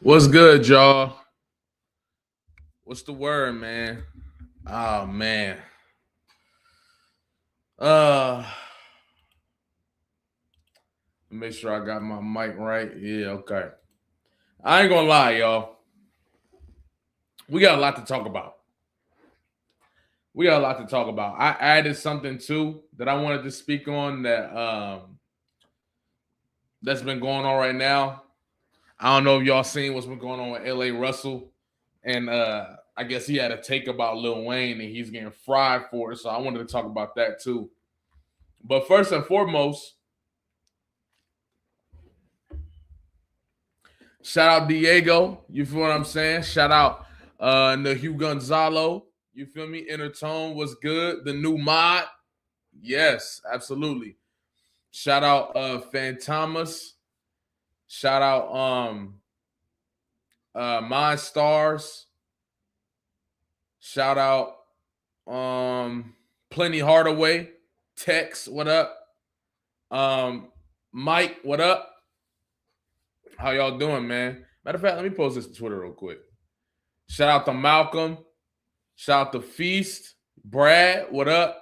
What's good, y'all? What's the word, man? Oh man. Uh Make sure I got my mic right. Yeah, okay. I ain't gonna lie, y'all. We got a lot to talk about. I added something too that I wanted to speak on that's been going on right now. I don't know if y'all seen what's been going on with LA Russell. And I guess he had a take about Lil Wayne and he's getting fried for it. So I wanted to talk about that too. But first and foremost, shout out Diego. You feel what I'm saying? Shout out Hugh Gonzalo. You feel me? Intertone was good. The new mod. Yes, absolutely. Shout out Fan Thomas. Shout out My Stars. Shout out Plenty Hardaway. Tex, what up? Mike, what up? How y'all doing, man? Matter of fact, let me post this to Twitter real quick. Shout out to Malcolm. Shout out to Feast. Brad, what up?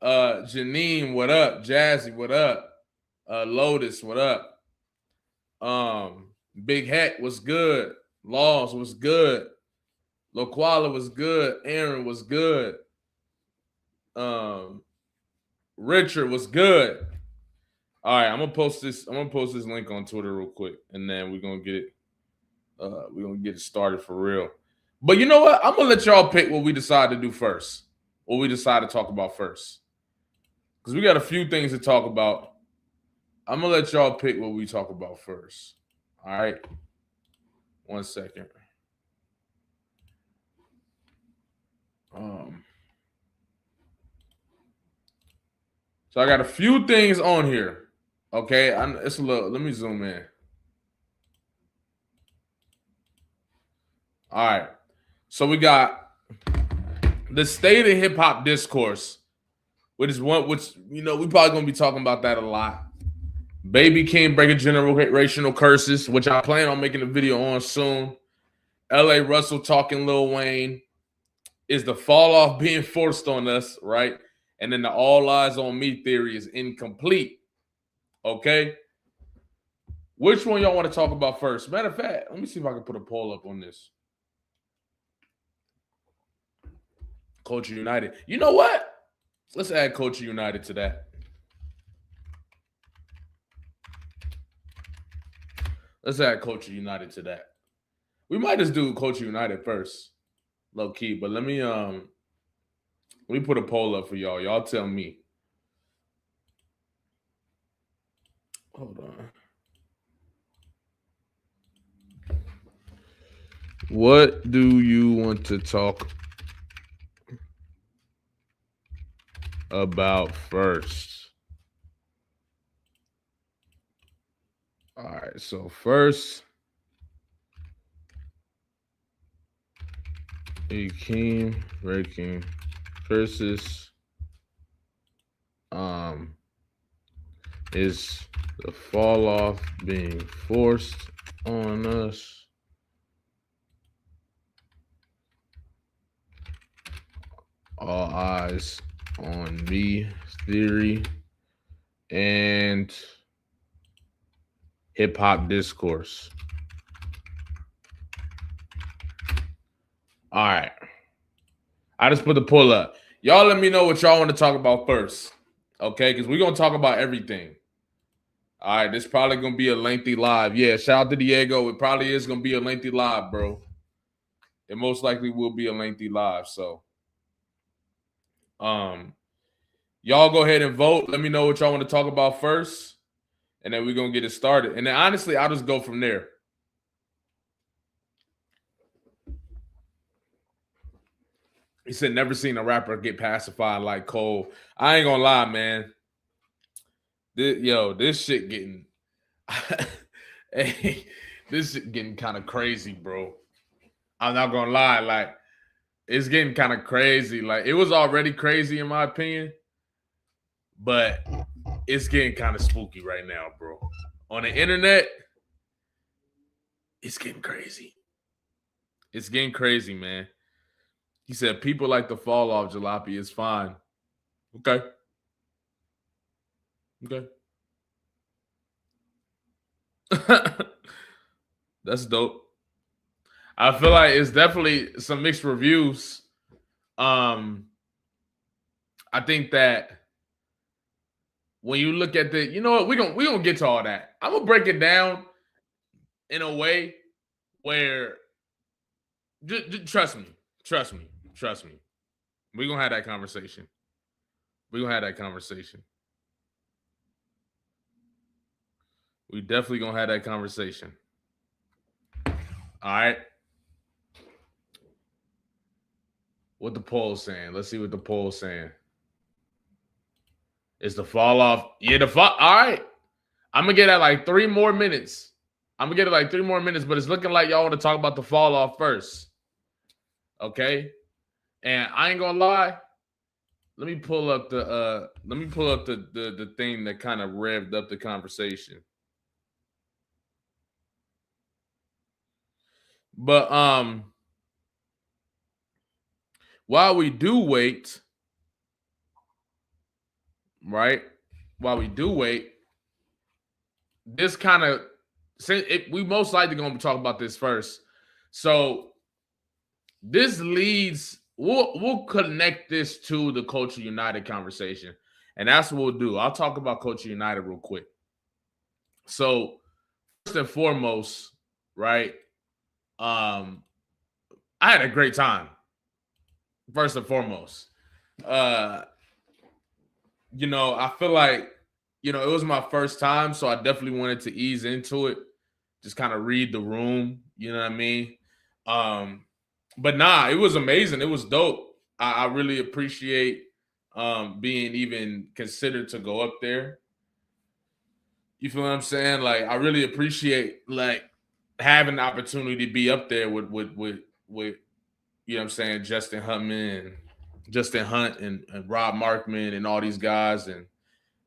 Janine, what up? Jazzy, what up? Lotus, what up? Big Heck was good. Laws was good. Loquala was good. Aaron was good. Richard was good. All right, I'm gonna post this link on Twitter real quick, and then we're gonna get it. We're gonna get it started for real. But you know what? I'm gonna let y'all pick what we decide to do first. What we decide to talk about first. Because we got a few things to talk about. I'm gonna let y'all pick what we talk about first. All right. 1 second. So I got a few things on here. Okay, it's a little. Let me zoom in. All right. So we got the state of hip hop discourse, which we probably gonna be talking about that a lot. Baby Keem breaking generational curses, which I plan on making a video on soon. LA Russell talking Lil Wayne. Is the fall off being forced on us, right? And then the all eyes on me theory is incomplete. Okay. Which one y'all want to talk about first? Matter of fact, let me see if I can put a poll up on this. Culture United. You know what? Let's add Culture United to that. Let's add Culture United to that. We might just do Culture United first, low key. But let me put a poll up for y'all. Y'all tell me. Hold on. What do you want to talk about first? All right, so first, Keem breaking curses. Is the fall off being forced on us? All eyes on me theory and hip hop discourse. All right. I just put the pull up. Y'all let me know what y'all want to talk about first. Okay, because we're gonna talk about everything. All right, this probably gonna be a lengthy live. Yeah, shout out to Diego. It probably is gonna be a lengthy live, bro. It most likely will be a lengthy live. So y'all go ahead and vote. Let me know what y'all want to talk about first. And then we're gonna get it started. And then honestly, I'll just go from there. He said, never seen a rapper get pacified like Cole. I ain't gonna lie, man. This shit getting hey, this shit getting kind of crazy, bro. I'm not gonna lie, like it's getting kind of crazy. Like it was already crazy in my opinion, but it's getting kind of spooky right now, bro. On the internet, It's getting crazy. It's getting crazy, man. He said people like the fall off jalopy. It's fine. Okay. Okay. That's dope. I feel like it's definitely some mixed reviews. I think that when you look at the, you know what, we're gonna get to all that. I'm gonna break it down in a way where just trust me, trust me, trust me. We're gonna have that conversation. We're gonna have that conversation. We definitely gonna have that conversation. All right. What the poll's saying? Let's see what the poll's saying. Is the fall off? Yeah, the fall. All right. I'm gonna get at like 3 more minutes. I'm gonna get it like 3 more minutes, but it's looking like y'all want to talk about the fall off first. Okay. And I ain't gonna lie. Let me pull up the thing that kind of revved up the conversation. But while we do wait, right? While we do wait, this kind of we most likely gonna talk about this first. So this leads, we'll connect this to the Culture United conversation. And that's what we'll do. I'll talk about Culture United real quick. So first and foremost, right? I had a great time. First and foremost. I feel like, it was my first time, so I definitely wanted to ease into it. Just kind of read the room, you know what I mean? But nah, it was amazing. It was dope. I really appreciate being even considered to go up there. You feel what I'm saying? Like, I really appreciate like having the opportunity to be up there with you know what I'm saying, Justin Hunt and Rob Markman and all these guys and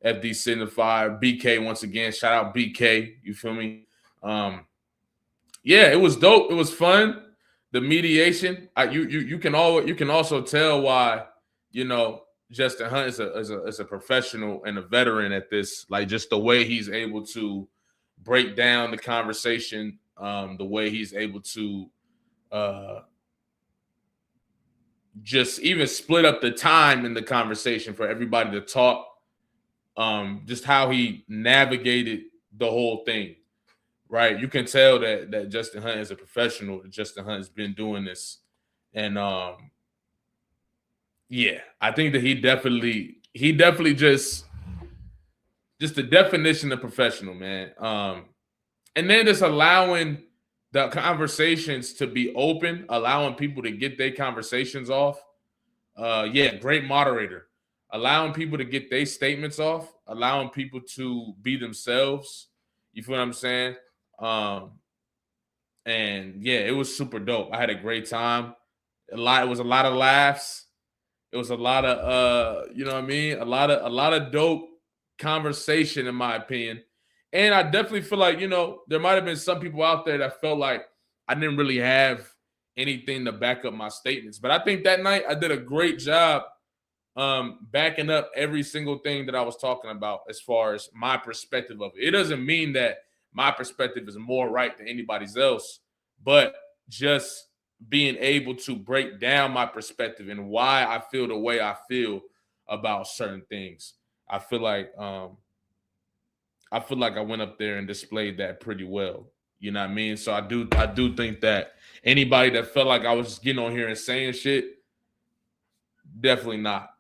FD Signifier, BK once again. Shout out BK. You feel me? Yeah, it was dope. It was fun. The mediation. You can also tell why Justin Hunt is a professional and a veteran at this. Like, just the way he's able to break down the conversation, the way he's able to just even split up the time in the conversation for everybody to talk. Just how he navigated the whole thing, right? You can tell that Justin Hunt is a professional. Justin Hunt has been doing this, and yeah, I think that he definitely just the definition of professional, man. And then just allowing the conversations to be open, allowing people to get their conversations off. Yeah, great moderator. Allowing people to get their statements off, allowing people to be themselves. You feel what I'm saying? And yeah, it was super dope. I had a great time. It was a lot of laughs. It was a lot of you know what I mean? A lot of dope conversation, in my opinion. And I definitely feel like, there might have been some people out there that felt like I didn't really have anything to back up my statements. But I think that night I did a great job backing up every single thing that I was talking about as far as my perspective of it. It doesn't mean that my perspective is more right than anybody's else, but just being able to break down my perspective and why I feel the way I feel about certain things. I feel like I went up there and displayed that pretty well. You know what I mean? So I do think that anybody that felt like I was just getting on here and saying shit, definitely not.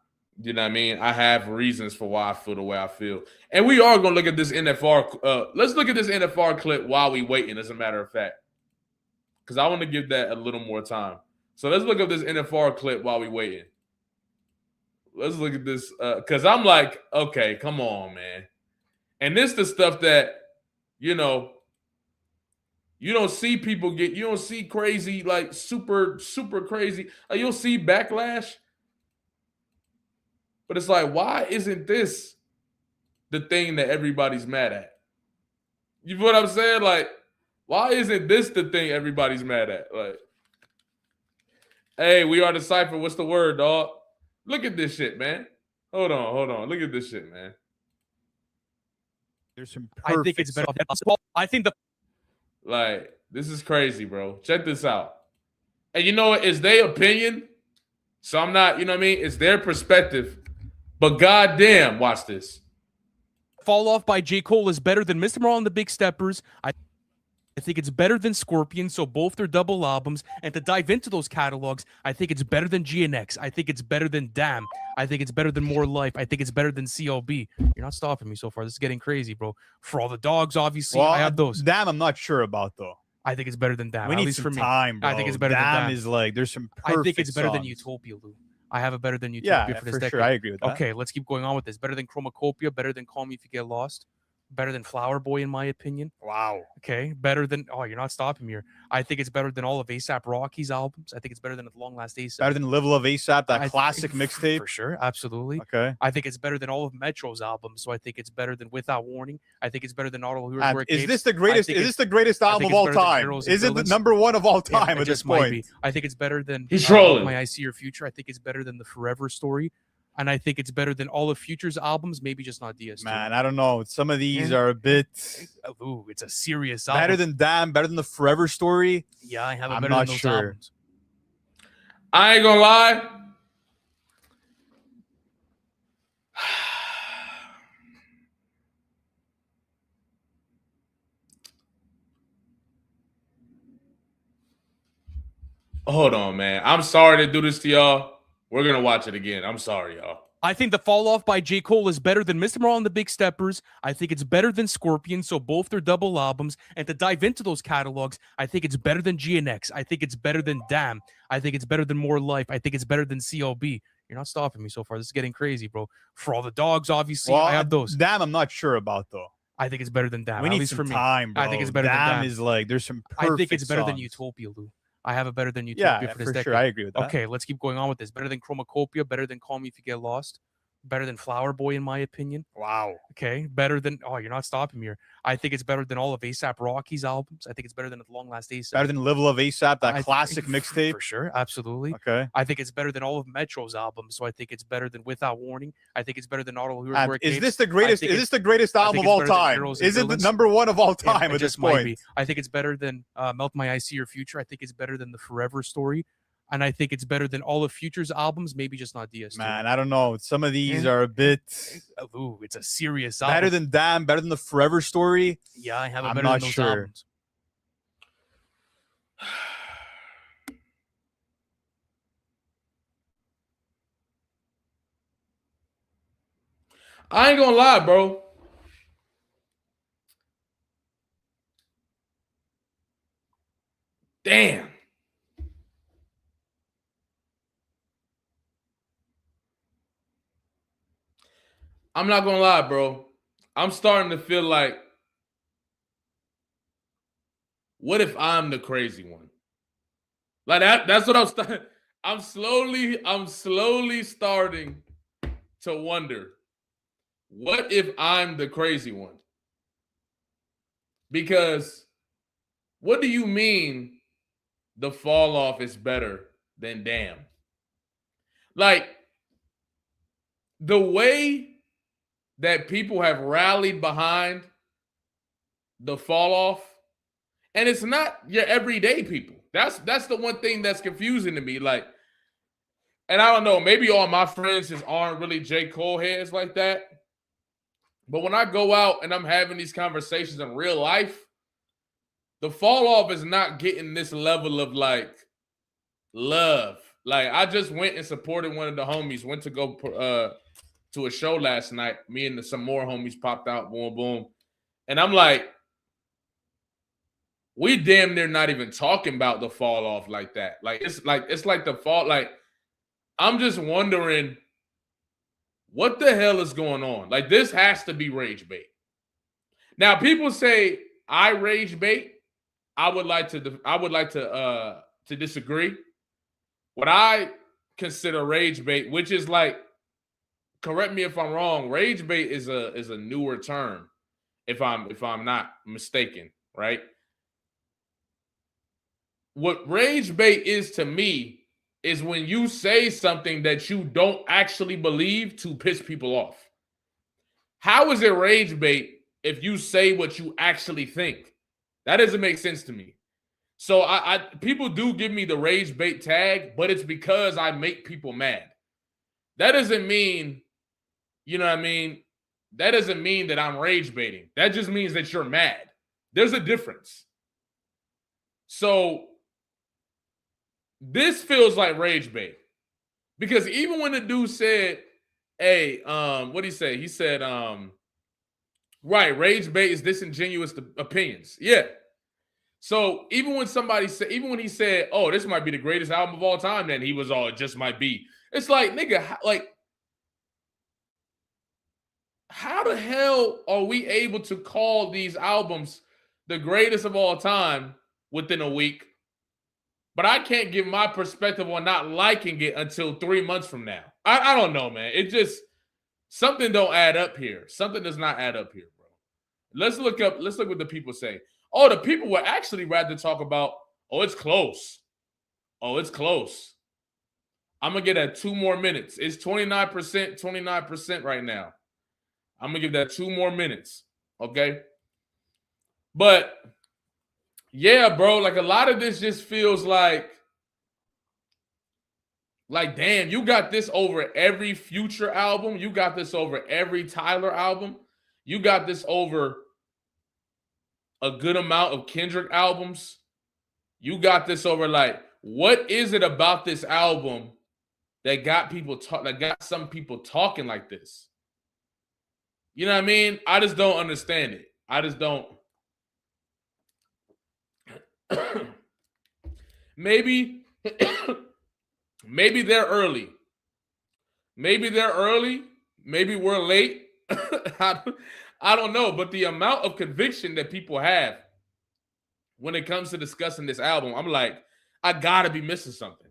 You know what I mean? I have reasons for why I feel the way I feel. And we are going to look at this NFR. Let's look at this NFR clip while we waiting, as a matter of fact. Because I want to give that a little more time. So let's look at this NFR clip while we waiting. Let's look at this. Because I'm like, okay, come on, man. And this the stuff that, you don't see people get, you don't see crazy, like super, super crazy. You'll see backlash. But it's like, why isn't this the thing that everybody's mad at? You know what I'm saying? Like, Why isn't this the thing everybody's mad at? Like, hey, we are the cipher. What's the word, dog? Look at this shit, man. Hold on. Look at this shit, man. There's some I think it's better. I think this is crazy, bro. Check this out. And you know what? It's their opinion. So I'm not, you know what I mean? It's their perspective. But goddamn, watch this. Fall Off by J. Cole is better than Mr. Morale and the Big Steppers. I think it's better than Scorpion, so both their double albums. And to dive into those catalogs, I think it's better than GNX. I think it's better than Damn. I think it's better than More Life. I think it's better than CLB. You're not stopping me so far. This is getting crazy, bro. For All the Dogs, obviously, I have those. Damn, I'm not sure about, though. I think it's better than Damn. We need some time, bro. I think it's better than Damn. Is like, there's some perfect I think it's better songs. than Utopia, Lou. I have a better than Utopia for this decade. Sure. I agree with that. Okay, let's keep going on with this. Better than Chromacopia, better than Call Me If You Get Lost, better than Flower Boy, in my opinion. Wow. Okay, better than, you're not stopping me here. I think it's better than all of A$AP Rocky's albums. I think it's better than At Long Last A$AP. Better than Level of A$AP, that classic mixtape. For sure, absolutely. Okay. I think it's better than all of Metro's albums, so I think it's better than Without Warning. I think it's better than Auto Hero. Is this the greatest? Is this the greatest album of all time? Is it the number one of all time at this point? I think it's better than He's trolling. My I See Your Future. I think it's better than the Forever Story. And I think it's better than all of Future's albums, maybe just not DS2. Man, I don't know. Some of these are a bit... Ooh, it's a serious album. Better than Damn, better than the Forever Story. Yeah, I have it better than those albums. I ain't gonna lie. Hold on, man. I'm sorry to do this to y'all. We're going to watch it again. I'm sorry, y'all. I think the Fall Off by J. Cole is better than Mr. Morale and the Big Steppers. I think it's better than Scorpion, so both their double albums. And to dive into those catalogs, I think it's better than GNX. I think it's better than Damn. I think it's better than More Life. I think it's better than CLB. You're not stopping me so far. This is getting crazy, bro. For All the Dogs, obviously, I have those. Damn, I'm not sure about, though. I think it's better than Damn. We need some time, bro. I think it's better than Damn. Is like, there's some perfect I think it's better than songs. Utopia, Lou. I have a better than Utopia for this decade. Sure. I agree with that. Okay, let's keep going on with this. Better than Chromacopia, better than Call Me If You Get Lost, better than Flower Boy, in my opinion. Wow. Okay, better than, you're not stopping me here. I think it's better than all of A$AP Rocky's albums. I think it's better than At Long Last A$AP. Better than Level of A$AP, that classic mixtape. For sure, absolutely. Okay. I think it's better than all of Metro's albums, so I think it's better than Without Warning. I think it's better than Auto Hero. Is this the greatest? Is this the greatest album of all time? Is it the number one of all time at this point? I think it's better than Melt My I See Your Future. I think it's better than the Forever Story. And I think it's better than all of Future's albums, maybe just not DS2. Man, I don't know. Some of these are a bit... Ooh, it's a serious album. Better than Damn, better than the Forever Story. Yeah, I have it better than those albums. I ain't gonna lie, bro. Damn. I'm not gonna lie, bro. I'm starting to feel like, what if I'm the crazy one? Like that's what I'm slowly starting to wonder. What if I'm the crazy one? Because what do you mean the Fall Off is better than Damn? Like, the way that people have rallied behind the Fall Off, and it's not your everyday people. That's the one thing that's confusing to me. Like, and I don't know, maybe all my friends just aren't really J. Cole heads like that. But when I go out and I'm having these conversations in real life, the Fall Off is not getting this level of like love. Like, I just went and supported one of the homies, went to go to a show last night. Me and some more homies popped out, boom, boom. And I'm like, we damn near not even talking about the Fall Off like that. Like, it's like the fall. Like, I'm just wondering what the hell is going on. Like, this has to be rage bait. Now, people say I rage bait. I would like to disagree. What I consider rage bait, which is like, correct me if I'm wrong, rage bait is a newer term, if I'm not mistaken, right? what rage bait is to me is when you say something that you don't actually believe to piss people off. How is it rage bait if you say what you actually think? That doesn't make sense to me. So I people do give me the rage bait tag, but it's because I make people mad. That doesn't mean, you know what I mean? That doesn't mean that I'm rage baiting. That just means that you're mad. There's a difference. So this feels like rage bait. Because even when the dude said, hey, what'd he say? He said, right, rage bait is disingenuous opinions. Yeah. So even when he said, oh, this might be the greatest album of all time, then he was all, it just might be. It's like, nigga, like, how the hell are we able to call these albums the greatest of all time within a week? But I can't give my perspective on not liking it until 3 months from now. I don't know, man. It just, something don't add up here. Something does not add up here, bro. Let's look what the people say. Oh, the people would actually rather talk about, oh, it's close. Oh, it's close. I'm going to get that 2 more minutes. It's 29% right now. I'm going to give that 2 more minutes. Okay? But yeah, bro, like a lot of this just feels like damn, you got this over every Future album. You got this over every Tyler album. You got this over a good amount of Kendrick albums. You got this over, like, what is it about this album that got some people talking like this? You know what I mean? I just don't understand it. I just don't. Maybe they're early. Maybe they're early. Maybe we're late. I don't know. But the amount of conviction that people have when it comes to discussing this album, I'm like, I gotta be missing something.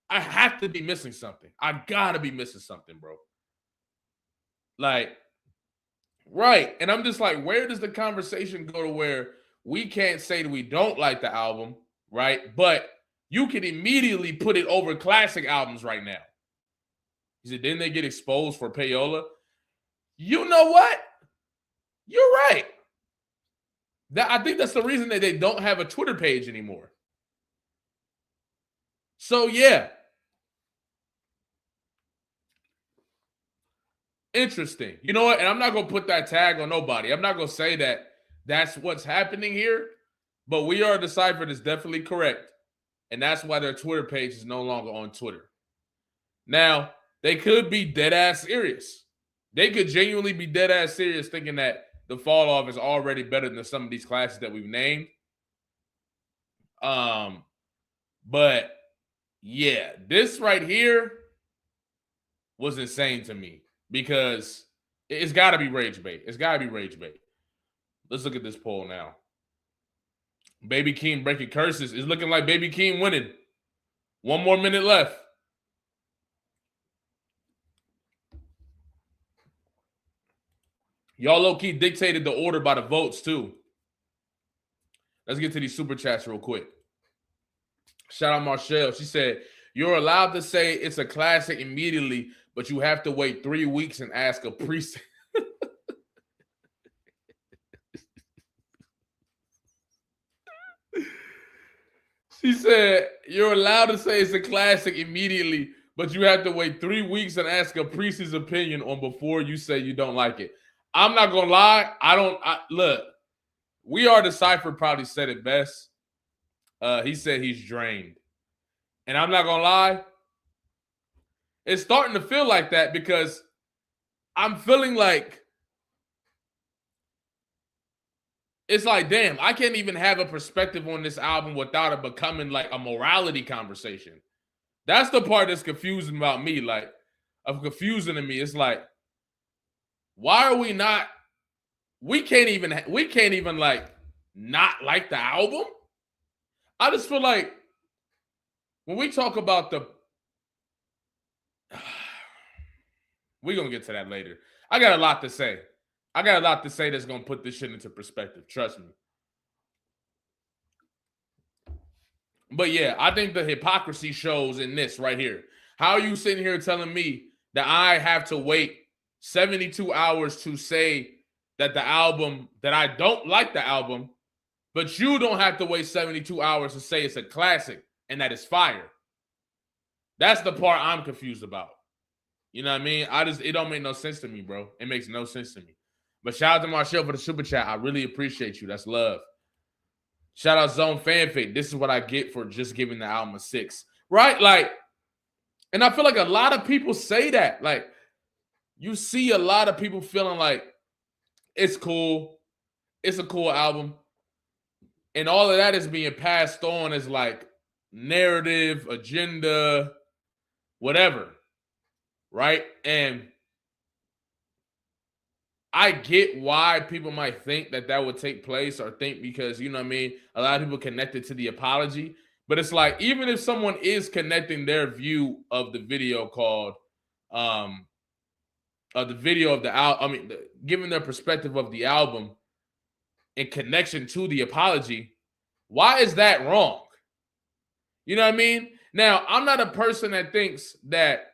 I have to be missing something. I gotta be missing something, bro. Like, right. And I'm just like, where does the conversation go to where we can't say that we don't like the album, right? But you can immediately put it over classic albums right now. He said, didn't they get exposed for payola? You know what? You're right. I think that's the reason that they don't have a Twitter page anymore. So, yeah. Interesting. You know what? And I'm not going to put that tag on nobody. I'm not going to say that that's what's happening here. But We Are Deciphered is definitely correct. And that's why their Twitter page is no longer on Twitter. Now, they could be dead-ass serious. They could genuinely be dead-ass serious thinking that the fall off is already better than some of these classes that we've named. But, yeah, this right here was insane to me because it's got to be rage bait. It's got to be rage bait. Let's look at this poll now. Baby Keem breaking curses. It's looking like Baby Keem winning. 1 more minute left. Y'all low-key dictated the order by the votes, too. Let's get to these super chats real quick. Shout out Marshall. She said, you're allowed to say it's a classic immediately, but you have to wait 3 weeks and ask a priest. She said, you're allowed to say it's a classic immediately, but you have to wait 3 weeks and ask a priest's opinion on before you say you don't like it. I'm not going to lie. Look, We Are Deciphered probably said it best. He said he's drained. And I'm not going to lie. It's starting to feel like that because I'm feeling like it's like, damn, I can't even have a perspective on this album without it becoming like a morality conversation. That's the part that's confusing about me. Like, confusing to me. It's like, why are we not? We can't even like not like the album. I just feel like when we talk about we're gonna get to that later. I got a lot to say. That's gonna put this shit into perspective. Trust me. But yeah, I think the hypocrisy shows in this right here. How are you sitting here telling me that I have to wait 72 hours to say that the album, that I don't like the album, but you don't have to wait 72 hours to say it's a classic and that it's fire? That's the part I'm confused about. You know what I mean? It don't make no sense to me, bro. It makes no sense to me. But shout out to Marshall for the super chat. I really appreciate you. That's love. Shout out Zone Fanfic. This is what I get for just giving the album a 6. Right? Like, and I feel like a lot of people say that. Like, you see a lot of people feeling like it's cool. It's a cool album. And all of that is being passed on as like narrative, agenda, whatever. Right? And I get why people might think that would take place, or think because, you know what I mean, a lot of people connected to the apology. But it's like, even if someone is connecting their view of the video called, of the video of the album, I mean, giving their perspective of the album in connection to the apology, why is that wrong? You know what I mean? Now, I'm not a person that thinks that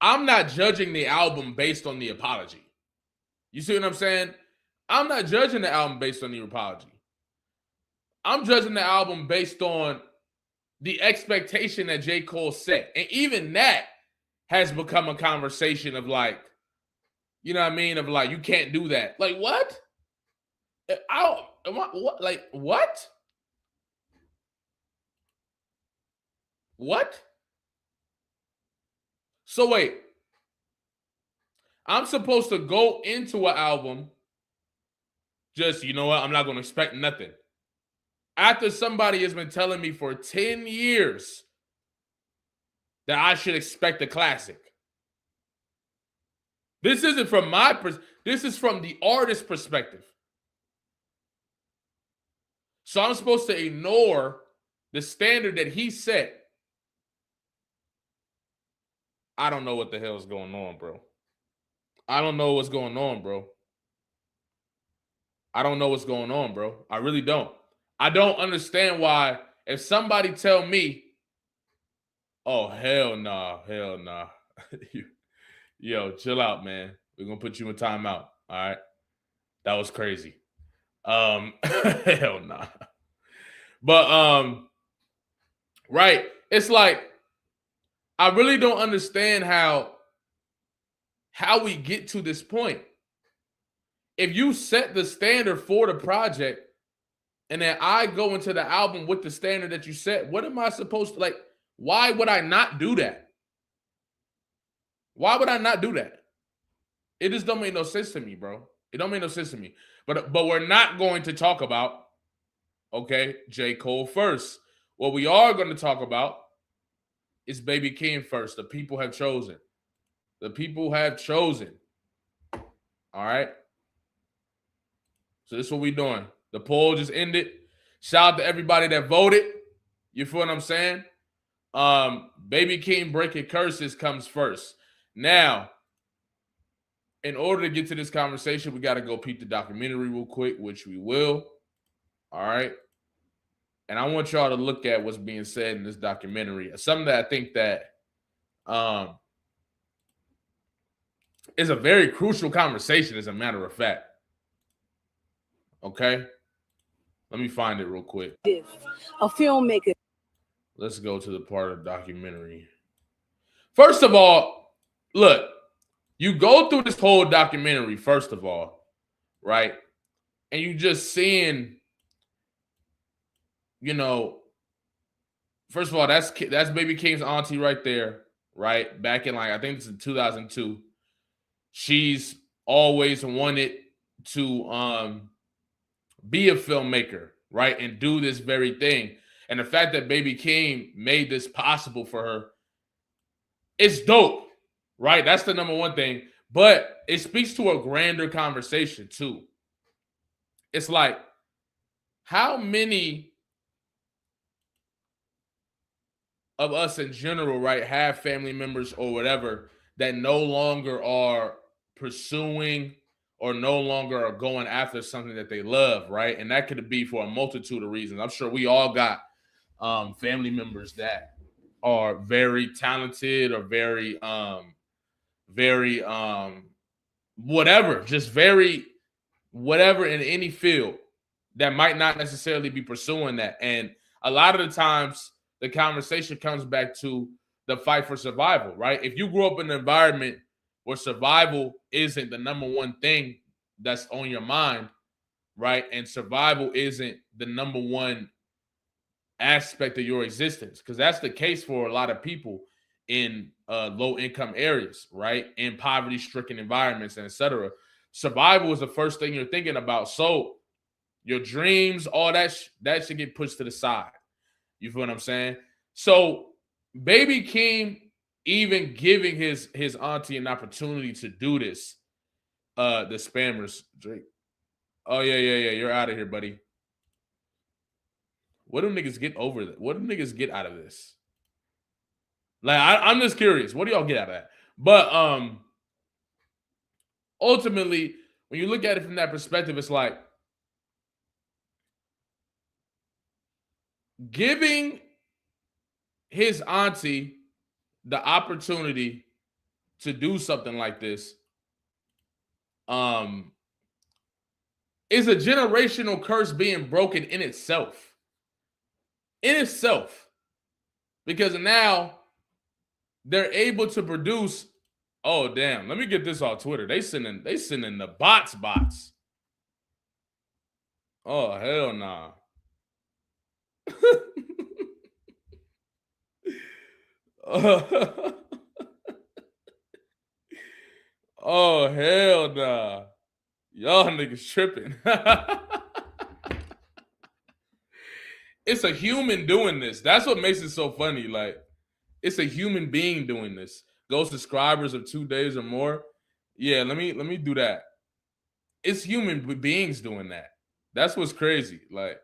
I'm not judging the album based on the apology. You see what I'm saying? I'm not judging the album based on the apology. I'm judging the album based on the expectation that J. Cole set. And even that has become a conversation of like, you know what I mean? Of like, you can't do that. Like, what? What? Like, what? What? So wait, I'm supposed to go into an album just, you know what, I'm not going to expect nothing. After somebody has been telling me for 10 years that I should expect a classic. This isn't from my perspective. This is from the artist's perspective. So I'm supposed to ignore the standard that he set. I don't know what the hell is going on, bro. I don't know what's going on, bro. I don't know what's going on, bro. I really don't. I don't understand why, if somebody tell me, oh, hell nah, hell nah. Yo, chill out, man. We're going to put you in timeout, all right? That was crazy. Hell nah. But, right, it's like, I really don't understand how we get to this point. If you set the standard for the project and then I go into the album with the standard that you set, what am I supposed to, like, why would I not do that? Why would I not do that? It just don't make no sense to me, bro. It don't make no sense to me. But we're not going to talk about, okay, J. Cole first. What we are going to talk about is Baby Keem first. The people have chosen. The people have chosen. All right? So this is what we're doing. The poll just ended. Shout out to everybody that voted. You feel what I'm saying? Baby Keem Breaking Curses comes first. Now, in order to get to this conversation, we got to go peep the documentary real quick, which we will. All right? And I want y'all to look at what's being said in this documentary. Something that I think that is a very crucial conversation, as a matter of fact. Okay? Let me find it real quick. A filmmaker. Let's go to the part of the documentary. First of all, look, you go through this whole documentary, first of all, right? And you just seeing, you know, first of all, that's Baby Keem's auntie right there, right? Back in, like, I think it's in 2002. She's always wanted to be a filmmaker, right? And do this very thing. And the fact that Baby Keem made this possible for her, it's dope, right? That's the number one thing. But it speaks to a grander conversation too. It's like, how many of us in general, right, have family members or whatever that no longer are pursuing or no longer are going after something that they love, right? And that could be for a multitude of reasons. I'm sure we all got family members that are very talented or very whatever, just very whatever in any field that might not necessarily be pursuing that. And a lot of the times the conversation comes back to the fight for survival, right? If you grew up in an environment where survival isn't the number one thing that's on your mind, right? And survival isn't the number one aspect of your existence, because that's the case for a lot of people in low income areas, right? In poverty stricken environments and etc. Survival is the first thing you're thinking about. So your dreams, all that should get pushed to the side. You feel what I'm saying? So Baby Keem even giving his auntie an opportunity to do this. The spammers, Drake. Oh yeah, you're out of here, buddy. What do niggas get over that? What do niggas get out of this? Like, I'm just curious. What do y'all get out of that? But ultimately, when you look at it from that perspective, it's like giving his auntie the opportunity to do something like this is a generational curse being broken in itself. Because now they're able to produce. Oh damn! Let me get this on Twitter. They sending the bots. Oh hell nah. Oh hell nah. Y'all niggas tripping. It's a human doing this. That's what makes it so funny. Like, it's a human being doing this. Go subscribers of 2 days or more. Yeah, let me do that. It's human beings doing that. That's what's crazy. Like,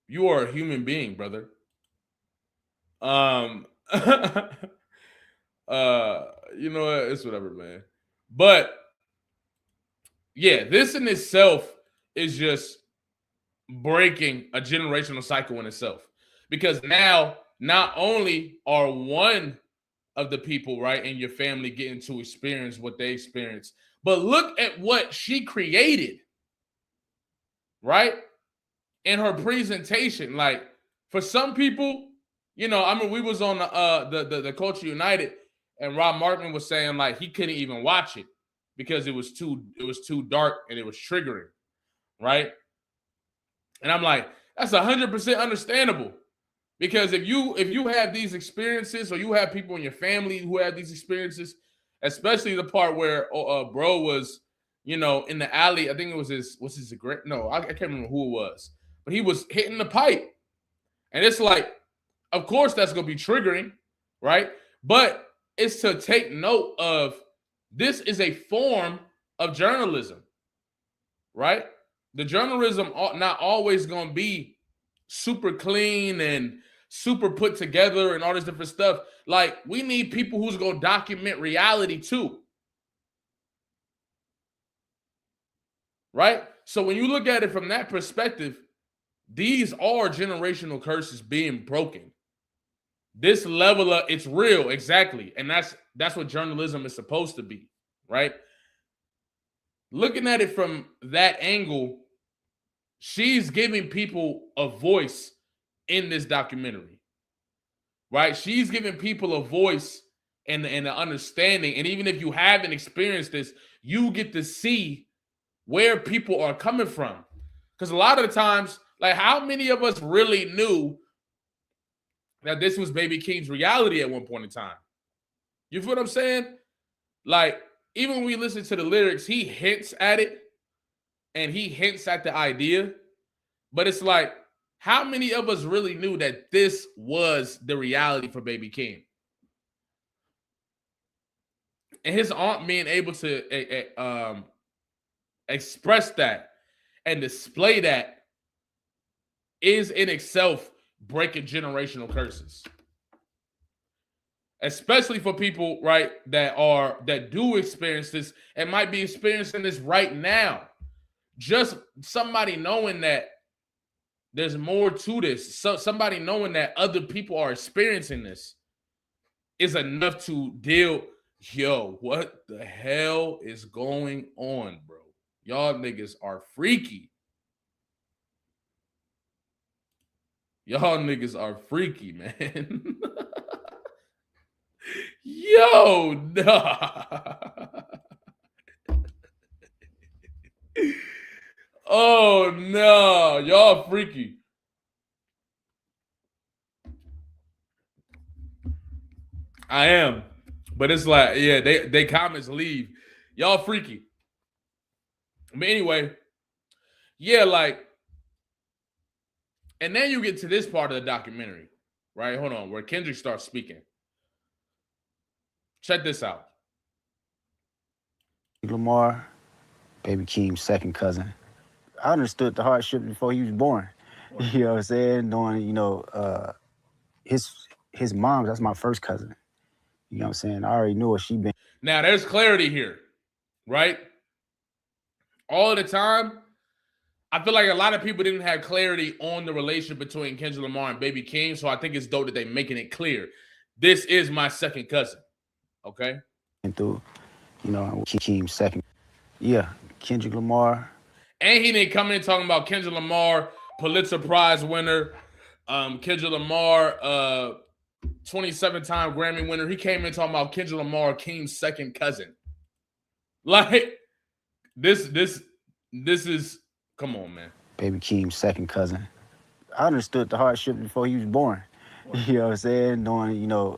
you are a human being, brother. You know what? It's whatever, man. But yeah, this in itself is just breaking a generational cycle in itself. Because now, not only are one of the people, right, in your family getting to experience what they experienced, but look at what she created, right, in her presentation. Like, for some people, you know, I mean, we was on the Culture United, and Rob Markman was saying like he couldn't even watch it because it was too dark and it was triggering, right? And I'm like, that's 100% understandable, because if you have these experiences, or you have people in your family who have these experiences, especially the part where bro was, you know, in the alley. I think it was I can't remember who it was, but he was hitting the pipe, and it's like, of course that's gonna be triggering, right? But it's to take note of, this is a form of journalism, right? The journalism not always going to be super clean and super put together and all this different stuff. Like, we need people who's going to document reality too, right? So when you look at it from that perspective, these are generational curses being broken. This level of, it's real, exactly. And that's what journalism is supposed to be, right? Looking at it from that angle, she's giving people a voice in this documentary, right? She's giving people a voice and an understanding. And even if you haven't experienced this, you get to see where people are coming from. Because a lot of the times, like, how many of us really knew that this was Baby Keem's reality at one point in time? You feel what I'm saying? Like, even when we listen to the lyrics, he hints at it, and he hints at the idea, but it's like, how many of us really knew that this was the reality for Baby Keem? And his aunt being able to express that and display that is in itself breaking generational curses. especially for people, right, that do experience this and might be experiencing this right now. Just somebody knowing that there's more to this, so somebody knowing that other people are experiencing this is enough to deal. Yo, what the hell is going on, bro? Y'all niggas are freaky. Y'all niggas are freaky, man. Yo, nah. Oh no, y'all freaky. I am, but it's like, yeah, they comments leave. Y'all freaky. But anyway, yeah, like, and then you get to this part of the documentary, right? Hold on, where Kendrick starts speaking. Check this out. Lamar, baby Keem's second cousin. I understood the hardship before he was born. You know what I'm saying? Knowing, you know, his mom, that's my first cousin. You know what I'm saying? I already knew what she been. Now, there's clarity here, right? All the time, I feel like a lot of people didn't have clarity on the relationship between Kendrick Lamar and Baby Keem, so I think it's dope that they're making it clear. This is my second cousin, okay? And through, you know, Keem's second. Yeah, Kendrick Lamar. And he didn't come in talking about Kendrick Lamar, Pulitzer Prize winner, Kendrick Lamar, 27-time Grammy winner. He came in talking about Kendrick Lamar, Keem's second cousin. Like, this is, come on, man. Baby Keem's second cousin. I understood the hardship before he was born. You know what I'm saying? Knowing, you know,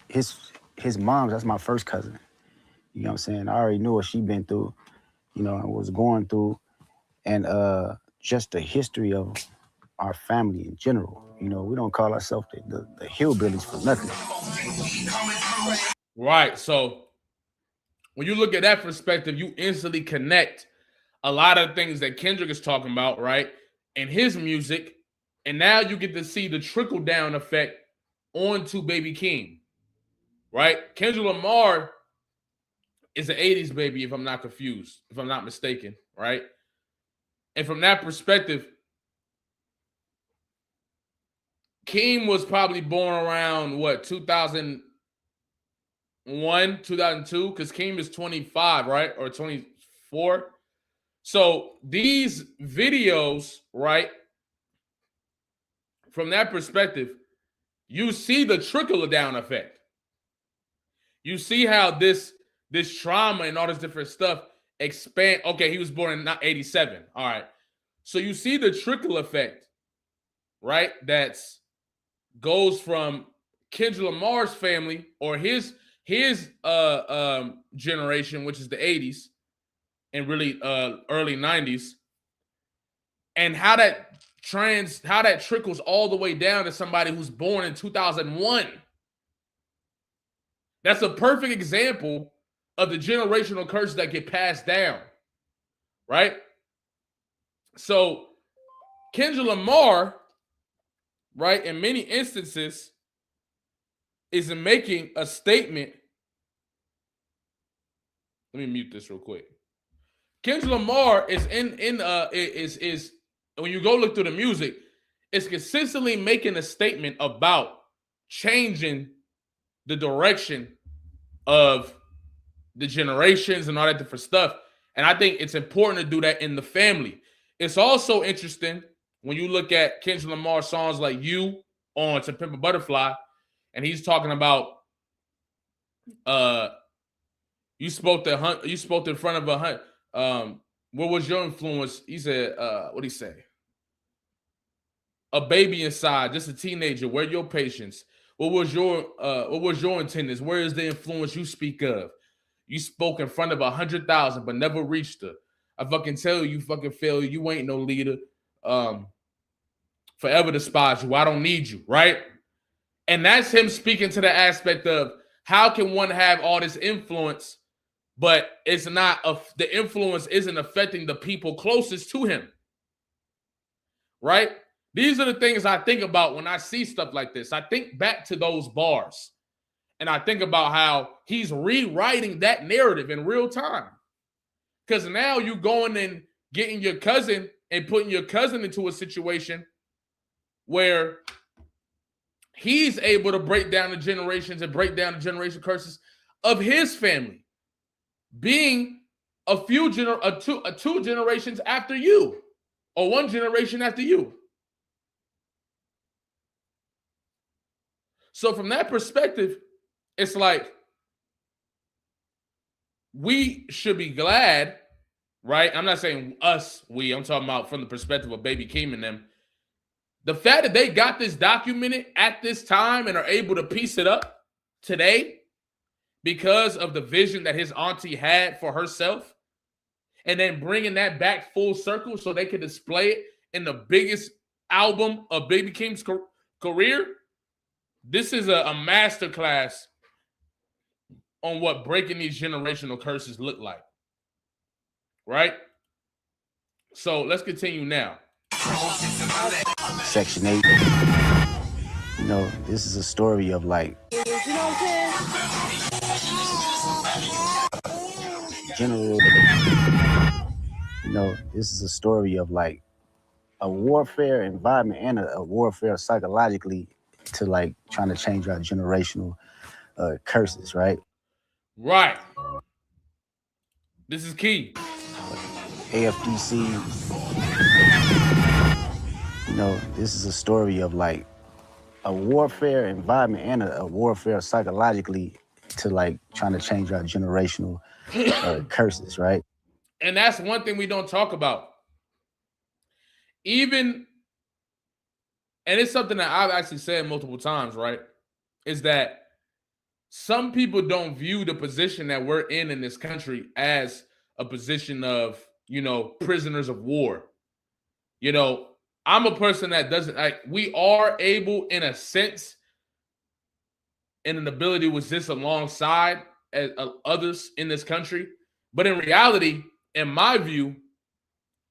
his mom, that's my first cousin. You know what I'm saying? I already knew what she been through, you know, and was going through, and just the history of our family in general. You know, we don't call ourselves the hillbillies for nothing. Right. So when you look at that perspective, you instantly connect a lot of things that Kendrick is talking about, right, in his music, and now you get to see the trickle-down effect onto Baby Keem, right? Kendrick Lamar is an 80s baby, if I'm not confused, if I'm not mistaken, right? And from that perspective, Keem was probably born around, what, 2001, 2002? Because Keem is 25, right? Or 24. So these videos, right, from that perspective, you see the trickle-down effect. You see how this trauma and all this different stuff expand. Okay, he was born in 87. All right. So you see the trickle effect, right? That's goes from Kendrick Lamar's family or his generation, which is the 80s and really early 90s, and how that trickles all the way down to somebody who's born in 2001. That's a perfect example of the generational curses that get passed down, right? So Kendrick Lamar, right, in many instances, is making a statement. Let me mute this real quick. Kendrick Lamar is is when you go look through the music, it's consistently making a statement about changing the direction of the generations and all that different stuff. And I think it's important to do that in the family. It's also interesting when you look at Kendrick Lamar songs like "You" on "To Pimp a Butterfly," and he's talking about you spoke in front of a hunt. What was your influence? He said, what did he say? A baby inside, just a teenager. Where your patience? What was your intendence? Where is the influence you speak of? You spoke in front of 100,000, but never reached her. I fucking tell you, fucking fail. You ain't no leader. Forever despise you. I don't need you, right? And that's him speaking to the aspect of how can one have all this influence, but it's not the influence isn't affecting the people closest to him, right? These are the things I think about when I see stuff like this. I think back to those bars, And I think about how he's rewriting that narrative in real time. Because now you going and getting your cousin and putting your cousin into a situation where he's able to break down the generations and break down the generation curses of his family, being two generations after you, or one generation after you. So from that perspective, it's like we should be glad, right? I'm not saying us, I'm talking about from the perspective of Baby Keem and them. The fact that they got this documented at this time and are able to piece it up today because of the vision that his auntie had for herself, and then bringing that back full circle so they could display it in the biggest album of Baby Keem's career. This is a masterclass on what breaking these generational curses look like, right? So let's continue now. Section 8. You know, this is a story of like general. You know, this is a story of like a warfare environment and a warfare psychologically to like trying to change our generational curses, right? Right. This is key. AFDC. You know, this is a story of like a warfare environment and a warfare psychologically to like trying to change our generational curses, right? And that's one thing we don't talk about. And it's something that I've actually said multiple times, right? Is that some people don't view the position that we're in this country as a position of, prisoners of war. I'm a person that doesn't, we are able in a sense and an ability to exist alongside others in this country. But in reality, in my view,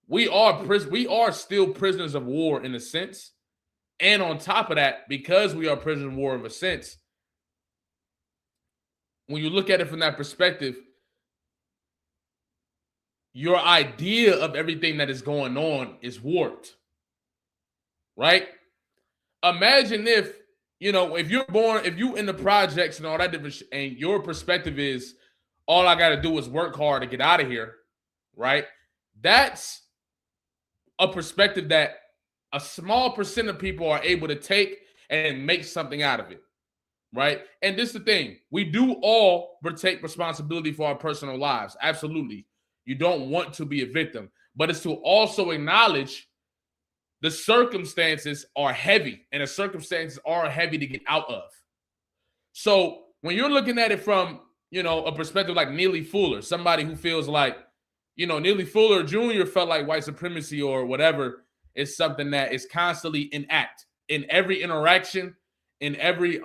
we are still prisoners of war in a sense. And on top of that, because we are prisoners of war in a sense, when you look at it from that perspective, your idea of everything that is going on is warped, right? Imagine if you in the projects and all that different and your perspective is all I got to do is work hard to get out of here, right? That's a perspective that a small percent of people are able to take and make something out of it, right? And this is the thing. We do all take responsibility for our personal lives. Absolutely. You don't want to be a victim, but it's to also acknowledge the circumstances are heavy, and the circumstances are heavy to get out of. So when you're looking at it from, a perspective like Neely Fuller, somebody who feels like, Neely Fuller Jr. felt like white supremacy or whatever is something that is constantly in act in every interaction, in every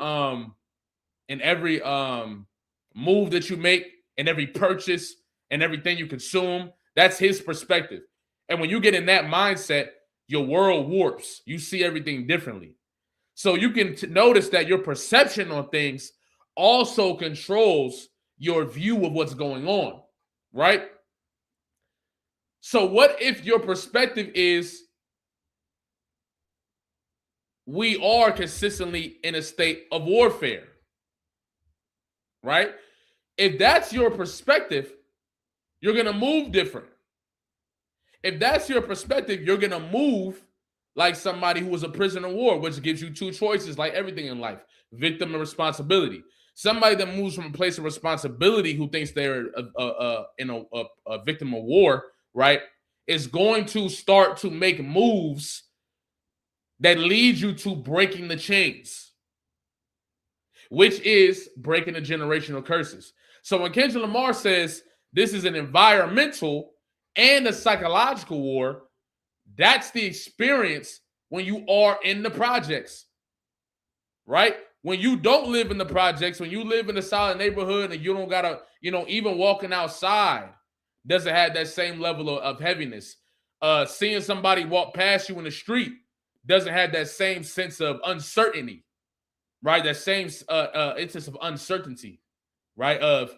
move that you make, in every purchase, and everything you consume. That's his perspective. And when you get in that mindset, your world warps. You see everything differently. So you can notice that your perception on things also controls your view of what's going on, right? So what if your perspective is we are consistently in a state of warfare, right? If that's your perspective, you're going to move different. If that's your perspective, you're going to move like somebody who was a prisoner of war, which gives you two choices like everything in life, victim and responsibility. Somebody that moves from a place of responsibility who thinks they're a victim of war, right, is going to start to make moves that lead you to breaking the chains, which is breaking the generational curses. So when Kendrick Lamar says this is an environmental and a psychological war, that's the experience when you are in the projects, right? When you don't live in the projects, when you live in a solid neighborhood and you don't gotta, even walking outside doesn't have that same level of heaviness. Seeing somebody walk past you in the street doesn't have that same sense of uncertainty, right? That same instance of uncertainty, right? Of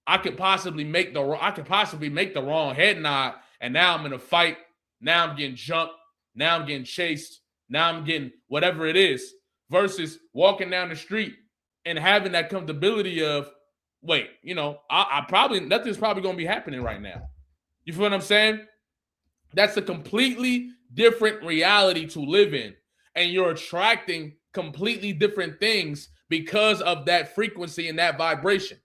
I could possibly make the wrong head nod, and now I'm in a fight. Now I'm getting jumped. Now I'm getting chased. Now I'm getting whatever it is. Versus walking down the street and having that comfortability of, wait, you know, I probably nothing's probably gonna be happening right now. You feel what I'm saying? That's a completely different reality to live in, and you're attracting completely different things because of that frequency and that vibration.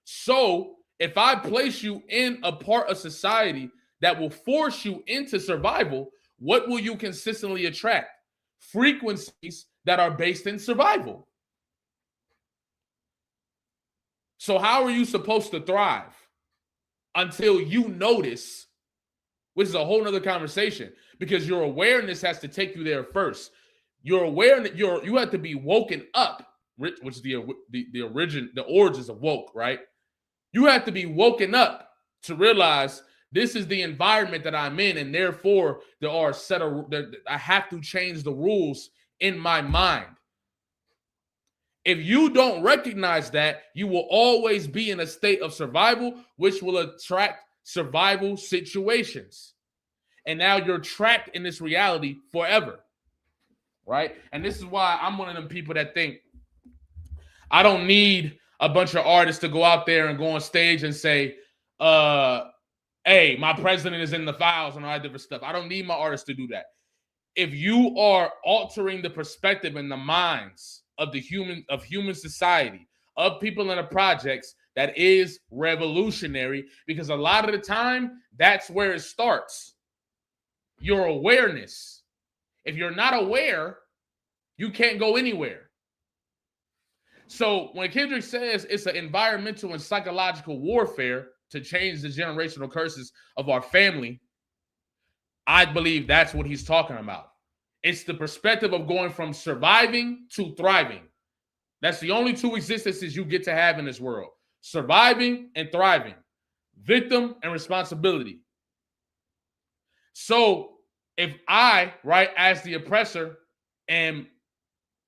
So if I place you in a part of society that will force you into survival, what will you consistently attract? Frequencies that are based in survival. So how are you supposed to thrive until you notice, which is a whole nother conversation, because your awareness has to take you there first. Your awareness, you have to be woken up, which is the origins of woke, right? You have to be woken up to realize this is the environment that I'm in, and therefore I have to change the rules in my mind. If you don't recognize that, you will always be in a state of survival, which will attract survival situations. And now you're trapped in this reality forever, right? And this is why I'm one of them people that think I don't need a bunch of artists to go out there and go on stage and say, hey, my president is in the files and all that different stuff. I don't need my artists to do that. If you are altering the perspective and the minds of human society, of people in the projects, that is revolutionary, because a lot of the time, that's where it starts. Your awareness. If you're not aware, you can't go anywhere. So when Kendrick says it's an environmental and psychological warfare to change the generational curses of our family, I believe that's what he's talking about. It's the perspective of going from surviving to thriving. That's the only two existences you get to have in this world: surviving and thriving, victim and responsibility. So if I, right, as the oppressor, am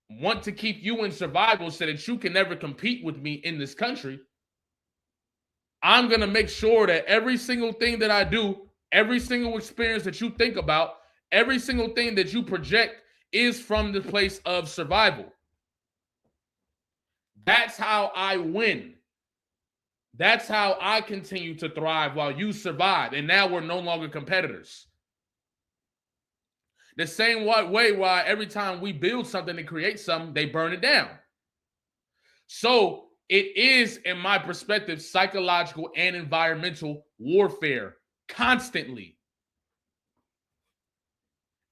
want to keep you in survival so that you can never compete with me in this country, I'm going to make sure that every single thing that I do, every single experience that you think about, every single thing that you project is from the place of survival. That's how I win. That's how I continue to thrive while you survive. And now we're no longer competitors. The same way why every time we build something and create something, they burn it down. So it is, in my perspective, psychological and environmental warfare constantly.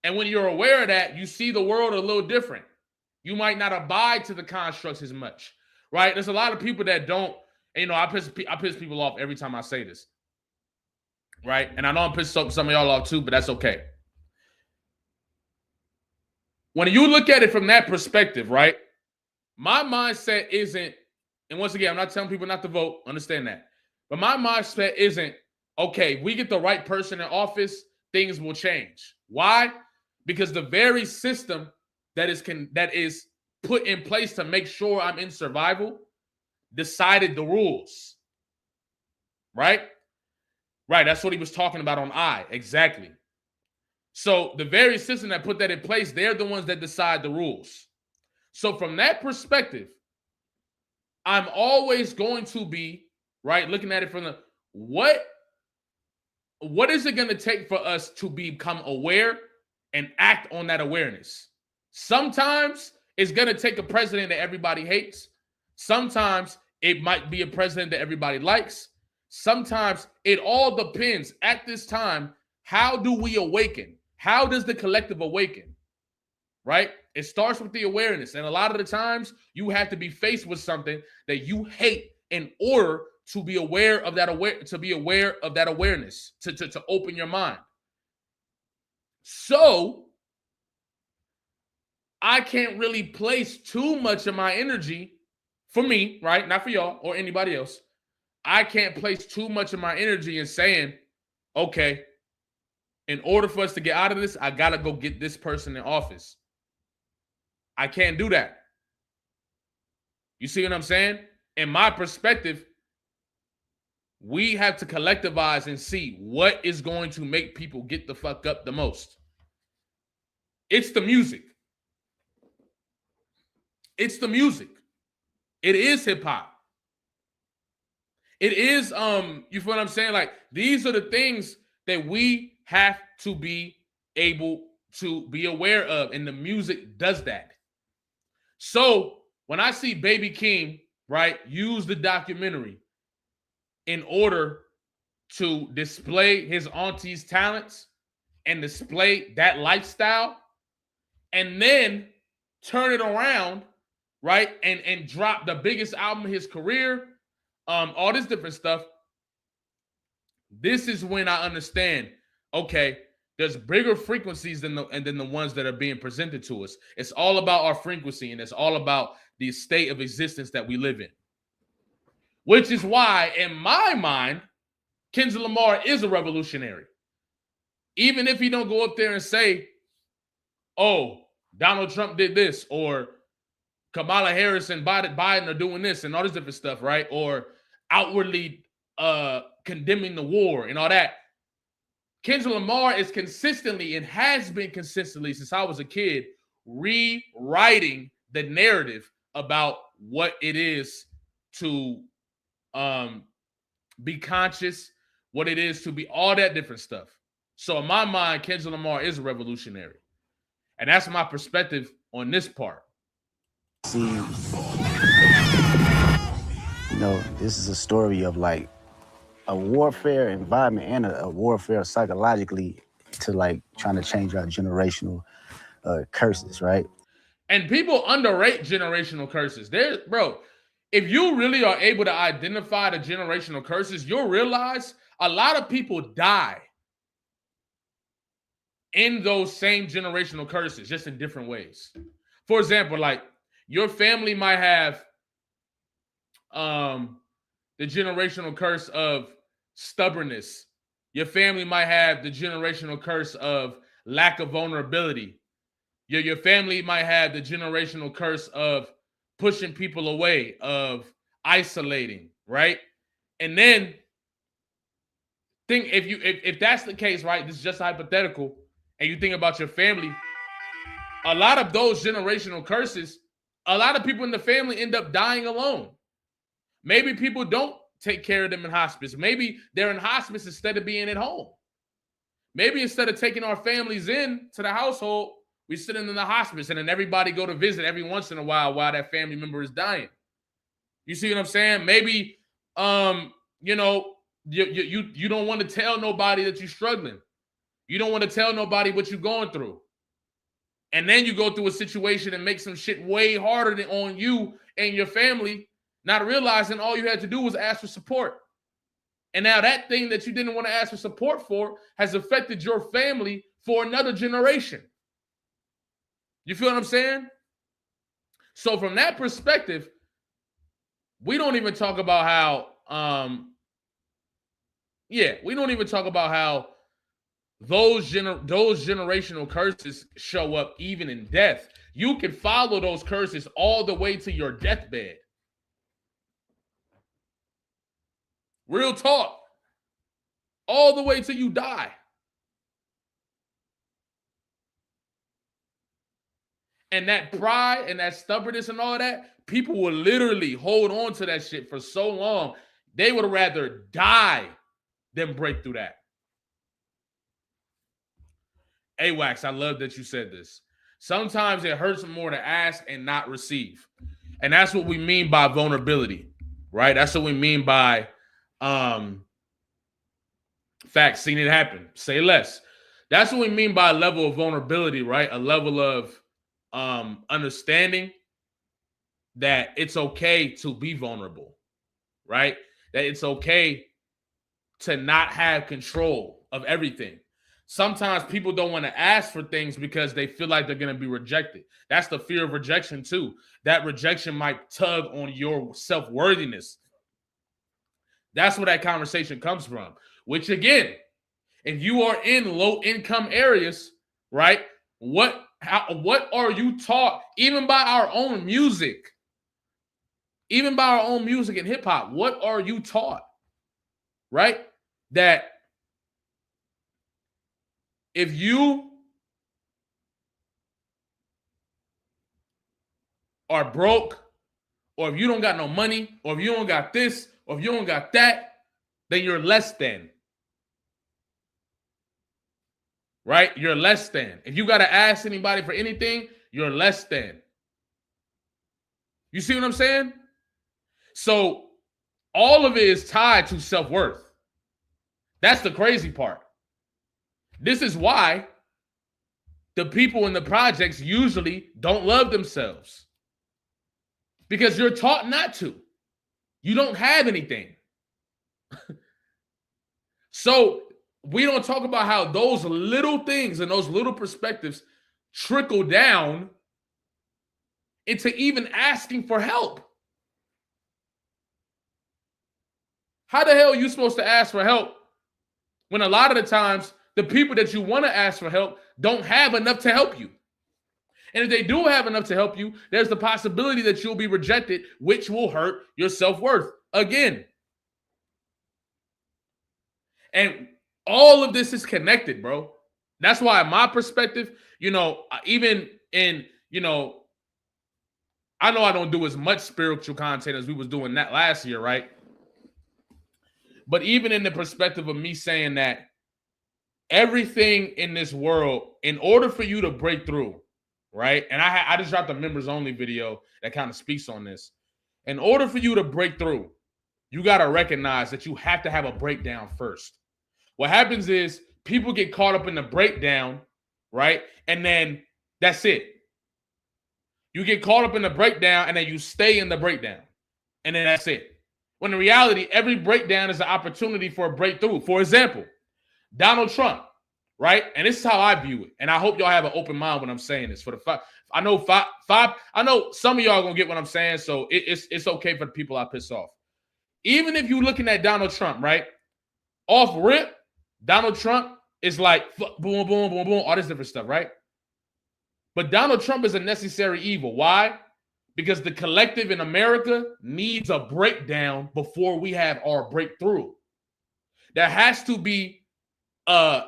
And when you're aware of that, you see the world a little different. You might not abide to the constructs as much, right? There's a lot of people that don't, you know, I piss people off every time I say this, right? And I know I'm pissing some of y'all off too, but that's okay. When you look at it from that perspective, right, my mindset isn't, and once again, I'm not telling people not to vote, understand that, but my mindset isn't, okay, if we get the right person in office, things will change. Why? Because the very system that is put in place to make sure I'm in survival decided the rules, right? Right, that's what he was talking about on Eyez, exactly. So the very system that put that in place, they're the ones that decide the rules. So from that perspective, I'm always going to be, right, looking at it from the, what is it going to take for us to become aware and act on that awareness? Sometimes it's going to take a president that everybody hates. Sometimes it might be a president that everybody likes. Sometimes it all depends. At this time, how do we awaken? How does the collective awaken? Right? It starts with the awareness. And a lot of the times you have to be faced with something that you hate in order to be aware of that awareness, to open your mind. So I can't really place too much of my energy, for me, right? Not for y'all or anybody else. I can't place too much of my energy in saying, okay, in order for us to get out of this, I got to go get this person in office. I can't do that. You see what I'm saying? In my perspective, we have to collectivize and see what is going to make people get the fuck up the most. It's the music. It's the music. It is hip hop. It is, you feel what I'm saying? Like, these are the things that we have to be able to be aware of, and the music does that. So when I see Baby Keem, right, use the documentary in order to display his auntie's talents and display that lifestyle, and then turn it around, right, and drop the biggest album of his career, all this different stuff, this is when I understand, okay, there's bigger frequencies than the ones that are being presented to us. It's all about our frequency, and it's all about the state of existence that we live in. Which is why, in my mind, Kendrick Lamar is a revolutionary. Even if he don't go up there and say, oh, Donald Trump did this, or Kamala Harris and Biden are doing this and all this different stuff, right? Or outwardly condemning the war and all that. Kendrick Lamar is consistently, and has been consistently since I was a kid, rewriting the narrative about what it is to be conscious, what it is to be all that different stuff. So in my mind, Kendrick Lamar is a revolutionary. And that's my perspective on this part. See, you know, this is a story of like a warfare environment and a warfare psychologically to like trying to change our generational curses, right? And people underrate generational curses. Bro, if you really are able to identify the generational curses, you'll realize a lot of people die in those same generational curses, just in different ways. For example, like your family might have the generational curse of stubbornness. Your family might have the generational curse of lack of vulnerability. Your family might have the generational curse of pushing people away, of isolating, right? And then think if that's the case, right? This is just hypothetical, and you think about your family, a lot of those generational curses, a lot of people in the family end up dying alone. Maybe people don't take care of them in hospice. Maybe they're in hospice instead of being at home. Maybe instead of taking our families in to the household, we sit in the hospice, and then everybody go to visit every once in a while that family member is dying. You see what I'm saying? Maybe, you know, you don't want to tell nobody that you're struggling. You don't want to tell nobody what you're going through. And then you go through a situation and make some shit way harder than on you and your family, not realizing all you had to do was ask for support. And now that thing that you didn't want to ask for support for has affected your family for another generation. You feel what I'm saying? So from that perspective, we don't even talk about how, we don't even talk about how those generational curses show up even in death. You can follow those curses all the way to your deathbed. Real talk. All the way till you die. And that pride and that stubbornness and all of that, people will literally hold on to that shit for so long. They would rather die than break through that. AWAX, I love that you said this. Sometimes it hurts more to ask and not receive. And that's what we mean by vulnerability, right? That's what we mean by facts, seen it happen, say less. That's what we mean by a level of vulnerability, right? A level of understanding that it's okay to be vulnerable, right? That it's okay to not have control of everything. Sometimes people don't want to ask for things because they feel like they're going to be rejected. That's the fear of rejection too. That rejection might tug on your self-worthiness. That's where that conversation comes from. Which again, if you are in low-income areas, right? What are you taught, even by our own music? even by our own music and hip hop, what are you taught? Right? That if you are broke, or if you don't got no money, or if you don't got this, or if you don't got that, then you're less than. Right? You're less than. If you got to ask anybody for anything, you're less than. You see what I'm saying? So all of it is tied to self-worth. That's the crazy part. This is why the people in the projects usually don't love themselves. Because you're taught not to. You don't have anything. So we don't talk about how those little things and those little perspectives trickle down into even asking for help. How the hell are you supposed to ask for help when a lot of the times the people that you want to ask for help don't have enough to help you? And if they do have enough to help you, there's the possibility that you'll be rejected, which will hurt your self-worth again. And all of this is connected, bro. That's why, in my perspective, even in, I know I don't do as much spiritual content as we was doing that last year, right? But even in the perspective of me saying that everything in this world, in order for you to break through, right? And I just dropped a members only video that kind of speaks on this. In order for you to break through, you got to recognize that you have to have a breakdown first. What happens is people get caught up in the breakdown, right? And then that's it. You get caught up in the breakdown and then you stay in the breakdown. And then that's it. When in reality, every breakdown is an opportunity for a breakthrough. For example, Donald Trump, right? And this is how I view it. And I hope y'all have an open mind when I'm saying this. I know some of y'all are gonna get what I'm saying, so it's okay for the people I piss off. Even if you're looking at Donald Trump, right? Off rip, Donald Trump is like boom, boom, boom, boom, all this different stuff, right? But Donald Trump is a necessary evil. Why? Because the collective in America needs a breakdown before we have our breakthrough. There has to be an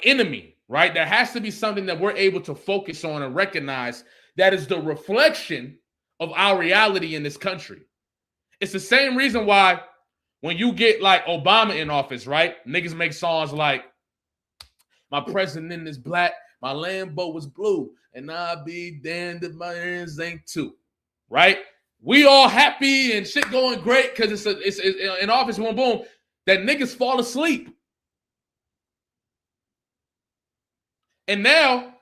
enemy, right? There has to be something that we're able to focus on and recognize that is the reflection of our reality in this country. It's the same reason why when you get like Obama in office, right? Niggas make songs like, my president is black, my Lambo was blue, and I'll be damned if my ears ain't too, right? We all happy and shit going great because it's in office, boom, boom. That niggas fall asleep. And now,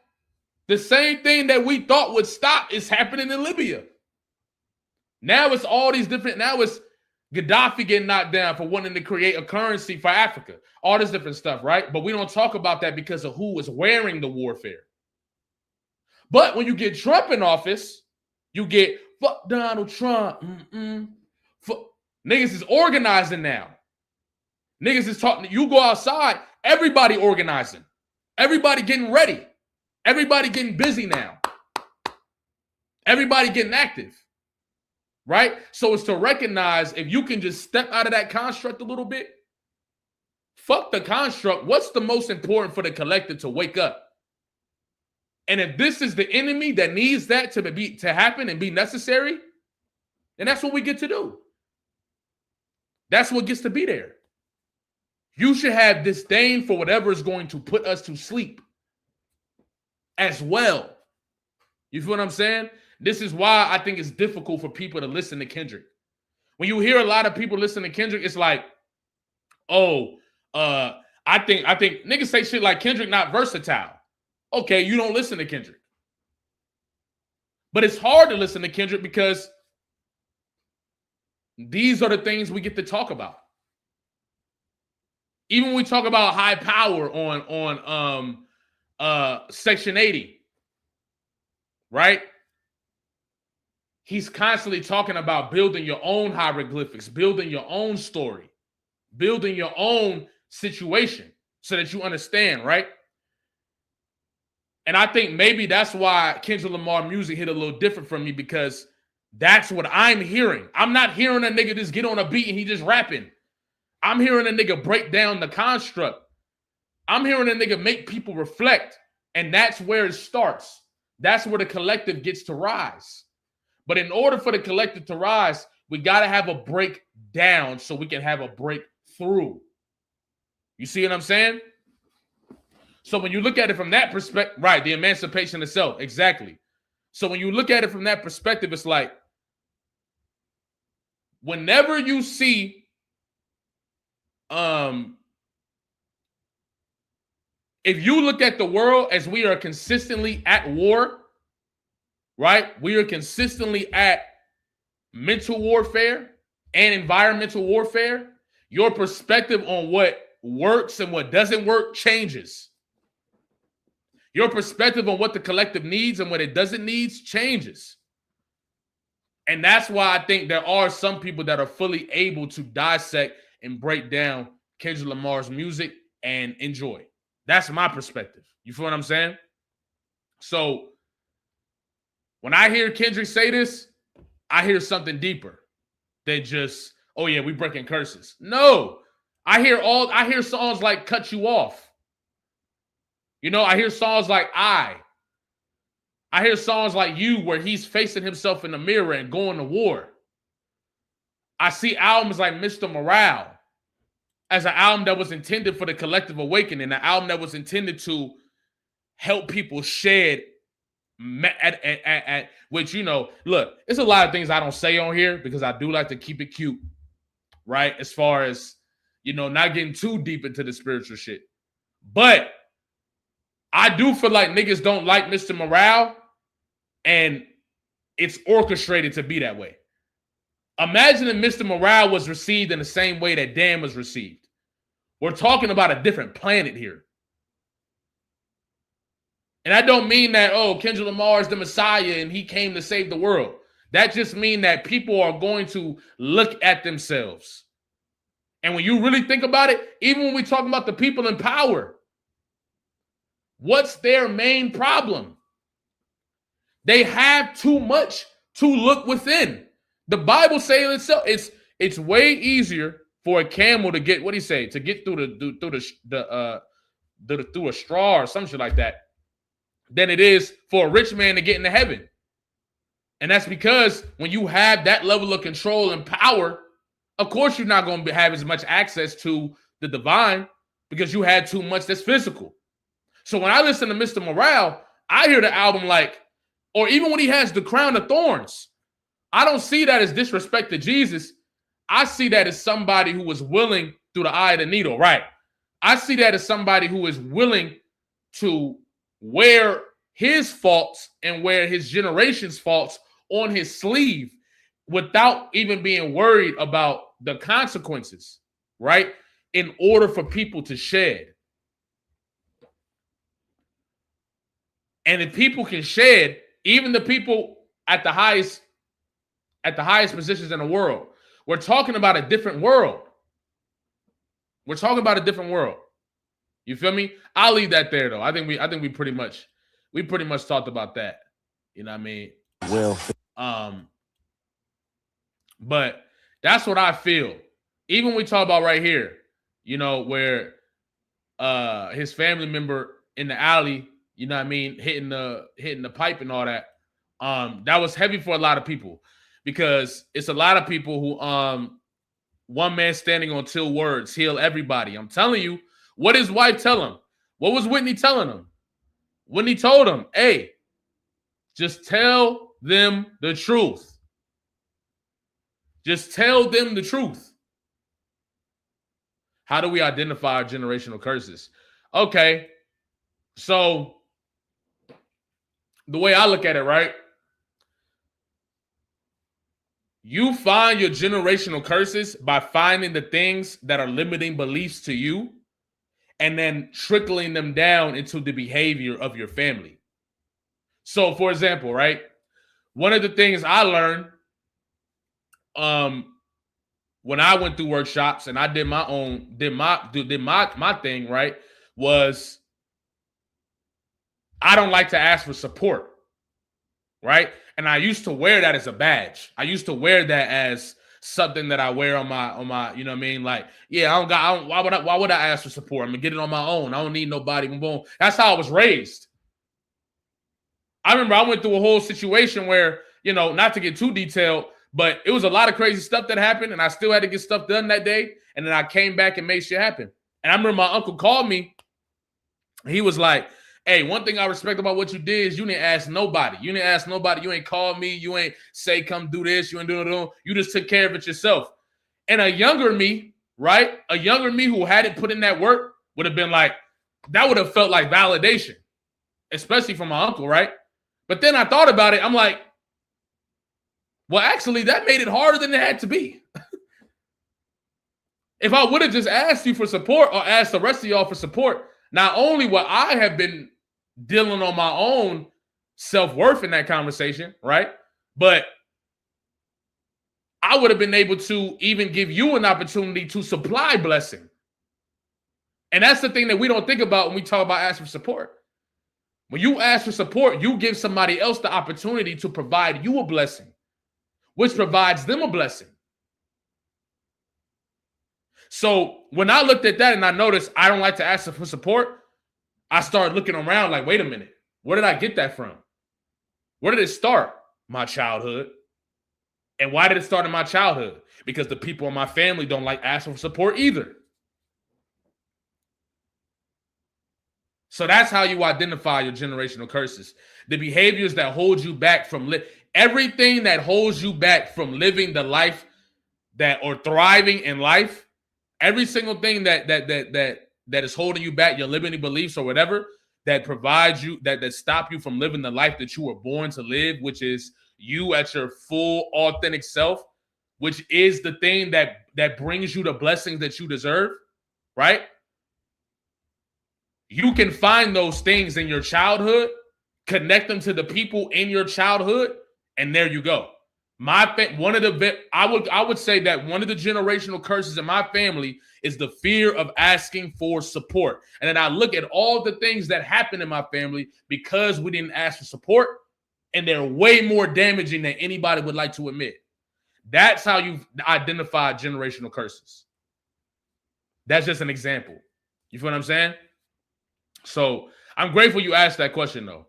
the same thing that we thought would stop is happening in Libya. Now it's all these different, now it's Gaddafi getting knocked down for wanting to create a currency for Africa. All this different stuff, right? But we don't talk about that because of who is wearing the warfare. But when you get Trump in office, you get, fuck Donald Trump. Niggas is organizing now. Niggas is talking, you go outside, everybody organizing. Everybody getting ready. Everybody getting busy now. Everybody getting active. Right? So it's to recognize if you can just step out of that construct a little bit, fuck the construct. What's the most important for the collective to wake up? And if this is the enemy that needs that to happen and be necessary, then that's what we get to do. That's what gets to be there. You should have disdain for whatever is going to put us to sleep as well. You feel what I'm saying? This is why I think it's difficult for people to listen to Kendrick. When you hear a lot of people listen to Kendrick, it's like, I think niggas say shit like Kendrick not versatile. Okay, you don't listen to Kendrick. But it's hard to listen to Kendrick because these are the things we get to talk about. Even when we talk about high power on Section 80, right? He's constantly talking about building your own hieroglyphics, building your own story, building your own situation so that you understand, right? And I think maybe that's why Kendrick Lamar music hit a little different from me, because That's what I'm hearing. I'm not hearing a nigga just get on a beat and he just rapping. I'm hearing a nigga break down the construct. I'm hearing a nigga make people reflect. And that's where it starts. That's where the collective gets to rise. But in order for the collective to rise, we got to have a breakdown so we can have a breakthrough. You see what I'm saying? So when you look at it from that perspective, right, the emancipation itself, exactly. So when you look at it from that perspective, it's like, whenever you see, if you look at the world as we are consistently at war, right? We are consistently at mental warfare and environmental warfare. Your perspective on what works and what doesn't work changes. Your perspective on what the collective needs and what it doesn't need changes. And that's why I think there are some people that are fully able to dissect and break down Kendrick Lamar's music and enjoy. That's my perspective. You feel what I'm saying? So when I hear Kendrick say this, I hear something deeper than just, oh yeah, we breaking curses. No, I hear songs like Cut You Off. You know, I hear songs like I hear songs like You, where he's facing himself in the mirror and going to war. I see albums like Mr. Morale as an album that was intended for the collective awakening, an album that was intended to help people shed which, you know, look, it's a lot of things I don't say on here because I do like to keep it cute, right? As far as, you know, not getting too deep into the spiritual shit. But I do feel like niggas don't like Mr. Morale, and it's orchestrated to be that way. Imagine if Mr. Morale was received in the same way that Dan was received. We're talking about a different planet here. And I don't mean that, oh, Kendrick Lamar is the Messiah and he came to save the world. That just means that people are going to look at themselves. And when you really think about it, even when we talk about the people in power, what's their main problem? They have too much to look within. The Bible says itself, it's way easier for a camel to get, what do you say, to get through a straw or some shit like that, than it is for a rich man to get into heaven. And that's because when you have that level of control and power, of course you're not going to have as much access to the divine because you had too much that's physical. So when I listen to Mr. Morale, I hear the album like, or even when he has the crown of thorns, I don't see that as disrespect to Jesus. I see that as somebody who was willing through the eye of the needle, right? I see that as somebody who is willing to wear his faults and wear his generation's faults on his sleeve without even being worried about the consequences, right? In order for people to shed. And if people can shed, even the people at the highest positions in the world, we're talking about a different world. We're talking about a different world. You feel me? I'll leave that there though. I think we pretty much talked about that. You know what I mean? Well, but that's what I feel. Even we talk about right here, you know, where his family member in the alley, you know what I mean, hitting the pipe and all that. That was heavy for a lot of people because it's a lot of people who one man standing on 2 words, heal everybody. I'm telling you, what his wife tell him? What was Whitney telling him? Whitney told him, hey, just tell them the truth. Just tell them the truth. How do we identify our generational curses? Okay, so the way I look at it, right? You find your generational curses by finding the things that are limiting beliefs to you and then trickling them down into the behavior of your family. So, for example, right? One of the things I learned when I went through workshops and I did my thing, right, was I don't like to ask for support. right? And I used to wear that as a badge. I used to wear that as something that I wear on my, you know what I mean? Like, yeah, why would I ask for support? I'm gonna get it on my own. I don't need nobody. Boom. That's how I was raised. I remember I went through a whole situation where, you know, not to get too detailed, but it was a lot of crazy stuff that happened, and I still had to get stuff done that day. And then I came back and made shit happen. And I remember my uncle called me. He was like, hey, one thing I respect about what you did is you didn't ask nobody. You didn't ask nobody. You ain't call me. You ain't say, come do this. You ain't doing it. You just took care of it yourself. And a younger me, right? A younger me who hadn't put in that work would have been like, that would have felt like validation, especially from my uncle, right? But then I thought about it. I'm like, well, actually, that made it harder than it had to be. If I would have just asked you for support or asked the rest of y'all for support, not only would I have been dealing on my own self-worth in that conversation, right? But I would have been able to even give you an opportunity to supply blessing. And that's the thing that we don't think about when we talk about asking for support. When you ask for support, you give somebody else the opportunity to provide you a blessing, which provides them a blessing. So when I looked at that and I noticed I don't like to ask for support, I started looking around like, wait a minute, where did I get that from? Where did it start? My childhood. And why did it start in my childhood? Because the people in my family don't like asking for support either. So that's how you identify your generational curses. The behaviors that hold you back from everything that holds you back from living the life or thriving in life. Every single thing that is holding you back, your limiting beliefs or whatever, that provides you, that stop you from living the life that you were born to live, which is you at your full authentic self, which is the thing that brings you the blessings that you deserve, right? You can find those things in your childhood, connect them to the people in your childhood, and there you go. I would say that one of the generational curses in my family is the fear of asking for support. And then I look at all the things that happen in my family because we didn't ask for support, and they're way more damaging than anybody would like to admit. That's how you identify generational curses. That's just an example. You feel what I'm saying? So I'm grateful you asked that question, though.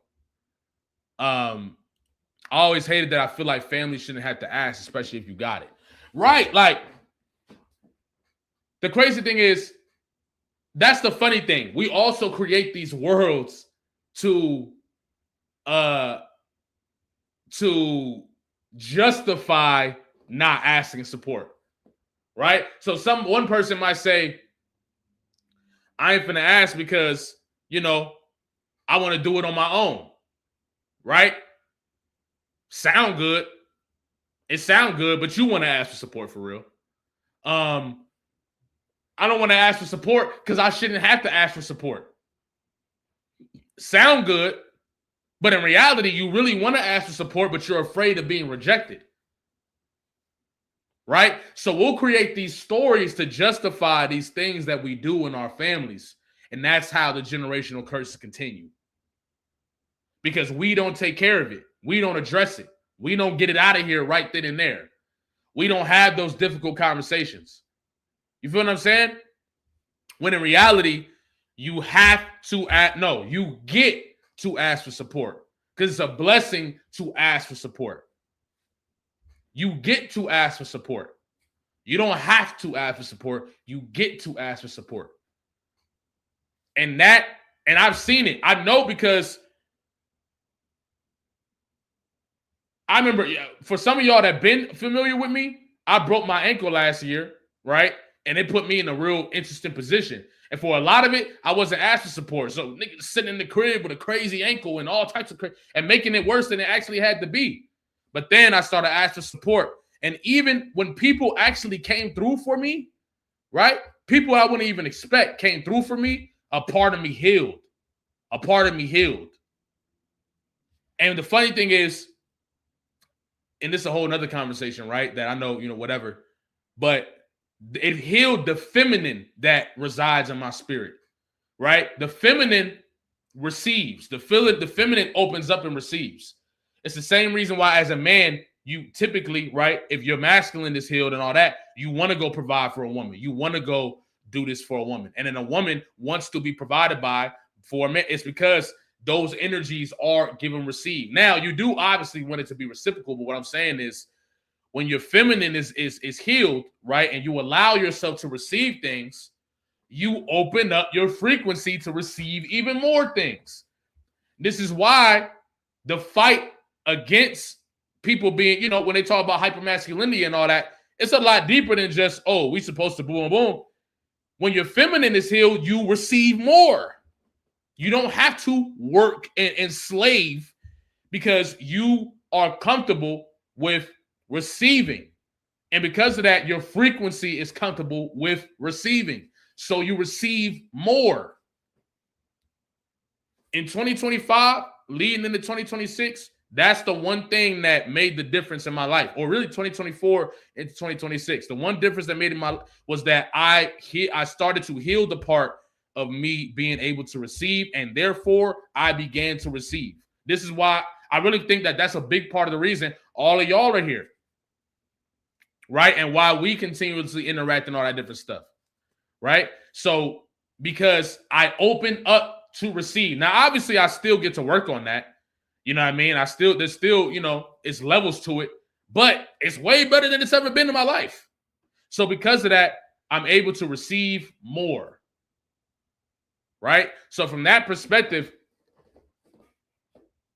I always hated that I feel like family shouldn't have to ask, especially if you got it. Right. Like, the crazy thing is, that's the funny thing. We also create these worlds to justify not asking support. Right? So one person might say, I ain't finna ask because, you know, I want to do it on my own. Right? Sound good. It sound good, but you want to ask for support for real. I don't want to ask for support because I shouldn't have to ask for support. Sound good, but in reality, you really want to ask for support, but you're afraid of being rejected. Right? So we'll create these stories to justify these things that we do in our families. And that's how the generational curses continue. Because we don't take care of it. We don't address it. We don't get it out of here right then and there. We don't have those difficult conversations. You feel what I'm saying? When in reality, you have to you get to ask for support. Because it's a blessing to ask for support. You get to ask for support. You don't have to ask for support. You get to ask for support. And I've seen it. I know because I remember, for some of y'all that been familiar with me, I broke my ankle last year, right? And it put me in a real interesting position. And for a lot of it, I wasn't asked for support. So niggas sitting in the crib with a crazy ankle and all types of and making it worse than it actually had to be. But then I started asking for support. And even when people actually came through for me, right? People I wouldn't even expect came through for me, a part of me healed. A part of me healed. And the funny thing is, and this is a whole nother conversation, right? That I know, whatever. But it healed the feminine that resides in my spirit, right? The feminine receives. The feminine opens up and receives. It's the same reason why, as a man, you typically, right, if your masculine is healed and all that, you want to go provide for a woman. You want to go do this for a woman. And then a woman wants to be provided by for a man. It's because those energies are give and receive. Now, you do obviously want it to be reciprocal, but what I'm saying is when your feminine is healed, right, and you allow yourself to receive things, you open up your frequency to receive even more things. This is why the fight against people being, when they talk about hypermasculinity and all that, it's a lot deeper than just, oh, we supposed to boom, boom. When your feminine is healed, you receive more. You don't have to work and slave because you are comfortable with receiving. And because of that, your frequency is comfortable with receiving. So you receive more. In 2025, leading into 2026, that's the one thing that made the difference in my life, or really 2024 into 2026. The one difference that made it was that I started to heal the part of me being able to receive, and therefore I began to receive. This is why I really think that that's a big part of the reason all of y'all are here, right? And why we continuously interact and all that different stuff, right? So because I open up to receive. Now, obviously, I still get to work on that. You know what I mean? There's still, it's levels to it, but it's way better than it's ever been in my life. So because of that, I'm able to receive more, right? So from that perspective,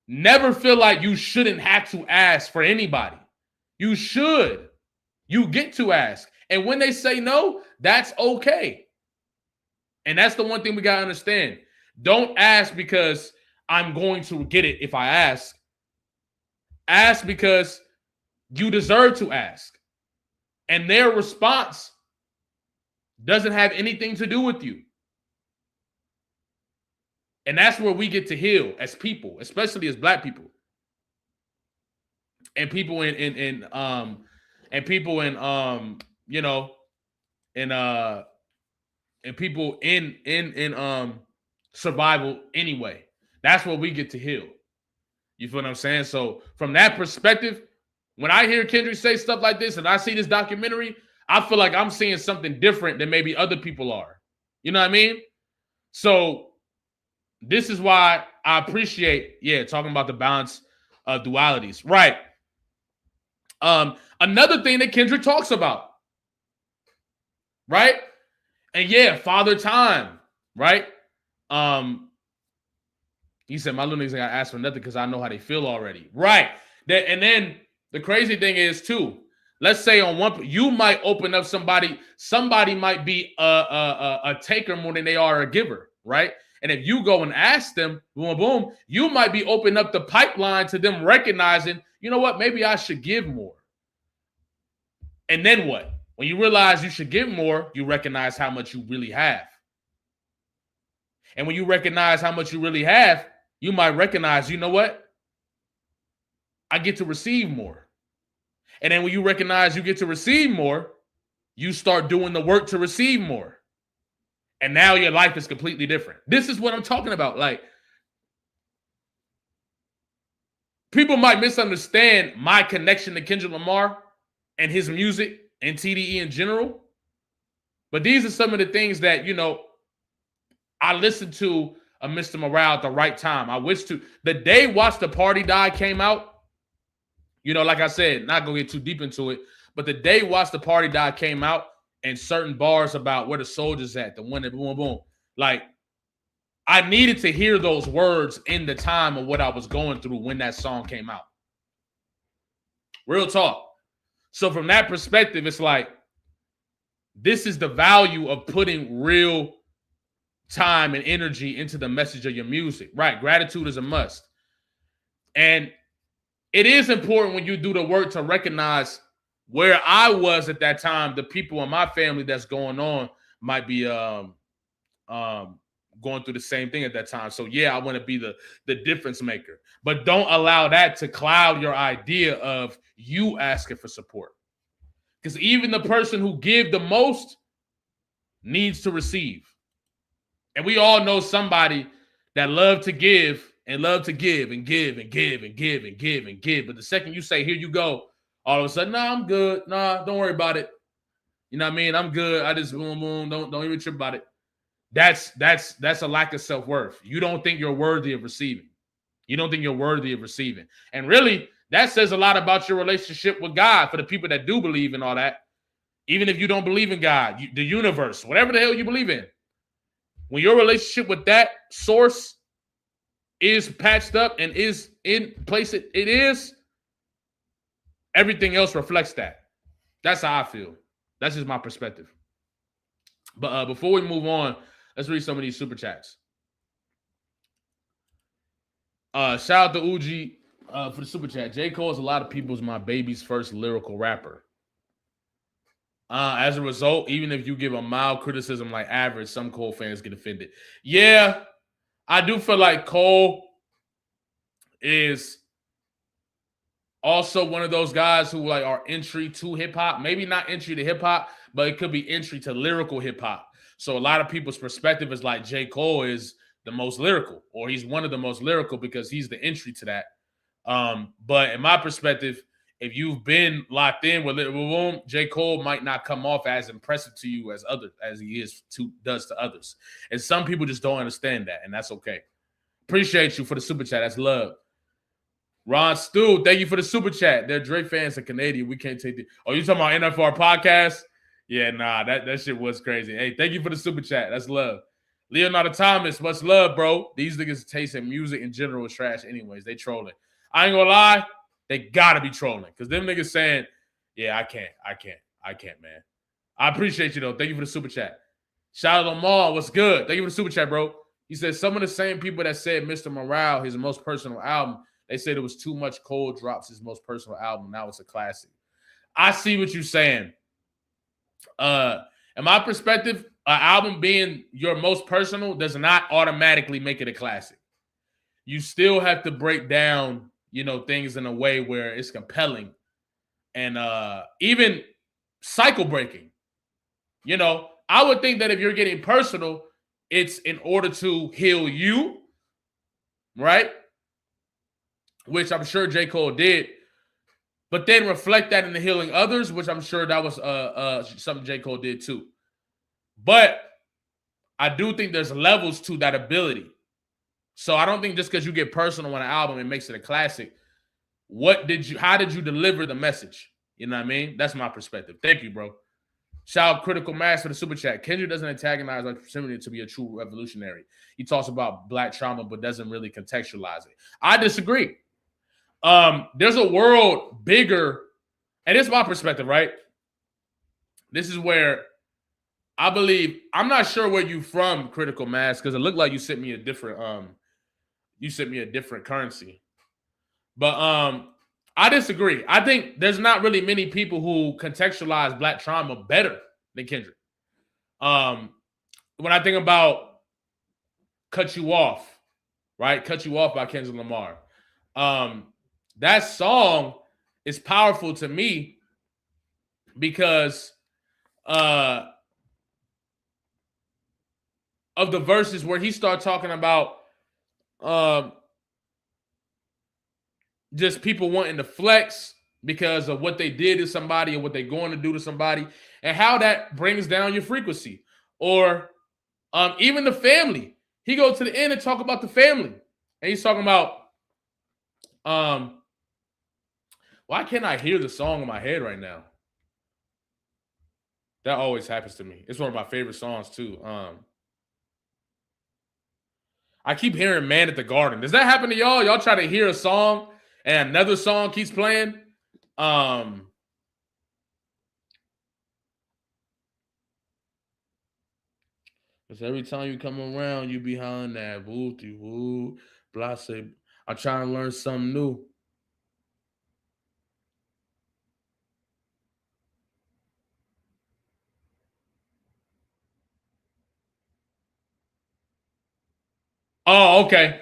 never feel like you shouldn't have to ask for anybody. You should. You get to ask. And when they say no, that's okay. And that's the one thing we got to understand. Don't ask because I'm going to get it if I ask. Ask because you deserve to ask. And their response doesn't have anything to do with you. And that's where we get to heal as people, especially as Black people. And people in survival anyway. That's where we get to heal. You feel what I'm saying? So from that perspective, when I hear Kendrick say stuff like this and I see this documentary, I feel like I'm seeing something different than maybe other people are. You know what I mean? So this is why I appreciate, talking about the balance of dualities. Right. Another thing that Kendrick talks about, right? And Father Time, right? He said, my little niggas ain't got to ask for nothing because I know how they feel already. Right. And then the crazy thing is, too, let's say on one, you might open up somebody might be a taker more than they are a giver, right? And if you go and ask them, boom, boom, you might be opening up the pipeline to them recognizing, you know what, maybe I should give more. And then what? When you realize you should give more, you recognize how much you really have. And when you recognize how much you really have, you might recognize, you know what? I get to receive more. And then when you recognize you get to receive more, you start doing the work to receive more. And now your life is completely different. This is what I'm talking about. Like, people might misunderstand my connection to Kendrick Lamar and his music and TDE in general. But these are some of the things that, I listened to a Mr. Morale at the right time. I wish to. The day Watch the Party Die came out, like I said, not going to get too deep into it, but the day Watch the Party Die came out and certain bars about where the soldiers at, the one that boom, boom. Like, I needed to hear those words in the time of what I was going through when that song came out. Real talk. So from that perspective, it's like, this is the value of putting real time and energy into the message of your music. Right. Gratitude is a must. And it is important when you do the work to recognize where I was at that time. The people in my family that's going on might be going through the same thing at that time. So I want to be the difference maker. But don't allow that to cloud your idea of you asking for support. Because even the person who give the most needs to receive. And we all know somebody that love to give and love to give and give and give and give and give and give. But the second you say, here you go, all of a sudden, nah, I'm good. Nah, don't worry about it. You know what I mean? I'm good. I just boom, boom. Don't even trip about it. That's a lack of self-worth. You don't think you're worthy of receiving. You don't think you're worthy of receiving. And really, that says a lot about your relationship with God for the people that do believe in all that. Even if you don't believe in God, the universe, whatever the hell you believe in. When your relationship with that source is patched up and is in place it is, everything else reflects that. That's how I feel. That's just my perspective. But before we move on, let's read some of these super chats. Shout out to Uji for the super chat. J. Cole is a lot of people's my baby's first lyrical rapper. As a result, even if you give a mild criticism like average, some Cole fans get offended. Yeah, I do feel like Cole is also one of those guys who like are entry to hip hop. Maybe not entry to hip hop, but it could be entry to lyrical hip hop. So a lot of people's perspective is like J. Cole is the most lyrical, or he's one of the most lyrical because he's the entry to that. But in my perspective, if you've been locked in with Boom, J. Cole might not come off as impressive to you as he does to others. And some people just don't understand that, and that's okay. Appreciate you for the super chat. That's love. Ron Stu, thank you for the super chat. They're Drake fans and Canadian. We can't take the. Oh, you talking about NFR podcast? Yeah, nah, that shit was crazy. Hey, thank you for the super chat. That's love. Leonardo Thomas, much love, bro. These niggas' taste in music in general is trash anyways. They trolling. I ain't gonna lie, they gotta be trolling. Because them niggas saying, yeah, I can't, man. I appreciate you, though. Thank you for the super chat. Shout out to Lamar, what's good? Thank you for the super chat, bro. He said some of the same people that said Mr. Morale, his most personal album, they said it was too much. Cole drops his most personal album. Now it's a classic. I see what you're saying. In my perspective, an album being your most personal does not automatically make it a classic. You still have to break down, things in a way where it's compelling and even cycle breaking. I would think that if you're getting personal, it's in order to heal you, right? Which I'm sure J. Cole did, but then reflect that into healing others, which I'm sure that was something J. Cole did too. But I do think there's levels to that ability. So I don't think just because you get personal on an album, it makes it a classic. How did you deliver the message? You know what I mean? That's my perspective. Thank you, bro. Shout out Critical Mass for the super chat. Kendrick doesn't antagonize like proximity to be a true revolutionary. He talks about Black trauma, but doesn't really contextualize it. I disagree. There's a world bigger, and it's my perspective, right? This is where I believe, I'm not sure where you from, Critical Mass, because it looked like you sent me a different currency. But I disagree. I think there's not really many people who contextualize Black trauma better than Kendrick. When I think about Cut You Off, right? Cut You Off by Kendrick Lamar. That song is powerful to me because of the verses where he started talking about just people wanting to flex because of what they did to somebody and what they're going to do to somebody, and how that brings down your frequency. Or even the family. He goes to the end and talk about the family. And he's talking about, why can't I hear the song in my head right now? That always happens to me. It's one of my favorite songs too. I keep hearing Man at the Garden. Does that happen to y'all? Y'all try to hear a song and another song keeps playing? Because every time you come around, you be hollering that woo-dee woo, blase. I'm trying to learn something new. Oh, okay.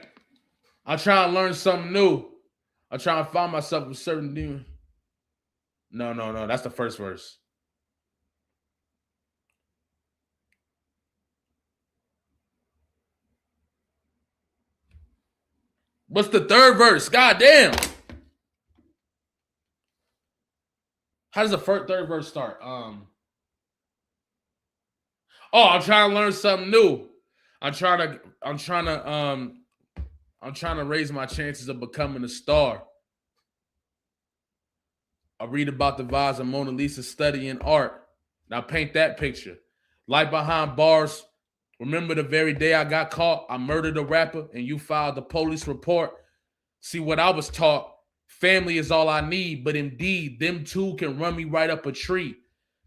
I'm trying to learn something new. I'm trying to find myself with certain demons. No. That's the first verse. What's the third verse? God damn. How does the third verse start? Oh, I'm trying to learn something new. I'm trying to raise my chances of becoming a star. I read about the vibes of Mona Lisa studying art. Now paint that picture. Life behind bars. Remember the very day I got caught, I murdered a rapper and you filed the police report. See what I was taught. Family is all I need, but indeed, them two can run me right up a tree.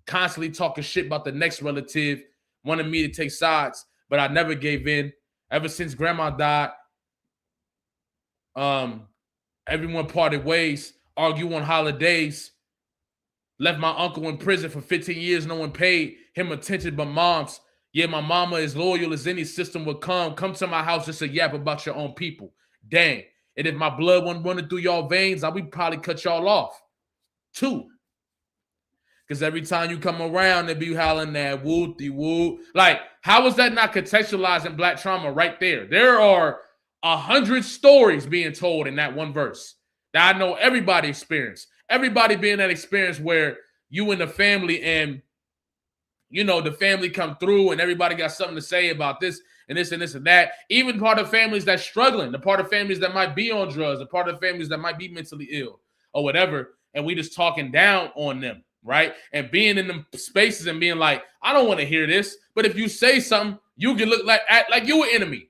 Constantly talking shit about the next relative, wanted me to take sides, but I never gave in. Ever since grandma died, everyone parted ways, argue on holidays. Left my uncle in prison for 15 years, no one paid him attention but moms. Yeah, my mama is loyal as any system would come. Come to my house just to yap about your own people. Dang. And if my blood wasn't running through y'all veins, I would probably cut y'all off. 2. Because every time you come around, they be howling that woo-de-woo. Like, how is that not contextualizing Black trauma right there? There are 100 stories being told in that one verse that I know everybody experienced. Everybody being that experience where you and the family and, you know, the family come through and everybody got something to say about this and this and this and that. Even part of families that's struggling, the part of families that might be on drugs, the part of families that might be mentally ill or whatever, and we just talking down on them, right? And being in them spaces and being like, I don't want to hear this, but if you say something, you can look like you an enemy.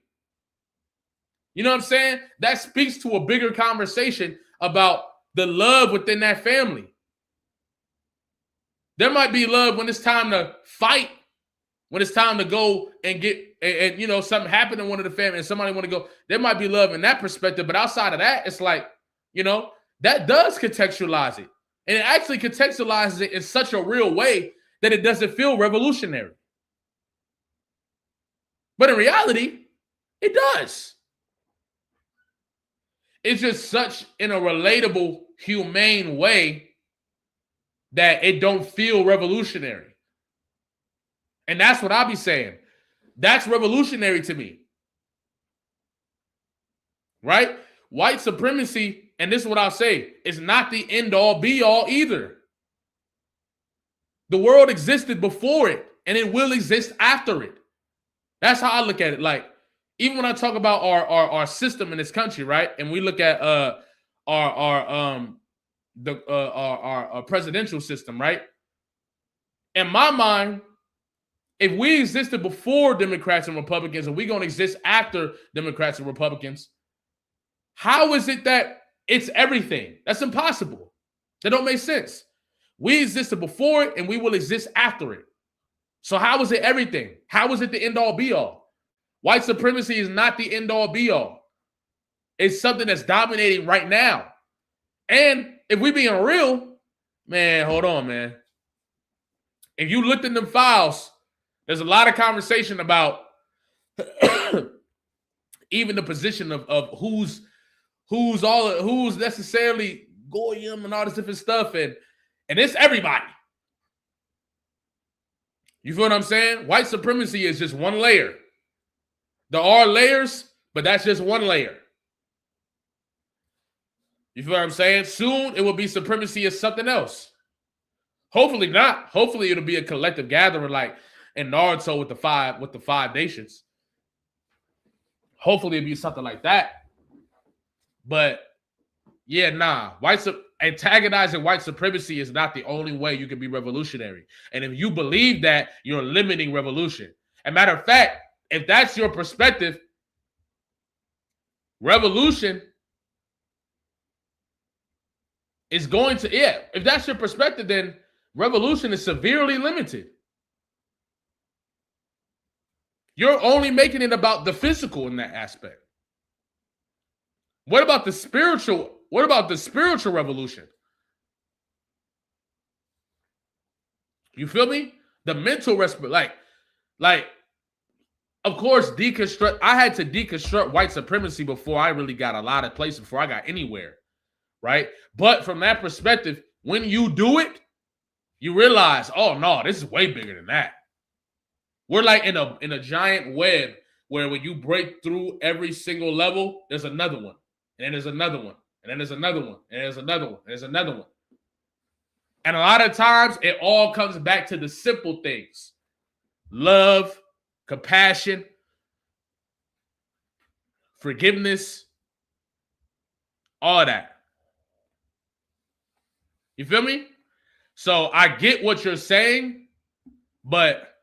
You know what I'm saying? That speaks to a bigger conversation about the love within that family. There might be love when it's time to fight, when it's time to go and get, and you know, something happened in one of the family and somebody want to go. There might be love in that perspective, but outside of that, it's like, you know, that does contextualize it. And it actually contextualizes it in such a real way that it doesn't feel revolutionary. But in reality, it does. It's just such in a relatable, humane way that it don't feel revolutionary. And that's what I'll be saying. That's revolutionary to me. Right? White supremacy, and this is what I'll say, is not the end-all, be-all either. The world existed before it, and it will exist after it. That's how I look at it. Like, even when I talk about our system in this country, right? And we look at our presidential system, right? In my mind, if we existed before Democrats and Republicans and we're going to exist after Democrats and Republicans, how is it that it's everything? That's impossible. That don't make sense. We existed before it and we will exist after it. So how is it everything? How is it the end all be all? White supremacy is not the end all be all. It's something that's dominating right now. And if we being real, man, hold on, man. If you looked in them files, there's a lot of conversation about even the position of who's necessarily Goyim and all this different stuff, and it's everybody. You feel what I'm saying? White supremacy is just one layer. There are layers, but that's just one layer. You feel what I'm saying? Soon it will be supremacy as something else. Hopefully not. Hopefully it'll be a collective gathering like in Naruto with the five nations. Hopefully it'll be something like that. But yeah, nah. Antagonizing white supremacy is not the only way you can be revolutionary. And if you believe that, you're limiting revolution. As a matter of fact, if that's your perspective, revolution is going to, if that's your perspective, then revolution is severely limited. You're only making it about the physical in that aspect. What about the spiritual? What about the spiritual revolution? You feel me? The mental like, of course, deconstruct. I had to deconstruct white supremacy before I really got a lot of places, before I got anywhere, right? But from that perspective, when you do it, you realize, oh no, this is way bigger than that. We're like in a giant web where when you break through every single level, there's another one. And then there's another one. And then there's another one. And there's another one. And there's another one. And a lot of times, it all comes back to the simple things. Love, compassion, forgiveness, all of that. You feel me? So I get what you're saying, but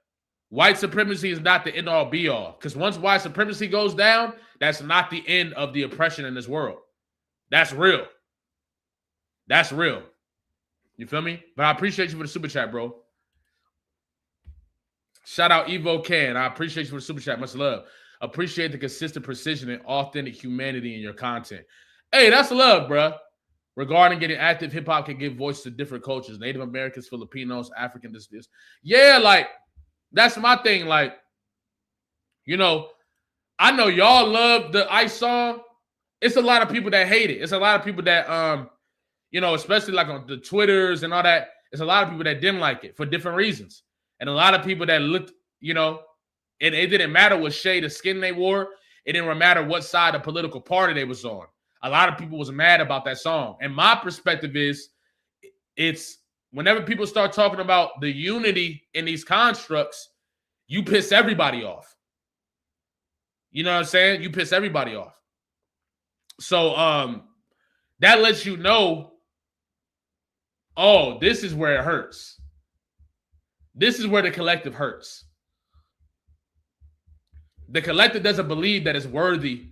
white supremacy is not the end-all be-all. Because once white supremacy goes down, that's not the end of the oppression in this world. That's real. That's real. You feel me? But I appreciate you for the super chat, bro. Shout out Evo Can. I appreciate you for the super chat. Much love. Appreciate the consistent precision and authentic humanity in your content. Hey, that's love, bro. Regarding getting active, hip-hop can give voice to different cultures. Native Americans, Filipinos, African, this. Yeah, like, that's my thing. Like, you know, I know y'all love the Ice song. It's a lot of people that hate it. It's a lot of people that, you know, especially like on the Twitters and all that. It's a lot of people that didn't like it for different reasons. And a lot of people that looked, you know, and it didn't matter what shade of skin they wore. It didn't matter what side of political party they was on. A lot of people was mad about that song. And my perspective is, it's whenever people start talking about the unity in these constructs, you piss everybody off. You know what I'm saying? You piss everybody off. So that lets you know, oh, this is where it hurts. This is where the collective hurts. The collective doesn't believe that it's worthy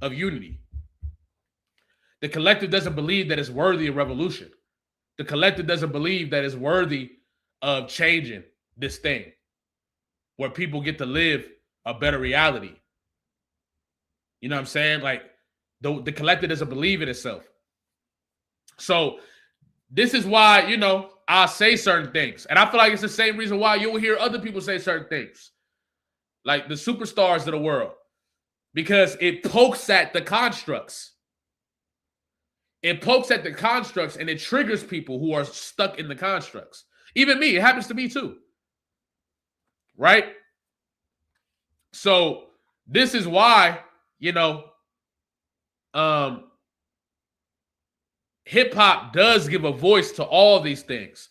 of unity. The collective doesn't believe that it's worthy of revolution. The collective doesn't believe that it's worthy of changing this thing where people get to live a better reality. You know what I'm saying? Like, the collective doesn't believe in itself. So this is why, you know, I say certain things. And I feel like it's the same reason why you'll hear other people say certain things. Like the superstars of the world. Because it pokes at the constructs. It pokes at the constructs and it triggers people who are stuck in the constructs. Even me, it happens to me too. Right? So this is why, you know, hip-hop does give a voice to all these things.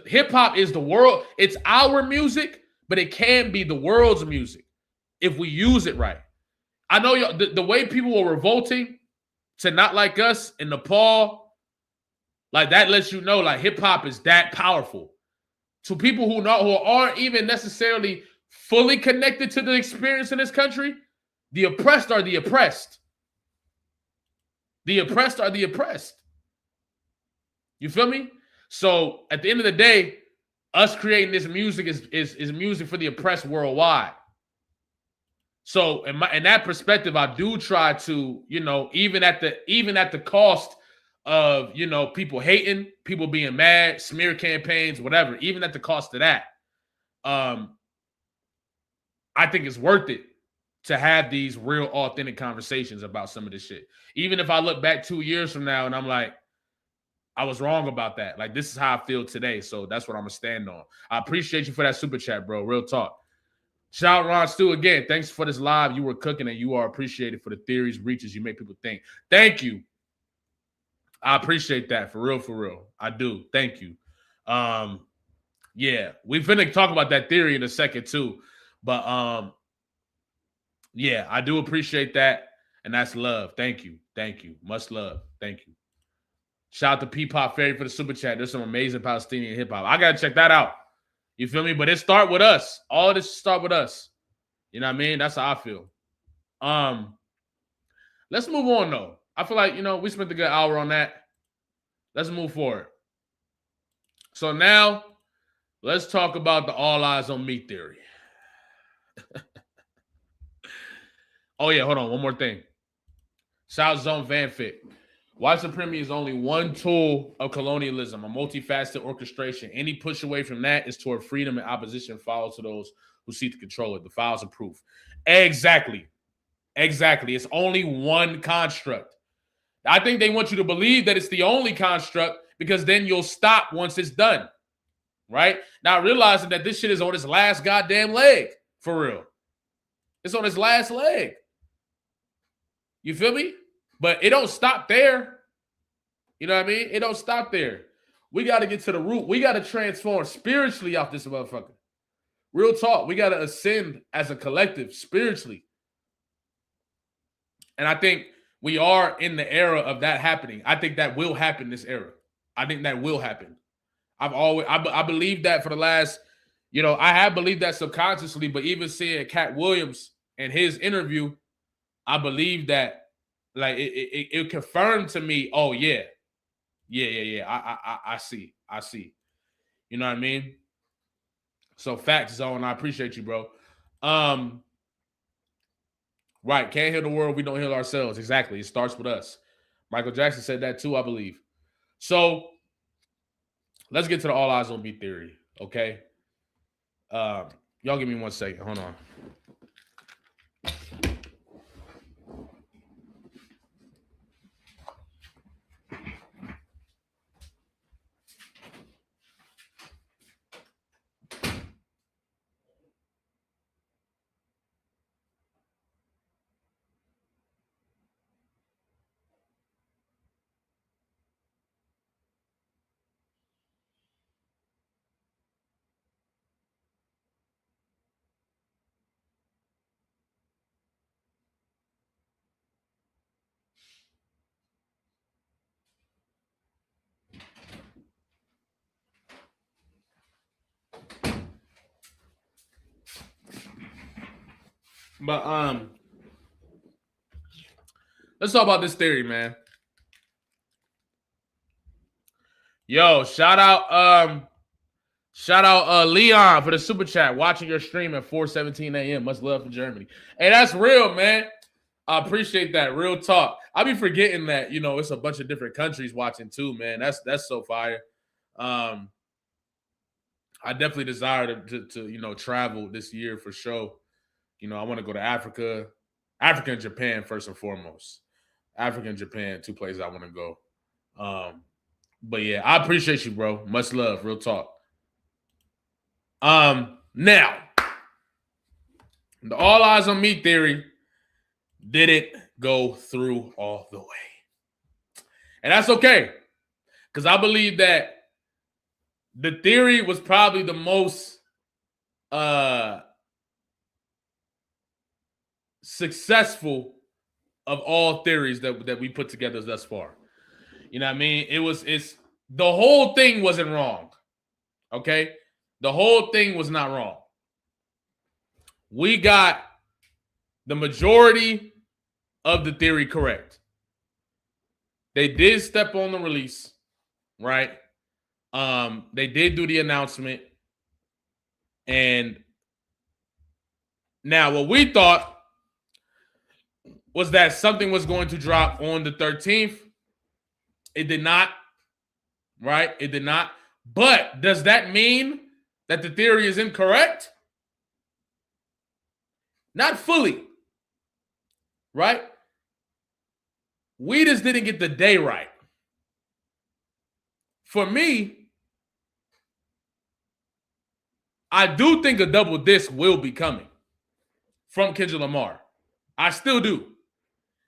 Hip-hop is the world. It's our music, but it can be the world's music if we use it right. I know the way people were revolting to not like us in Nepal, like that lets you know, like hip-hop is that powerful. To people who aren't even necessarily fully connected to the experience in this country, the oppressed are the oppressed. The oppressed are the oppressed. You feel me? So at the end of the day, us creating this music is music for the oppressed worldwide. So in that perspective, I do try to, you know, even at the cost of, you know, people hating, people being mad, smear campaigns, whatever, even at the cost of that, I think it's worth it to have these real authentic conversations about some of this shit. Even if I look back 2 years from now and I'm like, I was wrong about that. Like, this is how I feel today. So that's what I'm going to stand on. I appreciate you for that super chat, bro. Real talk. Shout out Ron Stu again. Thanks for this live. You were cooking and you are appreciated for the theories, reaches you make people think. Thank you. I appreciate that. For real, for real. I do. Thank you. Yeah. We're finna talk about that theory in a second too. But yeah, I do appreciate that. And that's love. Thank you. Thank you. Much love. Thank you. Shout out to P-Pop Fairy for the super chat. There's some amazing Palestinian hip-hop. I got to check that out. You feel me? But it start with us. All of this start with us. You know what I mean? That's how I feel. Let's move on, though. I feel like, you know, we spent a good hour on that. Let's move forward. So now, let's talk about the all eyes on me theory. Oh, yeah. Hold on. One more thing. Shout out Zone Vanfit. White supremacy is only one tool of colonialism, a multifaceted orchestration. Any push away from that is toward freedom and opposition follows to those who seek to control it. The files are proof. Exactly. Exactly. It's only one construct. I think they want you to believe that it's the only construct because then you'll stop once it's done. Right? Now realizing that this shit is on its last goddamn leg. For real. It's on its last leg. You feel me? But it don't stop there. You know what I mean? It don't stop there. We got to get to the root. We got to transform spiritually off this motherfucker. Real talk. We got to ascend as a collective spiritually. And I think we are in the era of that happening. I think that will happen this era. I think that will happen. I believe that for the last, I have believed that subconsciously, but even seeing Cat Williams and his interview, I believe that like it confirmed to me, oh yeah. I see. You know what I mean? So facts, Zone. I appreciate you, bro. Right. Can't heal the world. We don't heal ourselves. Exactly. It starts with us. Michael Jackson said that too, I believe. So let's get to the all eyes on me theory. Okay. Y'all give me 1 second. Hold on. But let's talk about this theory, man. Yo, shout out Leon for the super chat. Watching your stream at 4:17 a.m. Much love from Germany. Hey, that's real, man. I appreciate that. Real talk. I be forgetting that, it's a bunch of different countries watching too, man. That's so fire. I definitely desire to travel this year for sure. I want to go to Africa and Japan first and foremost. Africa and Japan, 2 places I want to go. But yeah, I appreciate you, bro. Much love. Real talk. Now, the all eyes on me theory didn't go through all the way. And that's okay. Because I believe that the theory was probably the most successful of all theories that we put together thus far. You know what I mean? It's the whole thing wasn't wrong. Okay? The whole thing was not wrong. We got the majority of the theory correct. They did step on the release, right? They did do the announcement. And now what we thought was that something was going to drop on the 13th. It did not, right? It did not. But does that mean that the theory is incorrect? Not fully, right? We just didn't get the day right. For me, I do think a double disc will be coming from Kendrick Lamar. I still do.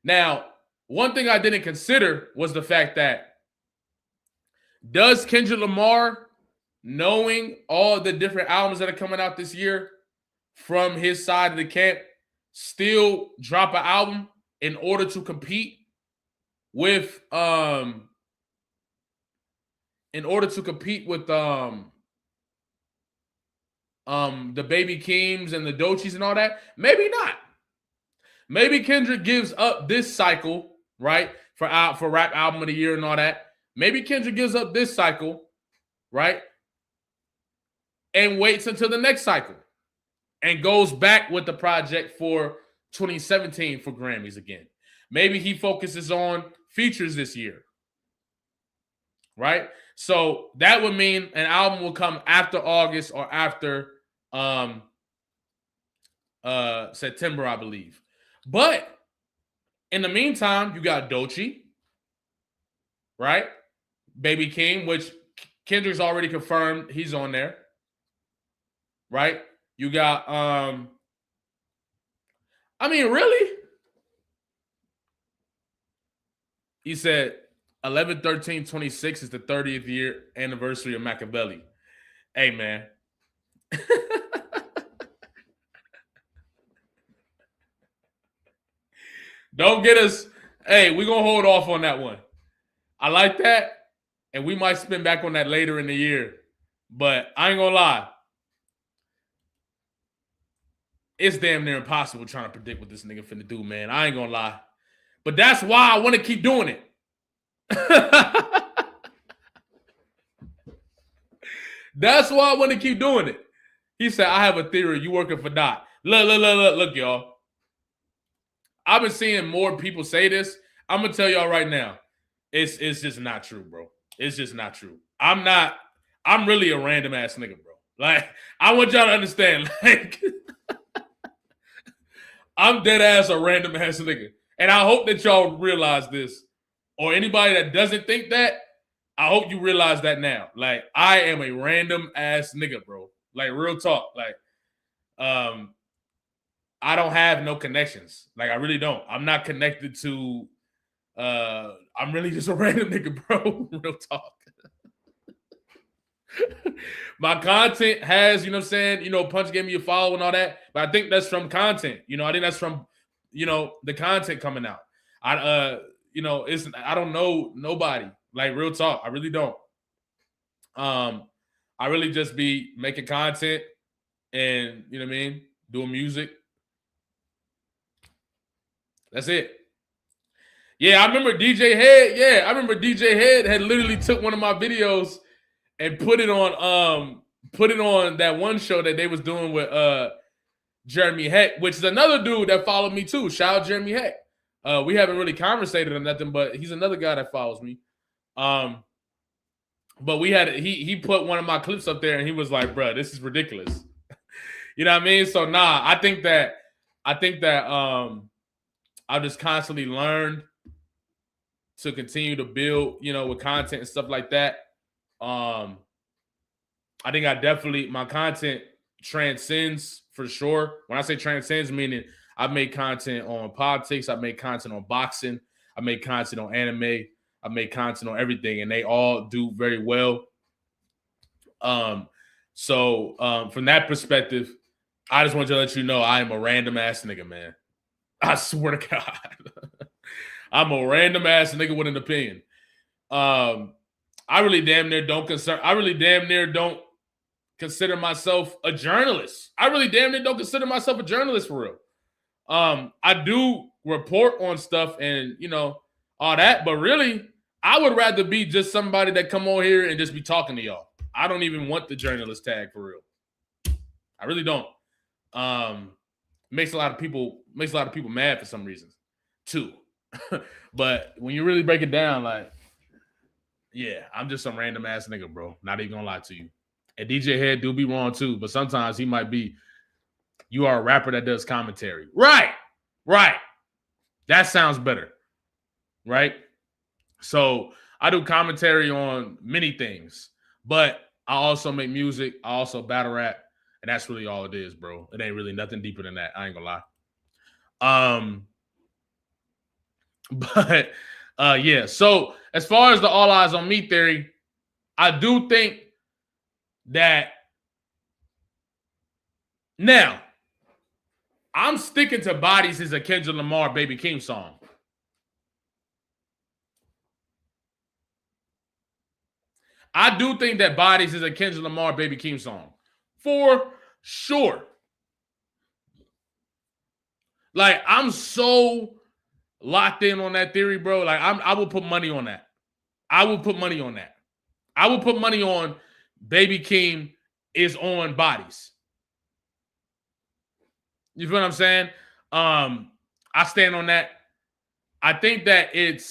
Now, one thing I didn't consider was the fact that does Kendrick Lamar, knowing all the different albums that are coming out this year from his side of the camp, still drop an album in order to compete with the Baby Keems and the Doechis and all that? Maybe not. Maybe Kendrick gives up this cycle, right? For rap album of the year and all that. Maybe Kendrick gives up this cycle, right? And waits until the next cycle and goes back with the project for 2017 for Grammys again. Maybe he focuses on features this year, right? So that would mean an album will come after August or after September, I believe. But in the meantime, you got Doechii, right? Baby Keem, which Kendrick's already confirmed he's on there, right? You got, really? He said 11/13/26 is the 30th year anniversary of Machiavelli. Hey, man. Don't get us. Hey, we're going to hold off on that one. I like that. And we might spin back on that later in the year. But I ain't going to lie. It's damn near impossible trying to predict what this nigga finna do, man. I ain't going to lie. But that's why I want to keep doing it. That's why I want to keep doing it. He said, I have a theory. You working for Dot. Look, y'all. I've been seeing more people say this. I'm going to tell y'all right now. It's just not true, bro. It's just not true. I'm really a random ass nigga, bro. Like, I want y'all to understand. Like, I'm dead ass a random ass nigga. And I hope that y'all realize this. Or anybody that doesn't think that, I hope you realize that now. Like, I am a random ass nigga, bro. Like, real talk. Like, I don't have no connections. Like, I really don't. I'm not connected to I'm really just a random nigga, bro. Real talk. My content has, you know what I'm saying, you know, Punch gave me a follow and all that, but I think that's from content. You know, I think that's from, you know, the content coming out. You know, I don't know nobody. Like, real talk. I really don't. I really just be making content and, you know what I mean, doing music. That's it. Yeah, I remember DJ Head. Yeah, I remember DJ Head had literally took one of my videos and put it on that one show that they was doing with Jeremy Heck, which is another dude that followed me too. Shout out Jeremy Heck. We haven't really conversated or nothing, but he's another guy that follows me. But we had he put one of my clips up there and he was like, "Bro, this is ridiculous." You know what I mean? So nah, I think that I just constantly learned to continue to build, you know, with content and stuff like that. I think my content transcends for sure. When I say transcends, meaning I've made content on politics, I've made content on boxing, I made content on anime, I made content on everything, and they all do very well. So from that perspective, I just want to let you know I am a random ass nigga, man. I swear to God. I'm a random ass nigga with an opinion. I really damn near don't consider myself a journalist. I really damn near don't consider myself a journalist for real. I do report on stuff and, you know, all that, but really, I would rather be just somebody that come on here and just be talking to y'all. I don't even want the journalist tag for real. I really don't. Makes a lot of people mad for some reason too. But when you really break it down, like, yeah, I'm just some random ass nigga, bro. Not even gonna lie to you. And DJ Head do be wrong too, but sometimes he might be, you are a rapper that does commentary. Right. That sounds better. Right? So I do commentary on many things, but I also make music. I also battle rap. And that's really all it is, bro. It ain't really nothing deeper than that. I ain't gonna lie. But yeah. So as far as the all eyes on me theory, I do think that now I'm sticking to Bodies is a Kendrick Lamar Baby Keem song. I do think that Bodies is a Kendrick Lamar Baby Keem song. For sure. Like, I'm so locked in on that theory, bro. Like, I will put money on that. I will put money on that. I will put money on Baby Keem is on Bodies. You feel what I'm saying? I stand on that. I think that it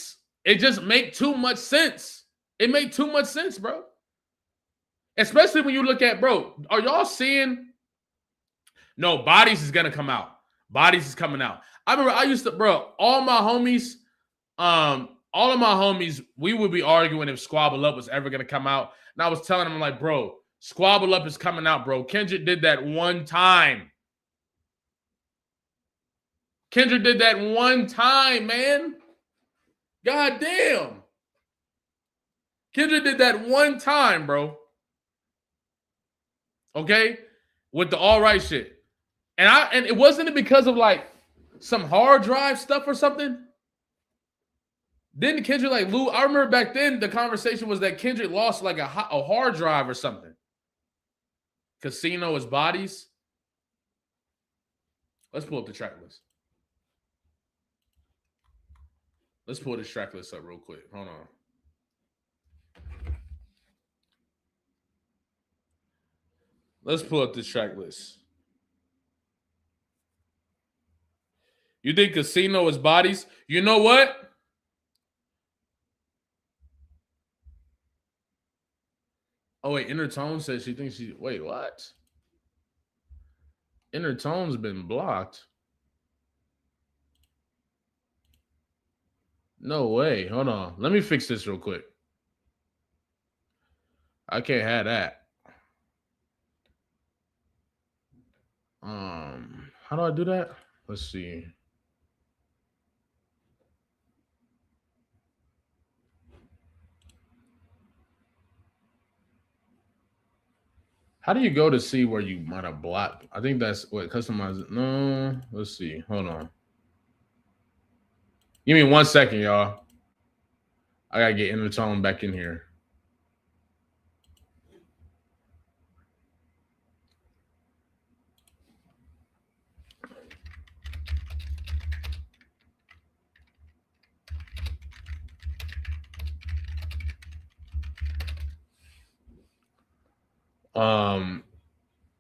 just make too much sense. It made too much sense, bro. Especially when you look at, bro, are y'all seeing? No, Bodies is gonna come out. Bodies is coming out. I remember I used to, bro, all of my homies, we would be arguing if Squabble Up was ever gonna come out. And I was telling them, like, bro, Squabble Up is coming out, bro. Kendrick did that one time. Kendrick did that one time, man. God damn. Kendrick did that one time, bro. Okay? With the all right shit. And it wasn't because of like some hard drive stuff or something. Didn't Kendrick like lose? I remember back then the conversation was that Kendrick lost like a hard drive or something. Casino is bodies. Let's pull up the track list. Let's pull this track list up real quick. Hold on. Let's pull up this track list. You think Casino is bodies? You know what? Oh, wait. Intertone says she thinks she... Wait, what? Intertone's been blocked. No way. Hold on. Let me fix this real quick. I can't have that. How do I do that? Let's see. How do you go to see where you might have blocked? I think that's what customize it. No, let's see. Hold on. Give me 1 second, y'all. I gotta get Intertone back in here.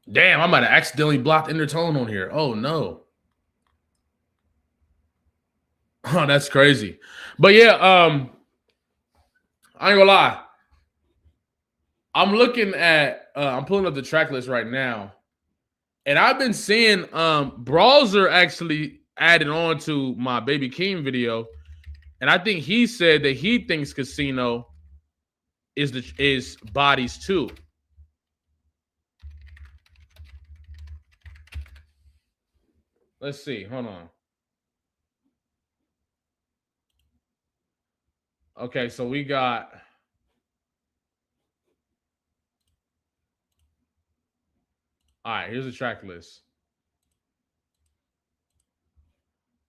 Damn, I might have accidentally blocked Intertone on here. Oh no. Oh, that's crazy. But yeah, I ain't gonna lie. I'm looking at I'm pulling up the track list right now. And I've been seeing Brawler actually added on to my Baby Keem video. And I think he said that he thinks Casino is bodies too. Let's see. Hold on. Okay, so we got all right, here's the track list.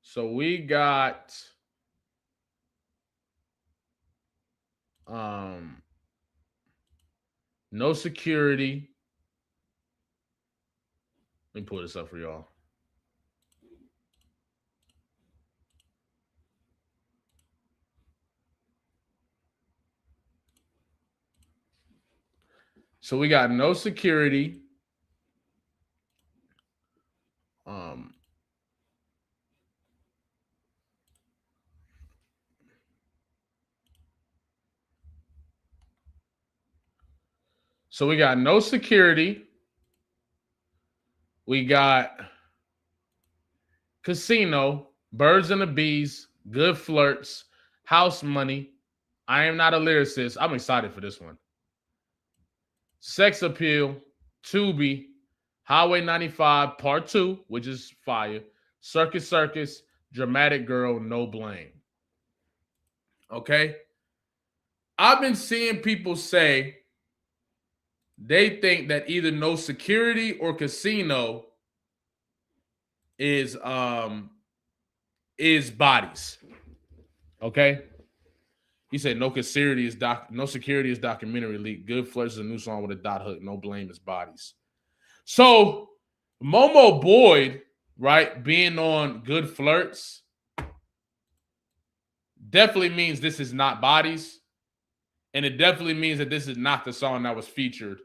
So we got No Security. Let me pull this up for y'all. So we got No Security. So we got No Security. We got Casino, Birds and the Bees, Good Flirts, House Money, I Am Not a Lyricist. I'm excited for this one. Sex Appeal, Tubi, Highway 95 Part 2, which is fire. Circus Circus, Dramatic Girl, No Blame. Okay? I've been seeing people say they think that either No Security or Casino is bodies. Okay? He said No Security is documentary leak. Good Flesh is a new song with a dot hook. No Blame is bodies. So Momo Boyd, right, being on Good Flirts definitely means this is not bodies. And it definitely means that this is not the song that was featured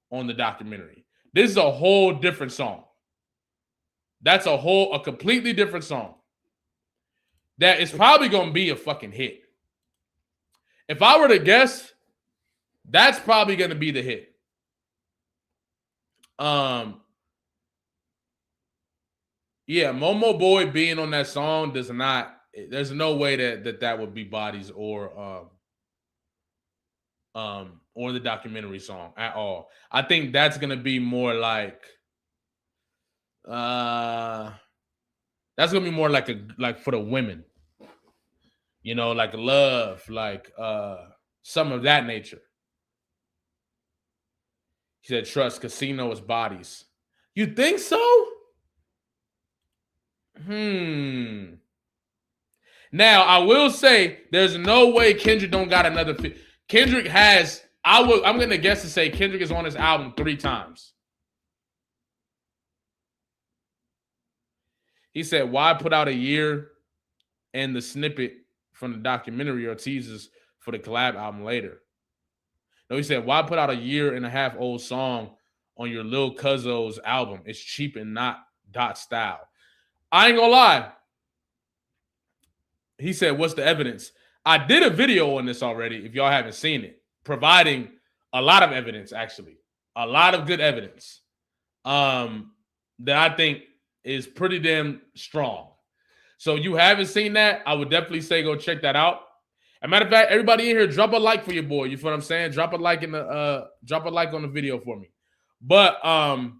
on the documentary. This is a whole different song. That's a completely different song. That is probably going to be a fucking hit. If I were to guess, that's probably going to be the hit. Yeah, Momo Boy being on that song does not. There's no way that would be bodies or the documentary song at all. I think that's gonna be more like that's gonna be more like for the women. You know, like Love, like some of that nature. He said, trust, Casino is bodies. You think so? Now, I will say there's no way Kendrick don't got another. Kendrick has, I'm going to guess to say Kendrick is on his album 3 times. He said, why put out a year and the snippet from the documentary or teasers for the collab album later? No, he said, why put out a 1.5 year old song on your Lil Cuzzo's album? It's cheap and not dot style. I ain't gonna lie. He said, what's the evidence? I did a video on this already, if y'all haven't seen it, providing a lot of evidence, actually. A lot of good evidence that I think is pretty damn strong. So you haven't seen that, I would definitely say go check that out. As a matter of fact, everybody in here, drop a like for your boy. You feel what I'm saying? Drop a like on the video for me. But I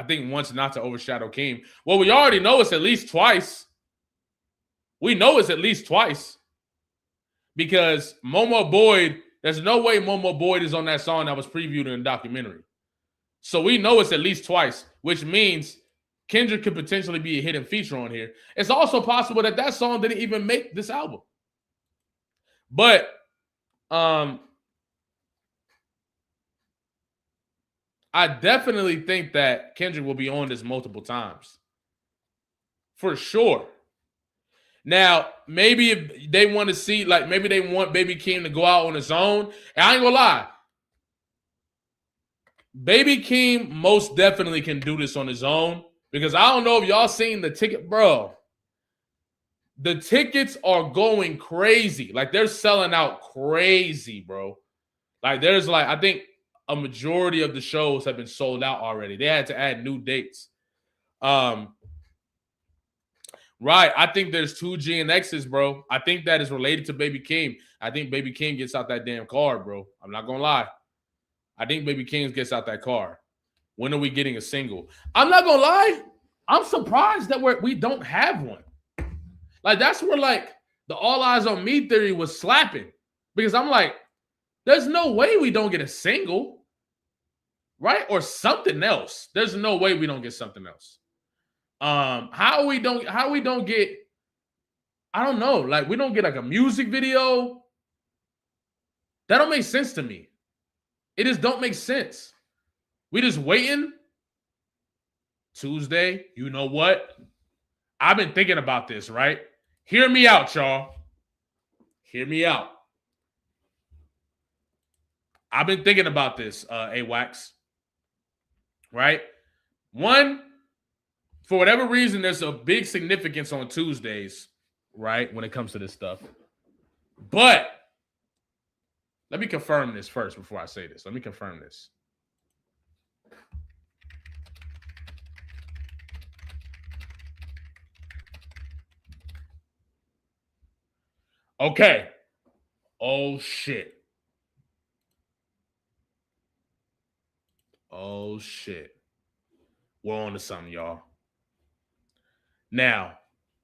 think once not to overshadow Keem. Well, we already know it's at least twice. We know it's at least twice. Because Momo Boyd, there's no way Momo Boyd is on that song that was previewed in the documentary. So we know it's at least twice, which means Kendrick could potentially be a hidden feature on here. It's also possible that that song didn't even make this album. But I definitely think that Kendrick will be on this multiple times. For sure. Now, maybe if they want to see, like, maybe they want Baby Keem to go out on his own. And I ain't gonna lie. Baby Keem most definitely can do this on his own. Because I don't know if y'all seen the ticket, bro. The tickets are going crazy. Like, they're selling out crazy, bro. Like, there's like, I think a majority of the shows have been sold out already. They had to add new dates. Right. I think there's 2 GNXs, bro. I think that is related to Baby Keem. I think Baby Keem gets out that damn car, bro. I'm not going to lie. I think Baby Keem gets out that car. When are we getting a single? I'm not going to lie. I'm surprised that we don't have one. Like, that's where, like, the All Eyes on Me theory was slapping. Because I'm like, there's no way we don't get a single. Right? Or something else. There's no way we don't get something else. How we don't get, I don't know, like, we don't get like a music video. That don't make sense to me. It just don't make sense. We just waiting. Tuesday, you know what? I've been thinking about this, right? Hear me out, y'all. Hear me out. I've been thinking about this, AWAX. Right? One, for whatever reason, there's a big significance on Tuesdays, right, when it comes to this stuff. But let me confirm this first before I say this. Let me confirm this. Okay. Oh, shit. Oh, shit. We're on to something, y'all. Now,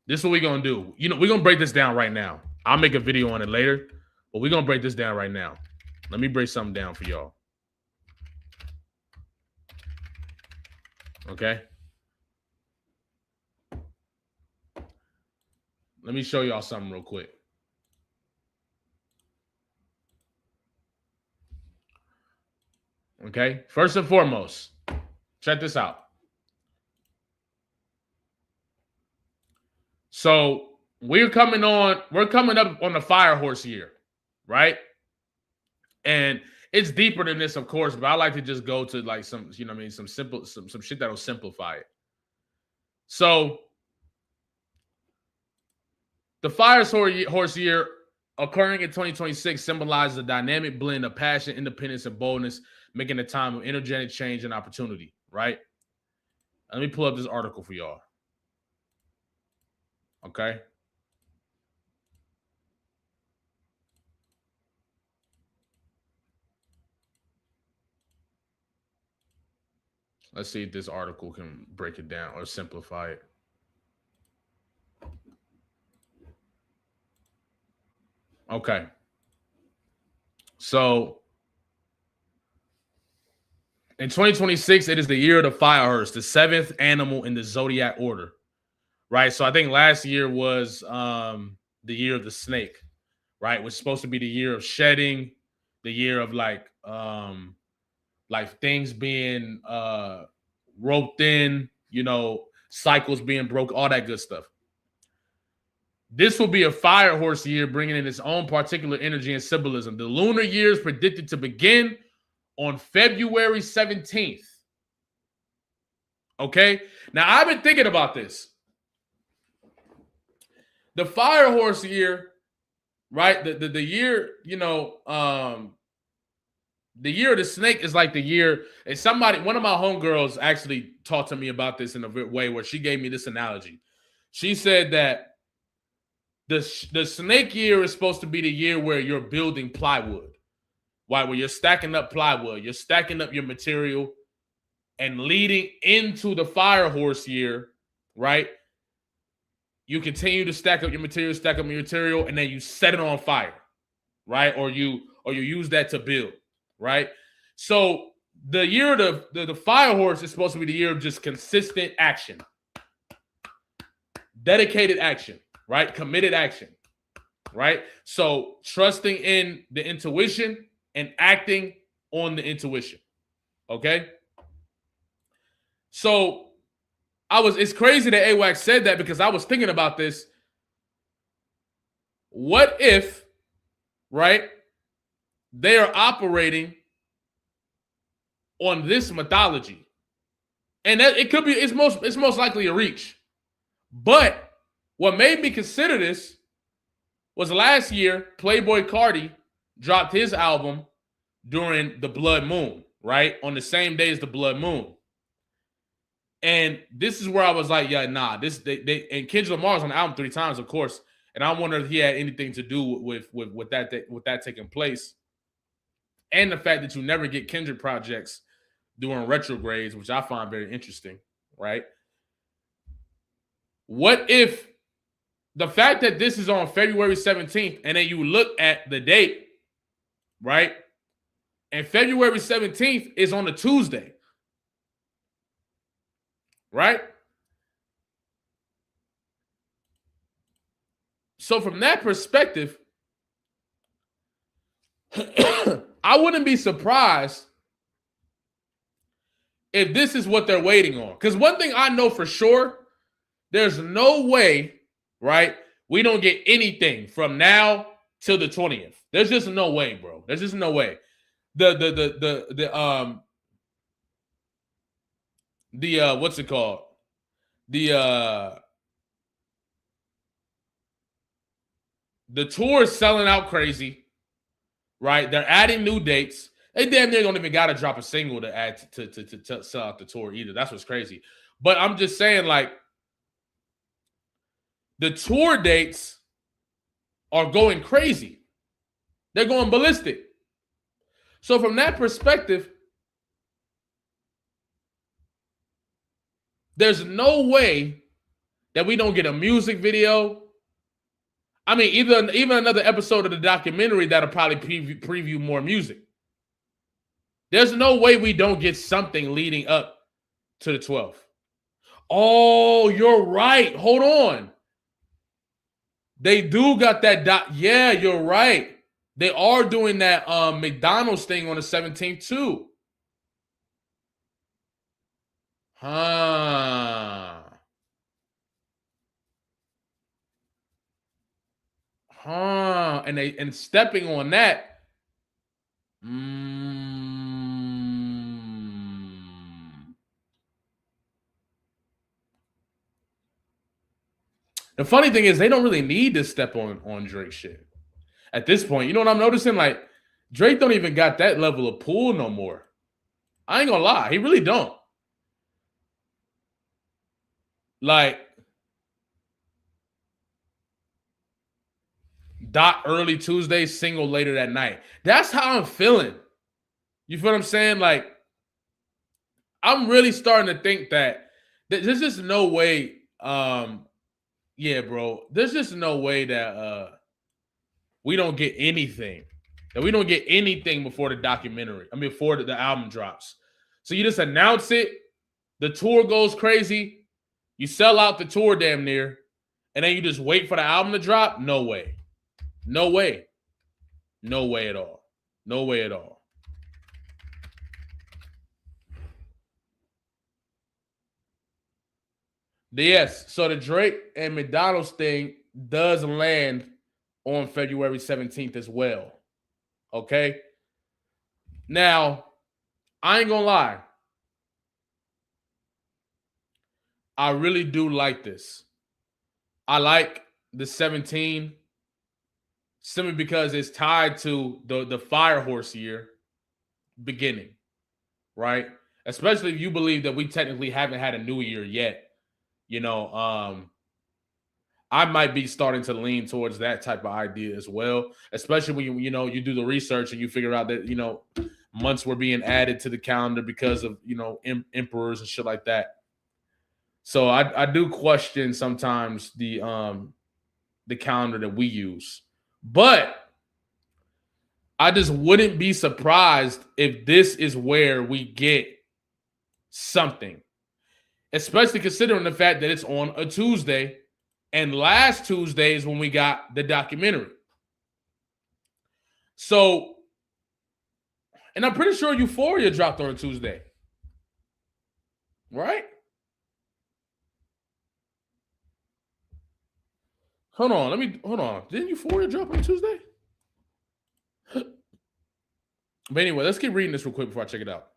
this is what we're going to do. You know, we're going to break this down right now. I'll make a video on it later, but we're going to break this down right now. Let me break something down for y'all. Okay? Let me show y'all something real quick. Okay? First and foremost, check this out. So we're coming up on the fire horse year, right? And it's deeper than this, of course, but I like to just go to like some, you know what I mean, some shit that'll simplify it. So the fire horse year occurring in 2026 symbolizes a dynamic blend of passion, independence, and boldness, making a time of energetic change and opportunity, right? Let me pull up this article for y'all. Okay. Let's see if this article can break it down or simplify it. Okay. So in 2026, it is the year of the fire horse, the 7th animal in the zodiac order. Right. So I think last year was the year of the snake, right? Was supposed to be the year of shedding, the year of like things being roped in, cycles being broke, all that good stuff. This will be a fire horse year, bringing in its own particular energy and symbolism. The lunar year is predicted to begin on February 17th. Okay? Now, I've been thinking about this. The fire horse year, right? The year, the year of the snake is like the year. And one of my homegirls actually talked to me about this in a way where she gave me this analogy. She said that the snake year is supposed to be the year where you're building plywood, right? Where you're stacking up plywood, you're stacking up your material, and leading into the fire horse year, right? You continue to stack up your material, and then you set it on fire, right? Or you use that to build, right? So the year of the fire horse is supposed to be the year of just consistent action, dedicated action, right? Committed action, right? So trusting in the intuition and acting on the intuition, okay? So it's crazy that AWAC said that, because I was thinking about this. What if, right, they are operating on this mythology? And that it's most likely a reach. But what made me consider this was last year, Playboi Carti dropped his album during the blood moon, right? On the same day as the blood moon. And this is where I was like, yeah, nah. And Kendrick Lamar's on the album 3 times, of course. And I wonder if he had anything to do with that taking place. And the fact that you never get Kendrick projects during retrogrades, which I find very interesting, right? What if the fact that this is on February 17th, and then you look at the date, right? And February 17th is on a Tuesday, right? So from that perspective, I wouldn't be surprised if this is what they're waiting on. Because one thing I know for sure, there's no way, right, we don't get anything from now till the 20th. There's just no way, bro. There's just no way. What's it called? The tour is selling out crazy, right? They're adding new dates. They damn near don't even got to drop a single to add to sell out the tour either. That's what's crazy. But I'm just saying, like, the tour dates are going crazy. They're going ballistic. So from that perspective, there's no way that we don't get a music video. I mean, even another episode of the documentary that'll probably preview more music. There's no way we don't get something leading up to the 12th. Oh, you're right. Hold on. They do got that Yeah, you're right. They are doing that McDonald's thing on the 17th too. Huh. And stepping on that. The funny thing is, they don't really need to step on Drake shit at this point. You know what I'm noticing? Like, Drake don't even got that level of pull no more. I ain't gonna lie, he really don't. Like, dot early Tuesday, single later that night. That's how I'm feeling. You feel what I'm saying? Like, I'm really starting to think that there's just no way. Yeah, bro. There's just no way that we don't get anything. That we don't get anything before the documentary. I mean, before the album drops. So you just announce it. The tour goes crazy. You sell out the tour damn near. And then you just wait for the album to drop? No way. No way. No way at all. No way at all. Yes, so the Drake and McDonald's thing does land on February 17th as well. Okay? Now, I ain't gonna lie. I really do like this. I like the 17 simply because it's tied to the Fire Horse year beginning, right? Especially if you believe that we technically haven't had a new year yet. You know, I might be starting to lean towards that type of idea as well, especially when you do the research and you figure out that, months were being added to the calendar because of, emperors and shit like that. So I do question sometimes the calendar that we use, but I just wouldn't be surprised if this is where we get something, especially considering the fact that it's on a Tuesday, and last Tuesday is when we got the documentary. So, and I'm pretty sure Euphoria dropped on a Tuesday, right? Hold on. Didn't Euphoria drop on Tuesday? But anyway, let's keep reading this real quick before I check it out.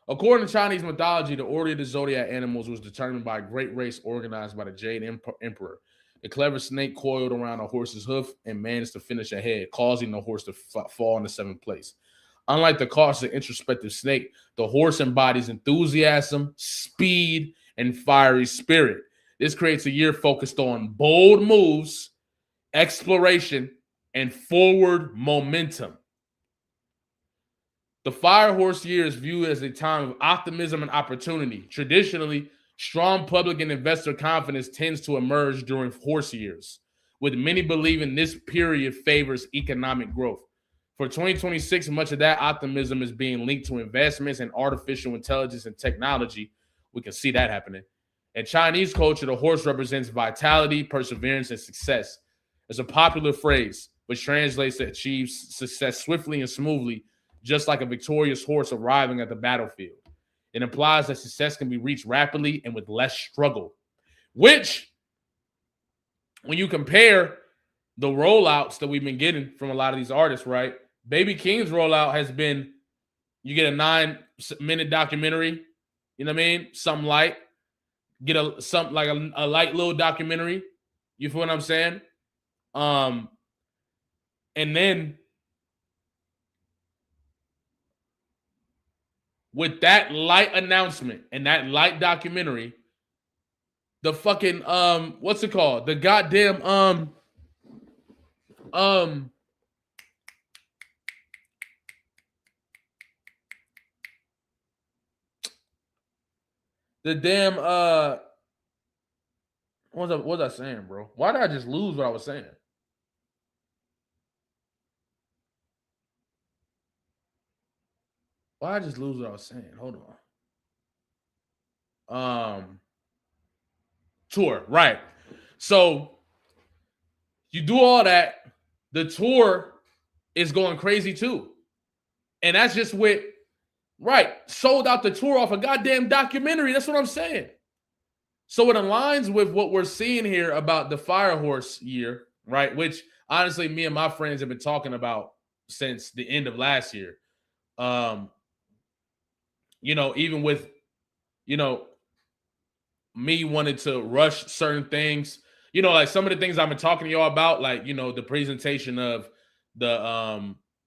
According to Chinese mythology, the order of the zodiac animals was determined by a great race organized by the Jade Emperor. The clever snake coiled around a horse's hoof and managed to finish ahead, causing the horse to fall into 7th place. Unlike the cautious, introspective snake, the horse embodies enthusiasm, speed, and fiery spirit. This creates a year focused on bold moves, exploration, and forward momentum. The Fire Horse year is viewed as a time of optimism and opportunity. Traditionally, strong public and investor confidence tends to emerge during horse years, with many believing this period favors economic growth. For 2026, much of that optimism is being linked to investments in artificial intelligence and technology. We can see that happening. In Chinese culture, the horse represents vitality, perseverance, and success. It's a popular phrase, which translates to achieve success swiftly and smoothly, just like a victorious horse arriving at the battlefield. It implies that success can be reached rapidly and with less struggle, which, when you compare the rollouts that we've been getting from a lot of these artists, right? Baby Keem's rollout has been, you get a 9-minute documentary, you know what I mean? Something light. Get a light little documentary. You feel what I'm saying? And then with that light announcement and that light documentary, the fucking what's it called? The goddamn the damn what was I saying, bro? Why did I just lose what I was saying? Why did I just lose what I was saying? Hold on. Tour, right. So you do all that. The tour is going crazy too. And that's just with, right, sold out the tour off a goddamn documentary. That's what I'm saying. So it aligns with what we're seeing here about the Fire Horse year, right? Which honestly, me and my friends have been talking about since the end of last year. Even with, me wanting to rush certain things, like some of the things I've been talking to y'all about, like, the presentation of the,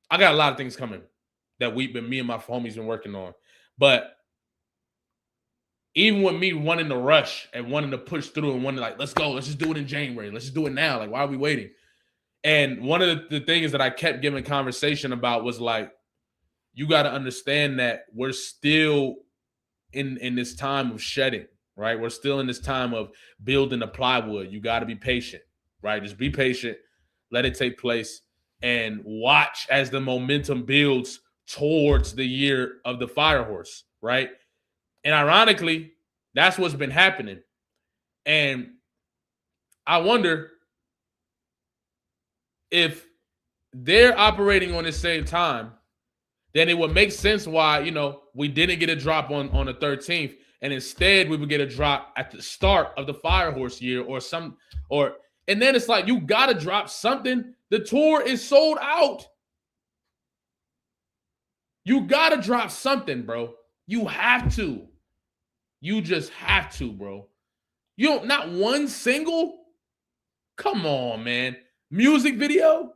I got a lot of things coming that me and my homies been working on. But even with me wanting to rush and wanting to push through and wanting like, let's go, let's just do it in January. Let's just do it now. Like, why are we waiting? And one of the things that I kept giving conversation about was like, you got to understand that we're still in this time of shedding, right? We're still in this time of building the plywood. You got to be patient, right? Just be patient. Let it take place. and watch as the momentum builds towards the year of the Fire Horse, right? And ironically, that's what's been happening. And I wonder if they're operating on the same time, then it would make sense why, we didn't get a drop on the 13th, and instead we would get a drop at the start of the Fire Horse year and then it's like, you got to drop something. The tour is sold out. You got to drop something, bro. You have to. You just have to, bro. You don't, not one single? Come on, man. Music video?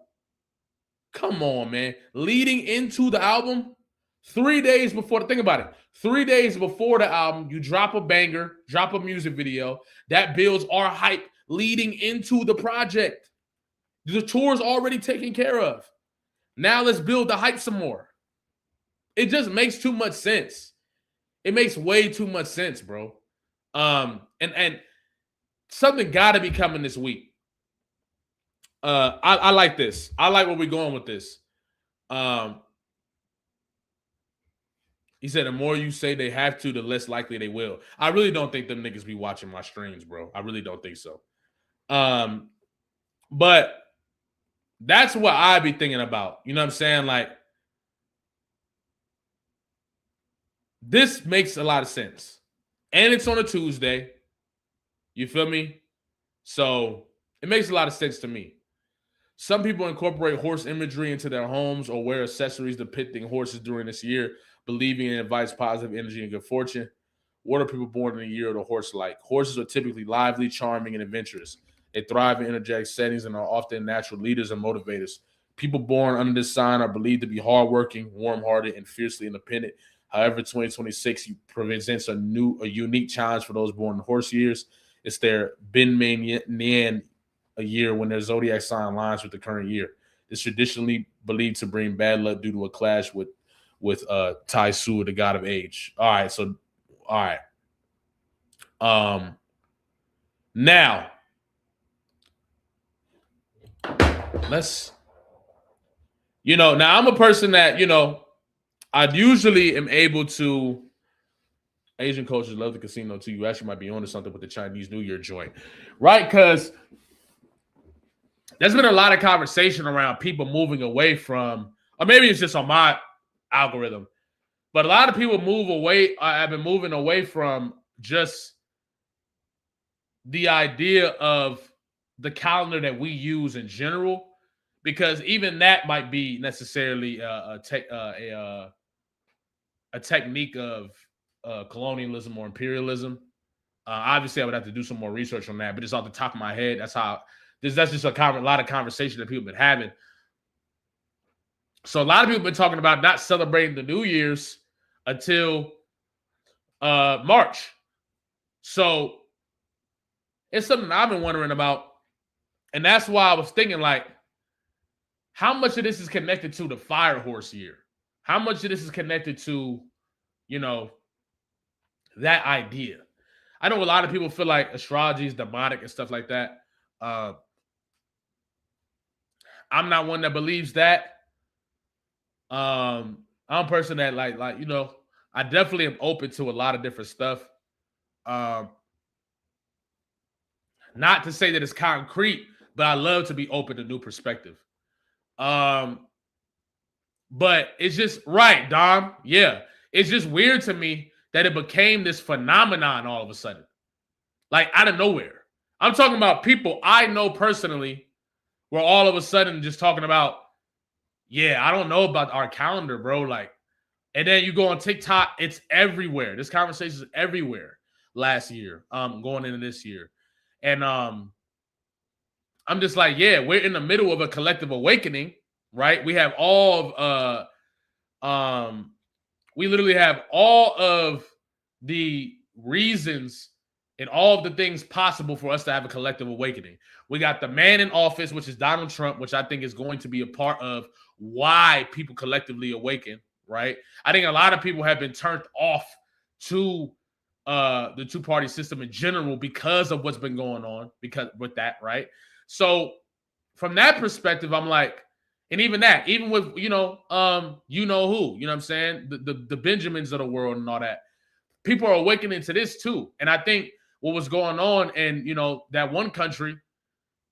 Come on, man. Leading into the album, 3 days before, think about it. 3 days before the album, you drop a banger, drop a music video. That builds our hype leading into the project. The tour's already taken care of. Now let's build the hype some more. It just makes too much sense. It makes way too much sense, bro. And something got to be coming this week. I like this. I like where we're going with this. He said, the more you say they have to, the less likely they will. I really don't think them niggas be watching my streams, bro. I really don't think so. But that's what I be thinking about. You know what I'm saying? Like, this makes a lot of sense. And it's on a Tuesday. You feel me? So it makes a lot of sense to me. Some people incorporate horse imagery into their homes or wear accessories depicting horses during this year, believing it invites positive energy and good fortune. What are people born in the year of the horse like? Horses are typically lively, charming, and adventurous. They thrive in energetic settings and are often natural leaders and motivators. People born under this sign are believed to be hardworking, warm-hearted, and fiercely independent. However, 2026 presents a unique challenge for those born in horse years. It's their Ben Nian a year when their zodiac sign aligns with the current year. It's traditionally believed to bring bad luck due to a clash with Tai Su, the god of age. All right. Now let's, now I'm a person that, I usually am able to. Asian coaches love the casino too. You actually might be onto something with the Chinese New Year joint, right? Because there's been a lot of conversation around people moving away from, or maybe it's just on my algorithm, but a lot of people have been moving away from just the idea of the calendar that we use in general, because even that might be necessarily a technique of colonialism or imperialism. Obviously, I would have to do some more research on that, but it's off the top of my head. That's just a lot of conversation that people have been having. So a lot of people have been talking about not celebrating the New Year's until March. So it's something I've been wondering about. And that's why I was thinking, like, how much of this is connected to the Fire Horse year? How much of this is connected to, that idea? I know a lot of people feel like astrology is demonic and stuff like that. I'm not one that believes that. I'm a person that like I definitely am open to a lot of different stuff. Not to say that it's concrete, but I love to be open to new perspective. But it's just right, Dom. Yeah. It's just weird to me that it became this phenomenon all of a sudden. Like, out of nowhere. I'm talking about people I know personally were all of a sudden just talking about, yeah, I don't know about our calendar, bro. Like, and then you go on TikTok, it's everywhere. This conversation is everywhere last year, going into this year. And I'm just like, yeah, we're in the middle of a collective awakening, right? We have all of we literally have all of the reasons and all of the things possible for us to have a collective awakening. We got the man in office, which is Donald Trump, which I think is going to be a part of why people collectively awaken, right? I think a lot of people have been turned off to the two-party system in general because of what's been going on, because with that, right? So from that perspective, I'm like, And even that, even with, you know who, you know what I'm saying? The Benjamins of the world and all that. People are awakening to this too. And I think what was going on in, that one country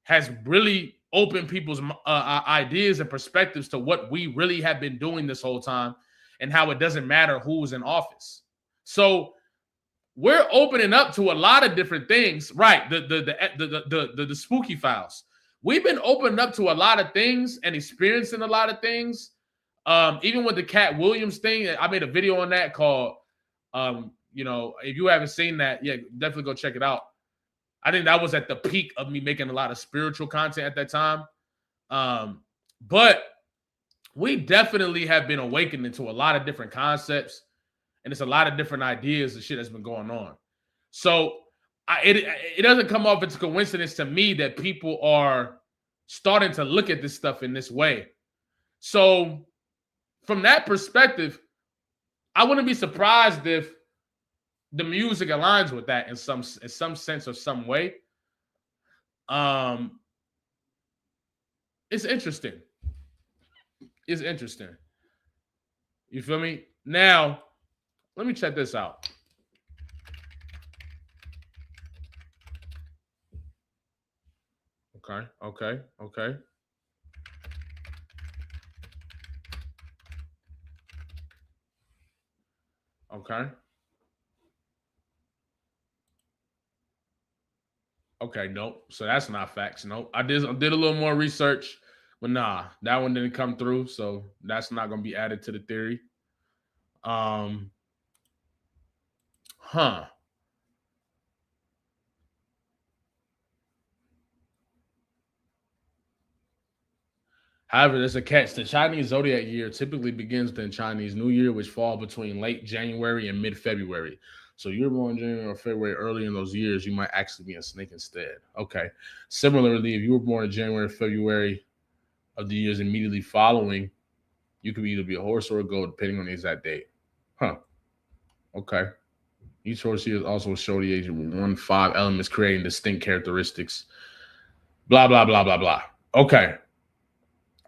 has really opened people's ideas and perspectives to what we really have been doing this whole time and how it doesn't matter who's in office. So we're opening up to a lot of different things, right? The spooky files. We've been opening up to a lot of things and experiencing a lot of things. Even with the Cat Williams thing, I made a video on that called, if you haven't seen that, yeah, definitely go check it out. I think that was at the peak of me making a lot of spiritual content at that time. But we definitely have been awakening to a lot of different concepts, and it's a lot of different ideas and shit that's been going on. So it doesn't come off as a coincidence to me that people are starting to look at this stuff in this way. So from that perspective, I wouldn't be surprised if the music aligns with that in some sense or some way. It's interesting. It's interesting. You feel me? Now, let me check this out. Okay. Okay, nope. So that's not facts. Nope. I did a little more research, but nah, that one didn't come through. So that's not gonna be added to the theory. However, there's a catch. The Chinese zodiac year typically begins in Chinese New Year, which fall between late January and mid-February. So you're born in January or February early in those years, you might actually be a snake instead. Okay. Similarly, if you were born in January or February of the years immediately following, you could either be a horse or a goat, depending on the exact date. Okay. Each horse here is also show the age of 1-5 elements creating distinct characteristics. Blah, blah, blah, blah, blah. Okay.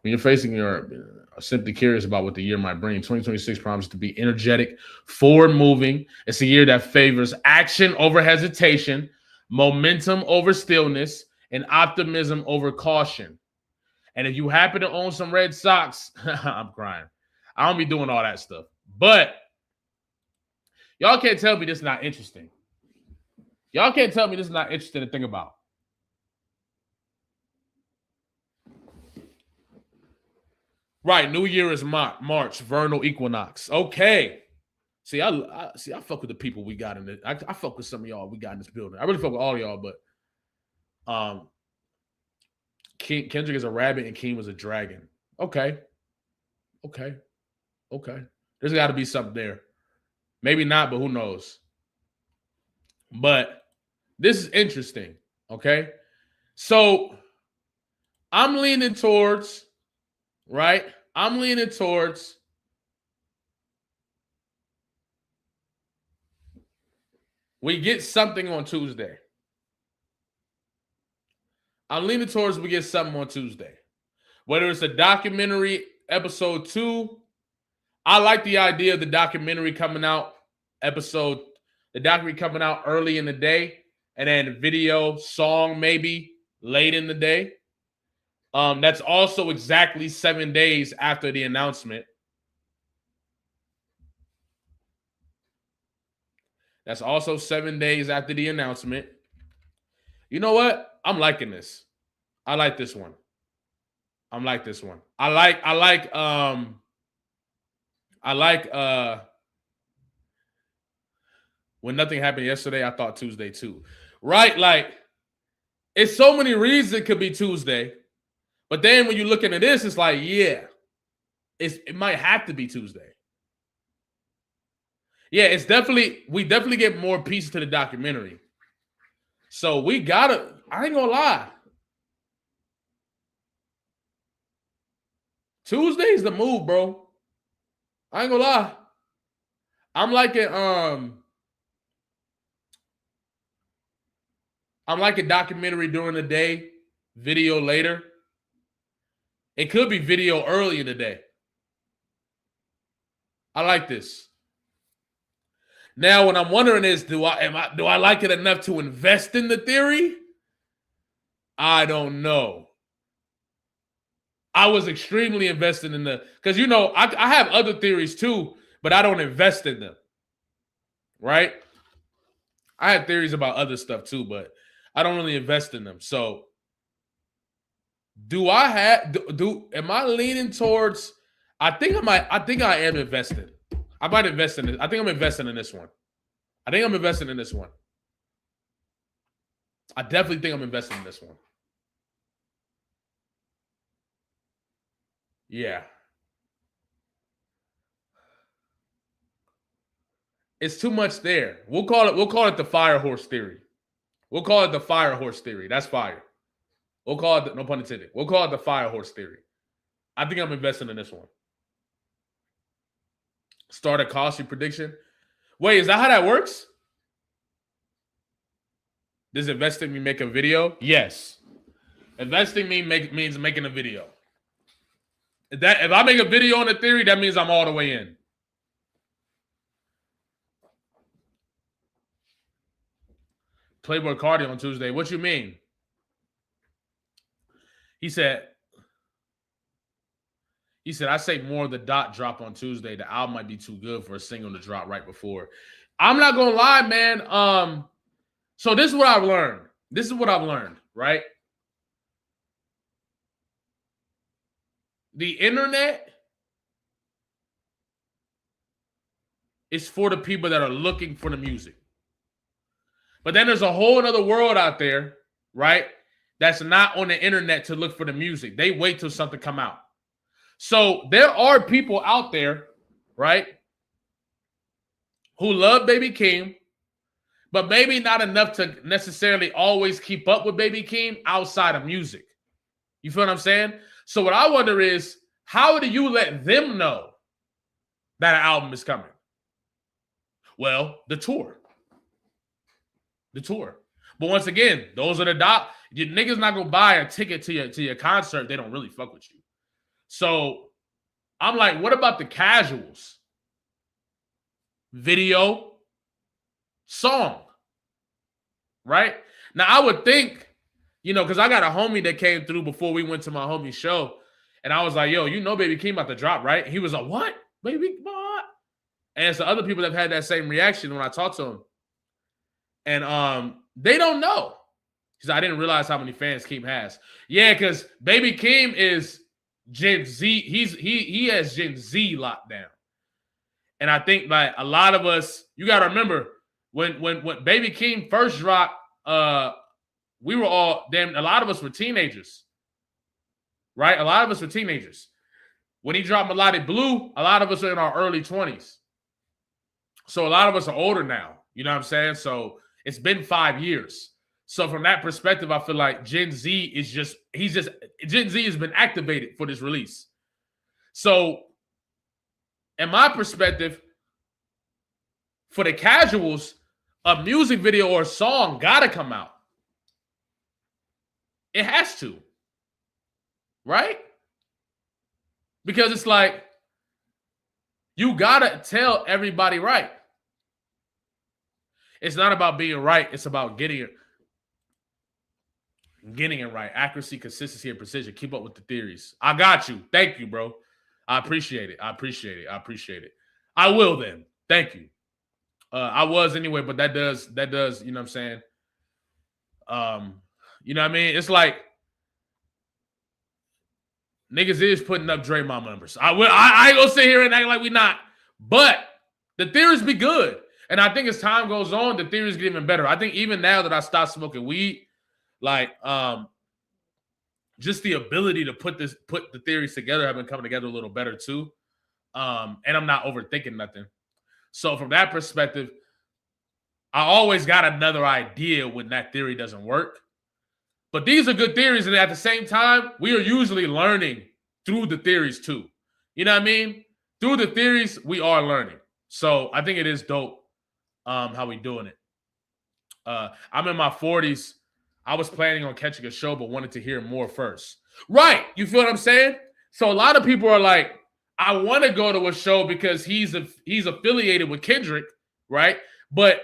When you're facing your simply curious about what the year might bring, 2026 promises to be energetic, forward-moving. It's a year that favors action over hesitation, momentum over stillness, and optimism over caution. And if you happen to own some Red Sox, I'm crying. I don't be doing all that stuff. But y'all can't tell me this is not interesting. Y'all can't tell me this is not interesting to think about. Right, New Year is March, vernal equinox. Okay. See, I fuck with the people we got in it. I fuck with some of y'all we got in this building. I really fuck with all of y'all, but Kendrick is a rabbit and Keem was a dragon. Okay. There's got to be something there. Maybe not, but who knows? But this is interesting, okay? So I'm leaning towards, right? We get something on Tuesday. I'm leaning towards we get something on Tuesday. Whether it's a documentary, episode 2, I like the idea of the documentary coming out early in the day, and then video, song maybe late in the day. That's also exactly 7 days after the announcement. That's also 7 days after the announcement. You know what? I'm liking this. I like this one. I like when nothing happened yesterday, I thought Tuesday too. Right? Like, it's so many reasons it could be Tuesday. But then when you look into this, it's like, yeah, it might have to be Tuesday. Yeah, we definitely get more pieces to the documentary. So I ain't gonna lie. Tuesday's the move, bro. I ain't gonna lie. I'm liking documentary during the day, video later. It could be video early in the day. I like this. Now, what I'm wondering is, do I like it enough to invest in the theory? I don't know. I was extremely invested in because I have other theories too, but I don't invest in them. Right? I have theories about other stuff too, but I don't really invest in them. So, am I leaning towards? I think I am invested. I might invest in it. I think I'm investing in this one. I definitely think I'm investing in this one. Yeah. It's too much there. We'll call it the fire horse theory. That's fire. We'll call it no pun intended. We'll call it the fire horse theory. I think I'm investing in this one. Start a costly prediction. Wait, is that how that works? Does investing mean make a video? Yes. Investing means making a video. If I make a video on a theory, that means I'm all the way in. Playboy Cardi on Tuesday. What you mean? He said, I say more of the dot drop on Tuesday. The album might be too good for a single to drop right before. I'm not going to lie, man. So this is what I've learned. Right? The internet is for the people that are looking for the music. But then there's a whole other world out there, right? That's not on the internet to look for the music. They wait till something come out. So there are people out there, right, who love Baby Keem, but maybe not enough to necessarily always keep up with Baby Keem outside of music. You feel what I'm saying? So what I wonder is, how do you let them know that an album is coming? Well, the tour. But once again, those are the dot. Your niggas not gonna buy a ticket to your concert. They don't really fuck with you. So I'm like, what about the casuals? Video, song, right? Now I would think, because I got a homie that came through before we went to my homie's show, and I was like, yo, Baby Keem about to drop, right? He was like, what? Baby, what? And so other people have had that same reaction when I talked to him. And they don't know. Because I didn't realize how many fans Keem has. Yeah, because Baby Keem is Gen Z. He has Gen Z locked down. And I think like a lot of us, you gotta remember, when Baby Keem first dropped, we were all a lot of us were teenagers. Right? A lot of us were teenagers. When he dropped Melodic Blue, a lot of us are in our early 20s. So a lot of us are older now. You know what I'm saying? So it's been 5 years. So from that perspective, I feel like Gen Z Gen Z has been activated for this release. So in my perspective, for the casuals, a music video or a song gotta come out. It has to. Right? Because it's like, you gotta tell everybody right. It's not about being right. It's about getting it right. Accuracy, consistency, and precision. Keep up with the theories. I got you. Thank you, bro. I appreciate it. I will then. Thank you. I was anyway, but that does, you know what I'm saying? You know what I mean? It's like niggas is putting up Draymond numbers. I ain't gonna sit here and act like we not. But the theories be good. And I think as time goes on, the theories get even better. I think even now that I stopped smoking weed, like just the ability to put the theories together have been coming together a little better too. And I'm not overthinking nothing. So from that perspective, I always got another idea when that theory doesn't work. But these are good theories, and at the same time, we are usually learning through the theories too. You know what I mean? Through the theories, we are learning. So I think it is dope how we doing it. I'm in my 40s. I was planning on catching a show, but wanted to hear more first. Right. You feel what I'm saying? So a lot of people are like, I want to go to a show because he's affiliated with Kendrick, right? But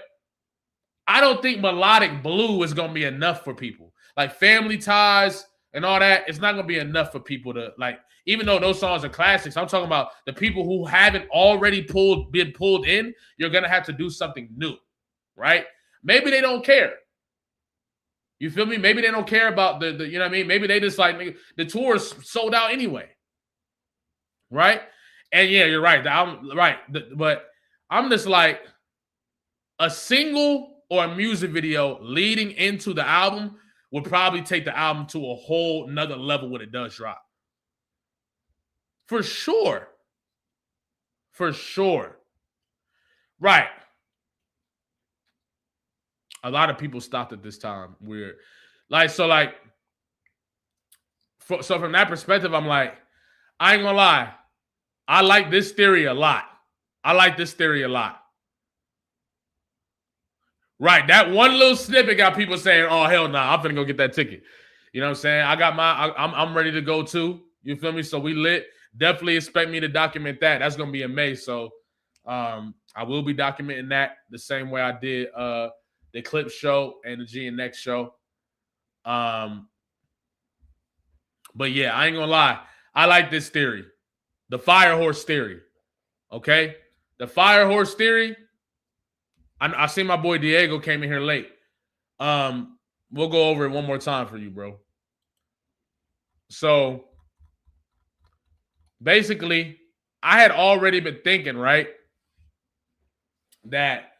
I don't think Melodic Blue is going to be enough for people. Like Family Ties and all that, it's not going to be enough for people to like, even though those songs are classics. I'm talking about the people who haven't already been pulled in. You're going to have to do something new, right? Maybe they don't care. You feel me? Maybe they don't care about the you know what I mean? Maybe they just like, the tour is sold out anyway. Right? And yeah, you're right. I'm right. But I'm just like, a single or a music video leading into the album would probably take the album to a whole nother level when it does drop. For sure. For sure. Right. A lot of people stopped at this time. Weird. So from that perspective, I'm like, I ain't gonna lie. I like this theory a lot. Right. That one little snippet got people saying, oh, hell no, I'm finna go get that ticket. You know what I'm saying? I'm ready to go too. You feel me? So we lit. Definitely expect me to document that. That's gonna be amazing. So I will be documenting that the same way I did the Eclipse show and the GNX show. But yeah, I ain't gonna lie. I like this theory. The fire horse theory. Okay? The fire horse theory. I see my boy Diego came in here late. We'll go over it one more time for you, bro. So basically, I had already been thinking, right, that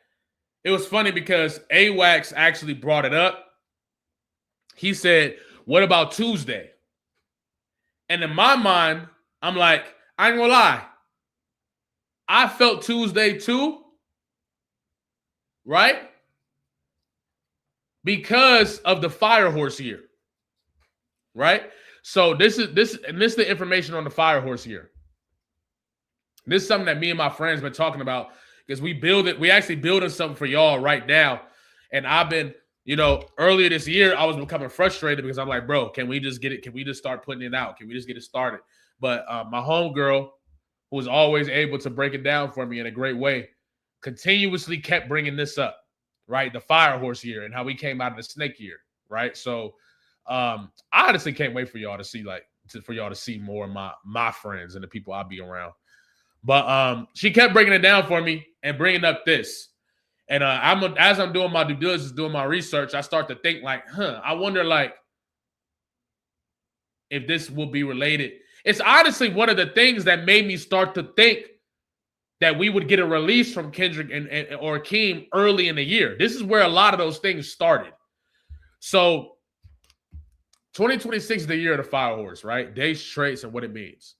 it was funny because AWAX actually brought it up. He said, what about Tuesday? And in my mind, I'm like, I ain't gonna lie. I felt Tuesday too, right? Because of the fire horse year, right? So this is the information on the fire horse year. This is something that me and my friends been talking about because we actually building something for y'all right now. And I've been, earlier this year, I was becoming frustrated because I'm like, bro, can we just get it? Can we just start putting it out? Can we just get it started? But my homegirl, who was always able to break it down for me in a great way, continuously kept bringing this up, right? The fire horse year and how we came out of the snake year, right? So I honestly can't wait for y'all to see, for y'all to see more of my friends and the people I'll be around. But she kept breaking it down for me and bringing up this. And as I'm doing my due diligence, doing my research, I start to think I wonder if this will be related. It's honestly one of the things that made me start to think that we would get a release from Kendrick or Keem early in the year. This is where a lot of those things started. So 2026 is the year of the fire horse, right? Days, traits, and what it means,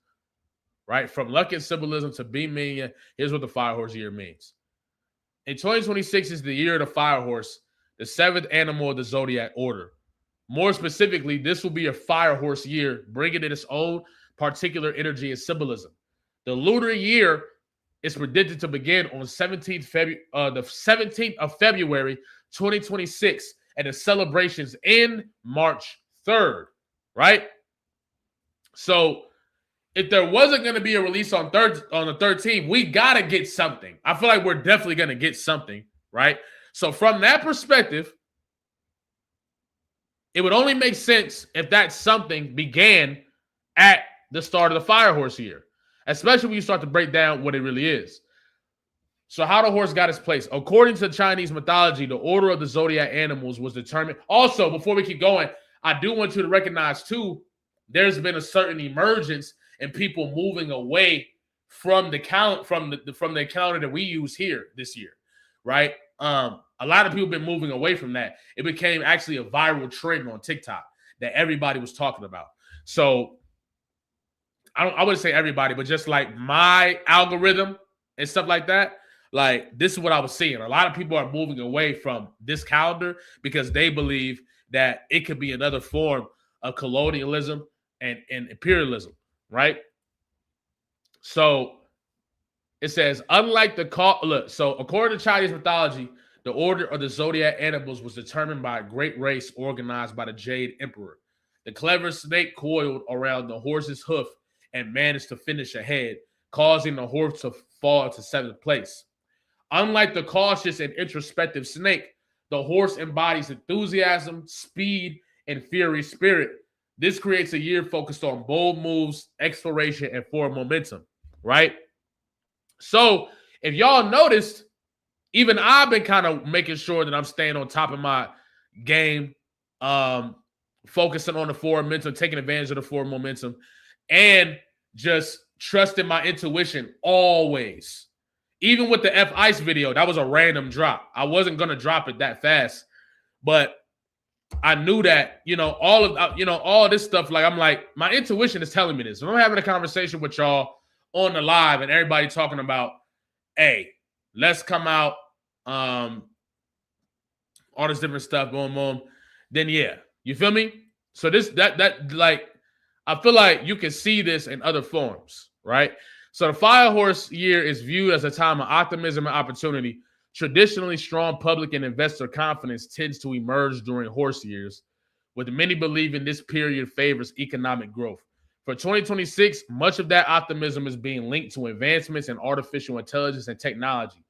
right? From luck and symbolism to be meaning, here's what the fire horse year means. In 2026 is the year of the fire horse, the seventh animal of the zodiac order. More specifically, this will be a fire horse year, bringing in its own particular energy and symbolism. The lunar year is predicted to begin on the 17th of February, 2026, and the celebrations end March 3rd, right? So if there wasn't going to be a release on the 13th, we got to get something. I feel like we're definitely going to get something, right? So from that perspective, it would only make sense if that something began at the start of the fire horse year, especially when you start to break down what it really is. So how the horse got its place. According to Chinese mythology, the order of the zodiac animals was determined. Also, before we keep going, I do want you to recognize too, there's been a certain emergence in people moving away from the calendar that we use here this year, right? A lot of people have been moving away from that. It became actually a viral trend on TikTok that everybody was talking about. So I wouldn't say everybody, but just like my algorithm and stuff like that, like this is what I was seeing. A lot of people are moving away from this calendar because they believe that it could be another form of colonialism and imperialism, right? So it says, unlike so according to Chinese mythology, the order of the zodiac animals was determined by a great race organized by the Jade Emperor. The clever snake coiled around the horse's hoof and managed to finish ahead, causing the horse to fall to 7th place. Unlike the cautious and introspective snake, the horse embodies enthusiasm, speed, and fiery spirit. This creates a year focused on bold moves, exploration, and forward momentum, right? So if y'all noticed, even I've been kind of making sure that I'm staying on top of my game, focusing on the forward momentum, taking advantage of the forward momentum, and just trusting my intuition always. Even with the F-Ice video, that was a random drop. I wasn't going to drop it that fast, but I knew that, all this stuff, like, I'm like, my intuition is telling me this. When I'm having a conversation with y'all on the live and everybody talking about, hey, let's come out, all this different stuff, boom, boom, then yeah, you feel me? So I feel like you can see this in other forms, right? So the Fire Horse year is viewed as a time of optimism and opportunity. Traditionally, strong public and investor confidence tends to emerge during horse years, with many believing this period favors economic growth. For 2026, much of that optimism is being linked to advancements in artificial intelligence and technology,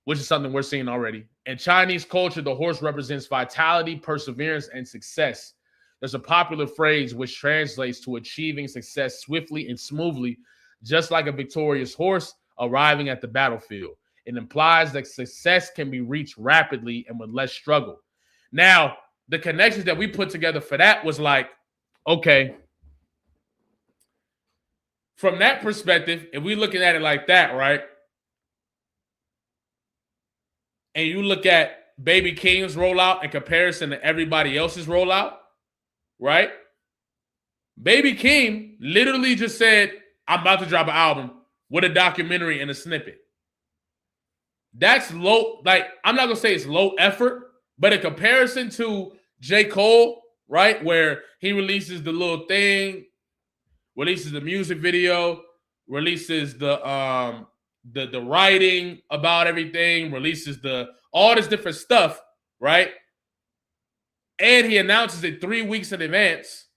which is something we're seeing already. In Chinese culture, the horse represents vitality, perseverance, and success. There's a popular phrase which translates to achieving success swiftly and smoothly, just like a victorious horse arriving at the battlefield. It implies that success can be reached rapidly and with less struggle. Now, the connections that we put together for that was like, okay, from that perspective, if we're looking at it like that, right? And you look at Baby Keem's rollout in comparison to everybody else's rollout, right? Baby Keem literally just said, I'm about to drop an album with a documentary and a snippet. That's low, like, I'm not going to say it's low effort, but in comparison to J. Cole, right, where he releases the little thing, releases the music video, releases the writing about everything, releases all this different stuff, right? And he announces it 3 weeks in advance.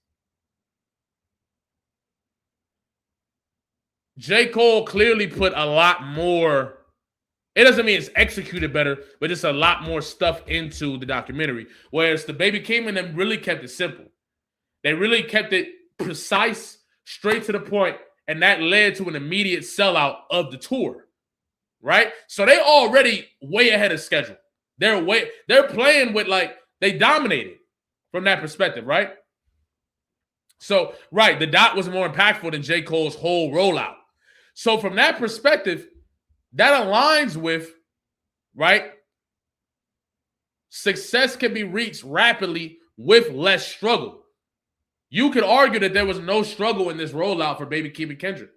J. Cole clearly put a lot more. It doesn't mean it's executed better, but just a lot more stuff into the documentary. Whereas the Baby Keem and them really kept it simple. They really kept it precise, straight to the point, and that led to an immediate sellout of the tour, right? So they already way ahead of schedule. They're playing with, like, they dominated from that perspective, right? So, right, the dot was more impactful than J. Cole's whole rollout. So from that perspective, that aligns with, right, success can be reached rapidly with less struggle. You could argue that there was no struggle in this rollout for Baby Keem and Kendrick,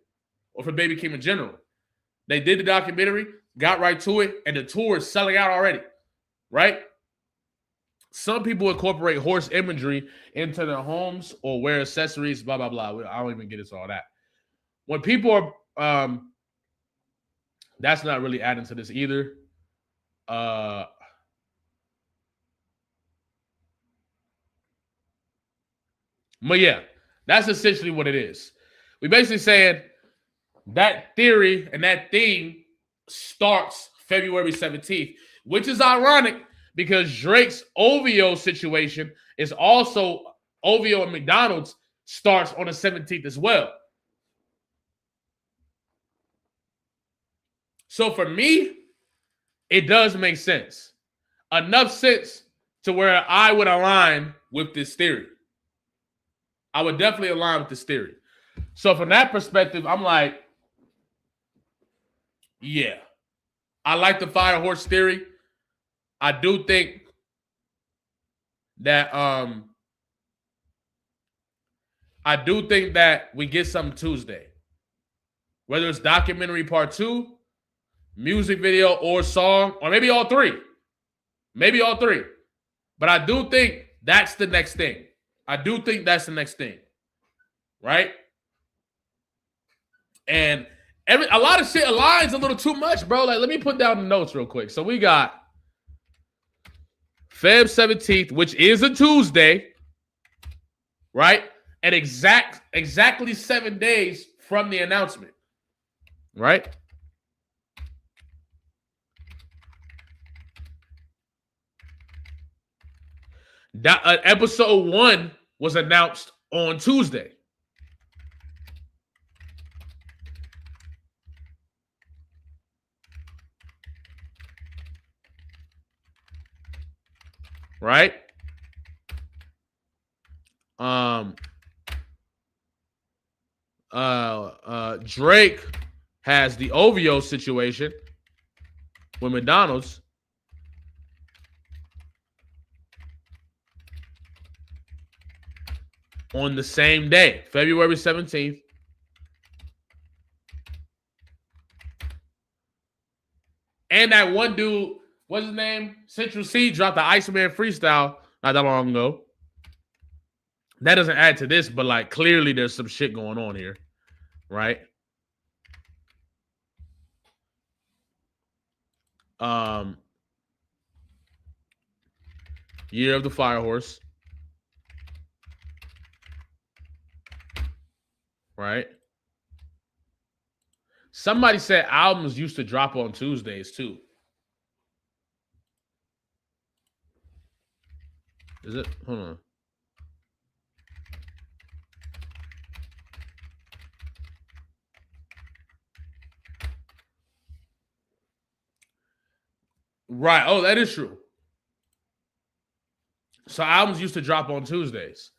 or for Baby Keem in general. They did the documentary, got right to it, and the tour is selling out already, right? Some people incorporate horse imagery into their homes or wear accessories, blah, blah, blah. I don't even get into all that. When people are, that's not really adding to this either. But yeah, that's essentially what it is. We basically saying that theory and that theme starts February 17th, which is ironic because Drake's OVO situation is also, OVO and McDonald's starts on the 17th as well. So for me, it does make sense. Enough sense to where I would align with this theory. I would definitely align with this theory. So from that perspective, I'm like, yeah. I like the Fire Horse theory. I do think that we get something Tuesday. Whether it's documentary part 2, music video, or song, or maybe all three. Maybe all three. But I do think that's the next thing. Right? And a lot of shit aligns a little too much, bro. Like, let me put down the notes real quick. So we got Feb 17th, which is a Tuesday, right? at exactly 7 days from the announcement. Right? Episode 1 was announced on Tuesday. Right? Drake has the OVO situation with McDonald's. On the same day, February 17th. And that one dude, what's his name? Central C dropped the Iceman freestyle not that long ago. That doesn't add to this, but like clearly there's some shit going on here, right? Year of the Fire Horse. Right? Somebody said albums used to drop on Tuesdays too. Is it? Hold on. Right. Oh, that is true. So albums used to drop on Tuesdays.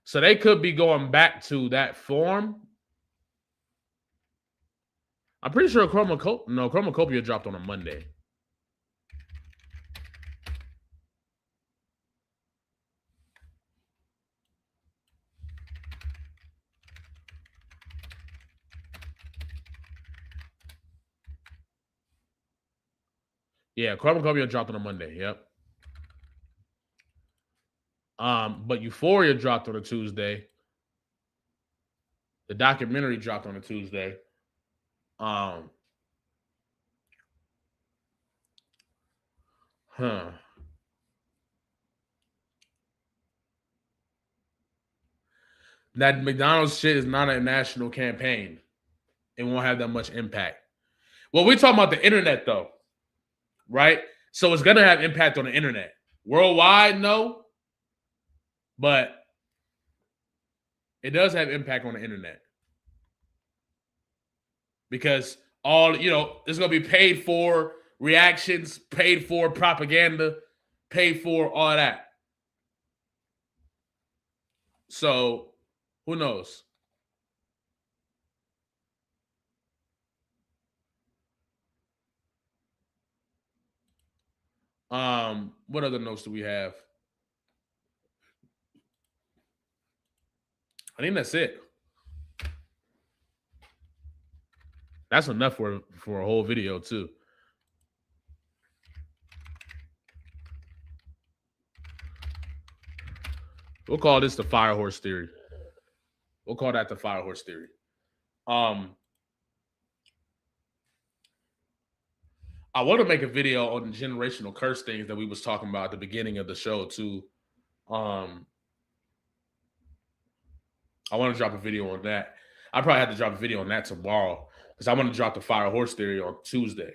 So they could be going back to that form. I'm pretty sure Chromacopia dropped on a Monday. Yeah, Chromacopia dropped on a Monday. Yep. But Euphoria dropped on a Tuesday. The documentary dropped on a Tuesday. That McDonald's shit is not a national campaign. It won't have that much impact. Well, we're talking about the internet, though, right? So it's going to have impact on the internet. Worldwide, no. But it does have impact on the internet. Because it's going to be paid for reactions, paid for propaganda, paid for all that. So, who knows? What other notes do we have? I think that's it. That's enough for a whole video, too. We'll call this the Fire Horse Theory. We'll call that the Fire Horse Theory. I want to make a video on the generational curse things that we was talking about at the beginning of the show, too. I want to drop a video on that. I probably have to drop a video on that tomorrow because I want to drop the Fire Horse Theory on Tuesday.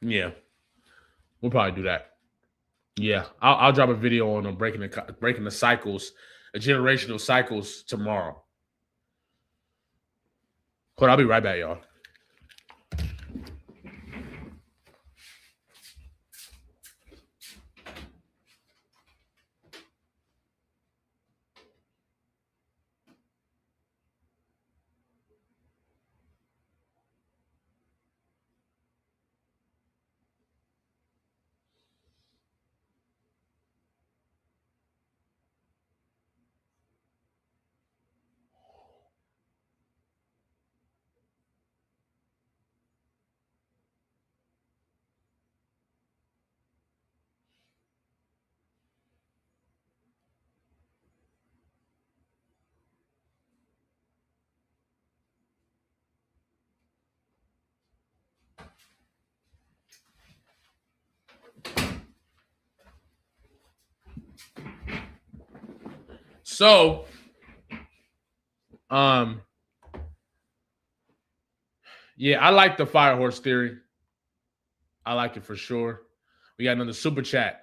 Yeah, we'll probably do that. Yeah, I'll drop a video on breaking the cycles, the generational cycles tomorrow. But I'll be right back, y'all. So, yeah, I like the fire horse theory. I like it for sure. We got another super chat.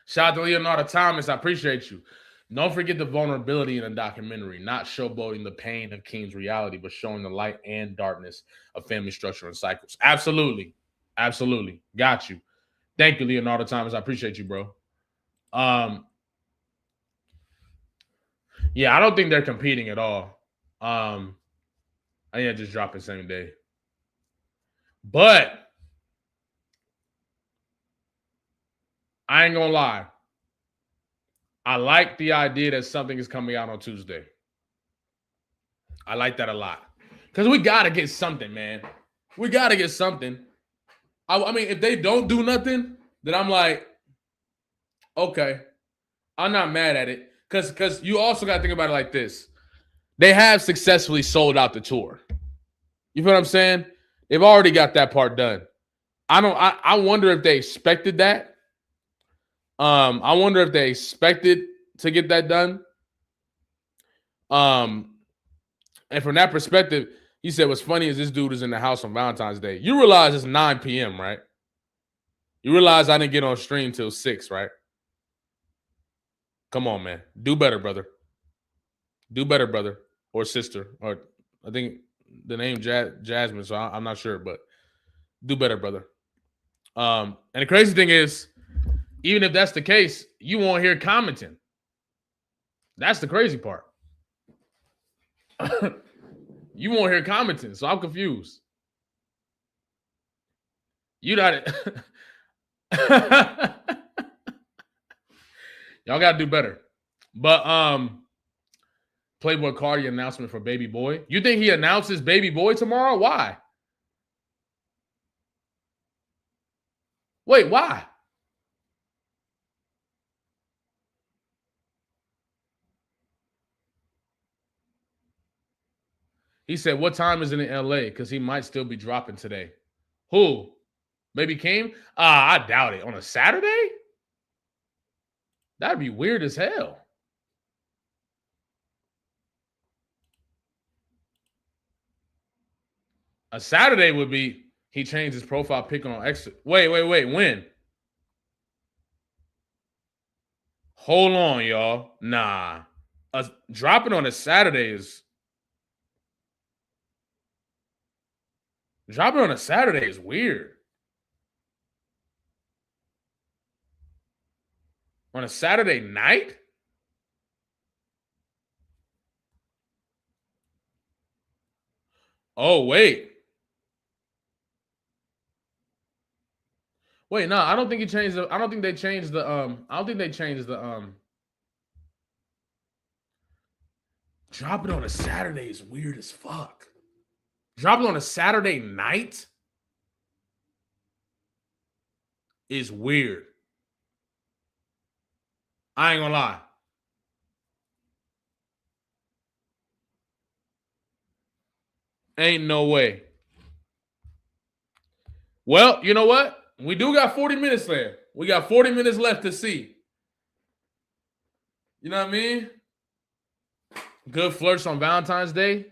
Shout out to Leonardo Thomas. I appreciate you. Don't forget the vulnerability in a documentary, not showboating the pain of Keem's reality, but showing the light and darkness of family structure and cycles. Absolutely. Absolutely. Got you. Thank you, Leonardo Thomas. I appreciate you, bro. Yeah, I don't think they're competing at all. I think just drop the same day. But I ain't gonna lie. I like the idea that something is coming out on Tuesday. I like that a lot. Because we got to get something, man. We got to get something. I mean, if they don't do nothing, then I'm like, okay. I'm not mad at it. Because you also got to think about it like this. They have successfully sold out the tour. You feel what I'm saying? They've already got that part done. I wonder if they expected that. I wonder if they expected to get that done. And from that perspective, he said, what's funny is this dude is in the house on Valentine's Day. You realize it's 9 p.m., right? You realize I didn't get on stream till 6, right? Come on, man. Do better, brother. Do better, brother. Or sister. Or I think the name Jasmine, so I'm not sure, but do better, brother. And the crazy thing is, even if that's the case, you won't hear commenting. That's the crazy part. You won't hear commenting, so I'm confused. You got it. Y'all gotta do better. But Playboy Cardi announcement for Baby Boy. You think he announces Baby Boy tomorrow? Why? Wait, why? He said, what time is it in LA? Because he might still be dropping today. Who? Baby Keem? I doubt it. On a Saturday? That'd be weird as hell. A Saturday would be he changed his profile pic on X. Wait. When? Hold on, y'all. Nah. Dropping on a Saturday is... Dropping on a Saturday is weird. On a Saturday night? Oh, wait. Wait, no, I don't think he changed the... I don't think they changed the... I don't think they changed the... Dropping on a Saturday is weird as fuck. Dropping on a Saturday night is weird. I ain't gonna lie. Ain't no way. Well, you know what? We do got 40 minutes left. We got 40 minutes left to see. You know what I mean? Good flirts on Valentine's Day.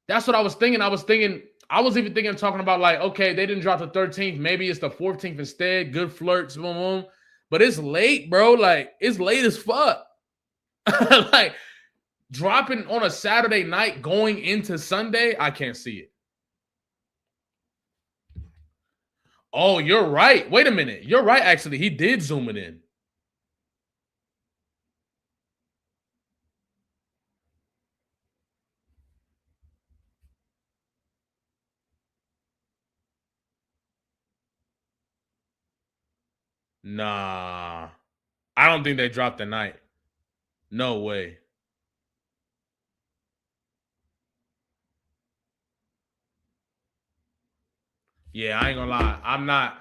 That's what I was thinking. I was even thinking of talking about like, okay, they didn't drop the 13th. Maybe it's the 14th instead. Good flirts, boom, boom. But it's late, bro. Like, it's late as fuck. Like, dropping on a Saturday night going into Sunday, I can't see it. Oh, you're right. Wait a minute. You're right, actually. He did zoom it in. Nah. I don't think they dropped the night. No way. Yeah, I ain't gonna lie. I'm not.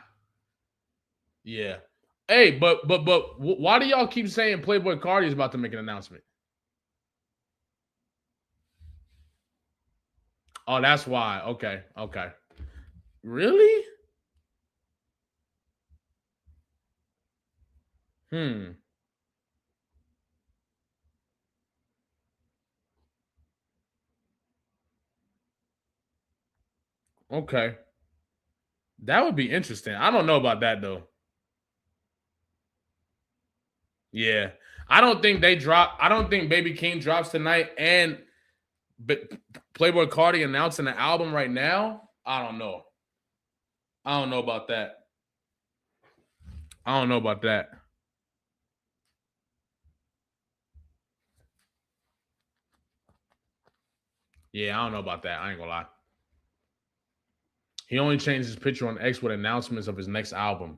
Yeah. Hey, but why do y'all keep saying Playboy Cardi is about to make an announcement? Oh, that's why. Okay. Really? Okay. That would be interesting. I don't know about that though. Yeah. I don't think Baby Keem drops tonight and Playboy Cardi announcing an album right now. I don't know. I don't know about that. Yeah, I don't know about that. I ain't gonna lie. He only changed his picture on X with announcements of his next album.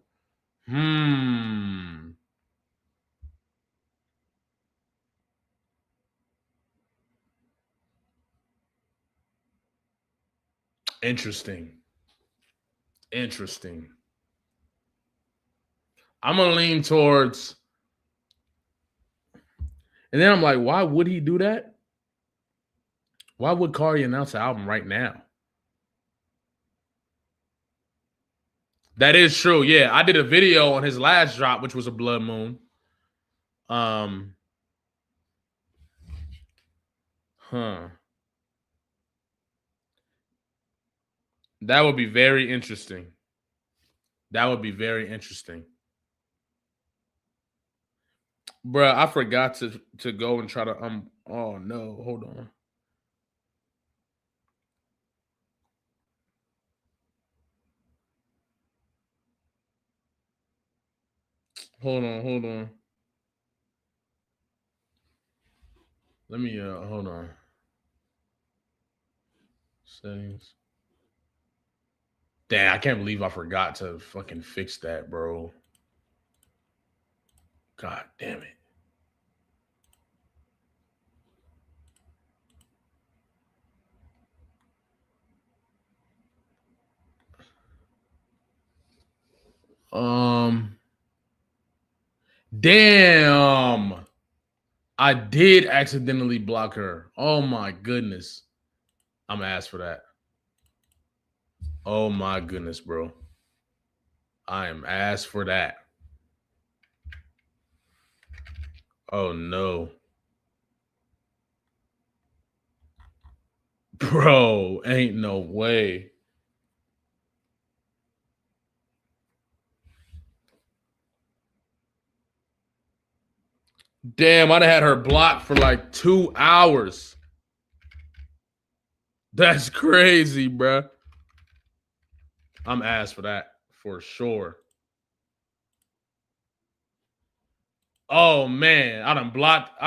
Interesting. I'm gonna lean towards, and then I'm like, why would he do that? Why would Cardi announce an album right now? That is true. Yeah, I did a video on his last drop, which was a blood moon. That would be very interesting. Bruh, I forgot to go and try to oh no, hold on. Hold on. Let me hold on. Settings. Damn, I can't believe I forgot to fucking fix that, bro. God damn it. Damn. I did accidentally block her. Oh my goodness. I'm gonna ask for that. Oh my goodness, bro. I am asked for that. Oh no. Bro, ain't no way. Damn, I'd have had her blocked for like 2 hours. That's crazy, bro. I'm asked for that for sure. Oh man, I done blocked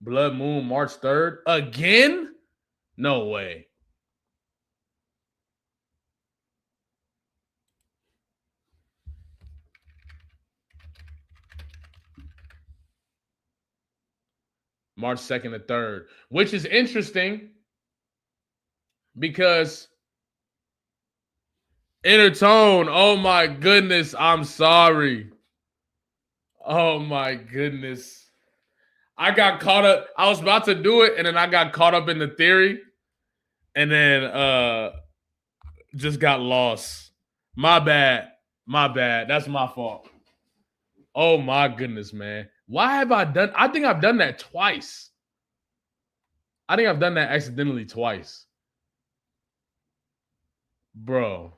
Blood Moon March 3rd again? No way. March 2nd and 3rd, which is interesting because Intertone, oh my goodness, I'm sorry. Oh my goodness. I got caught up. I was about to do it, and then I got caught up in the theory, and then just got lost. My bad. That's my fault. Oh my goodness, man. Why have I done? I think I've done that twice. I think I've done that accidentally twice. Bro.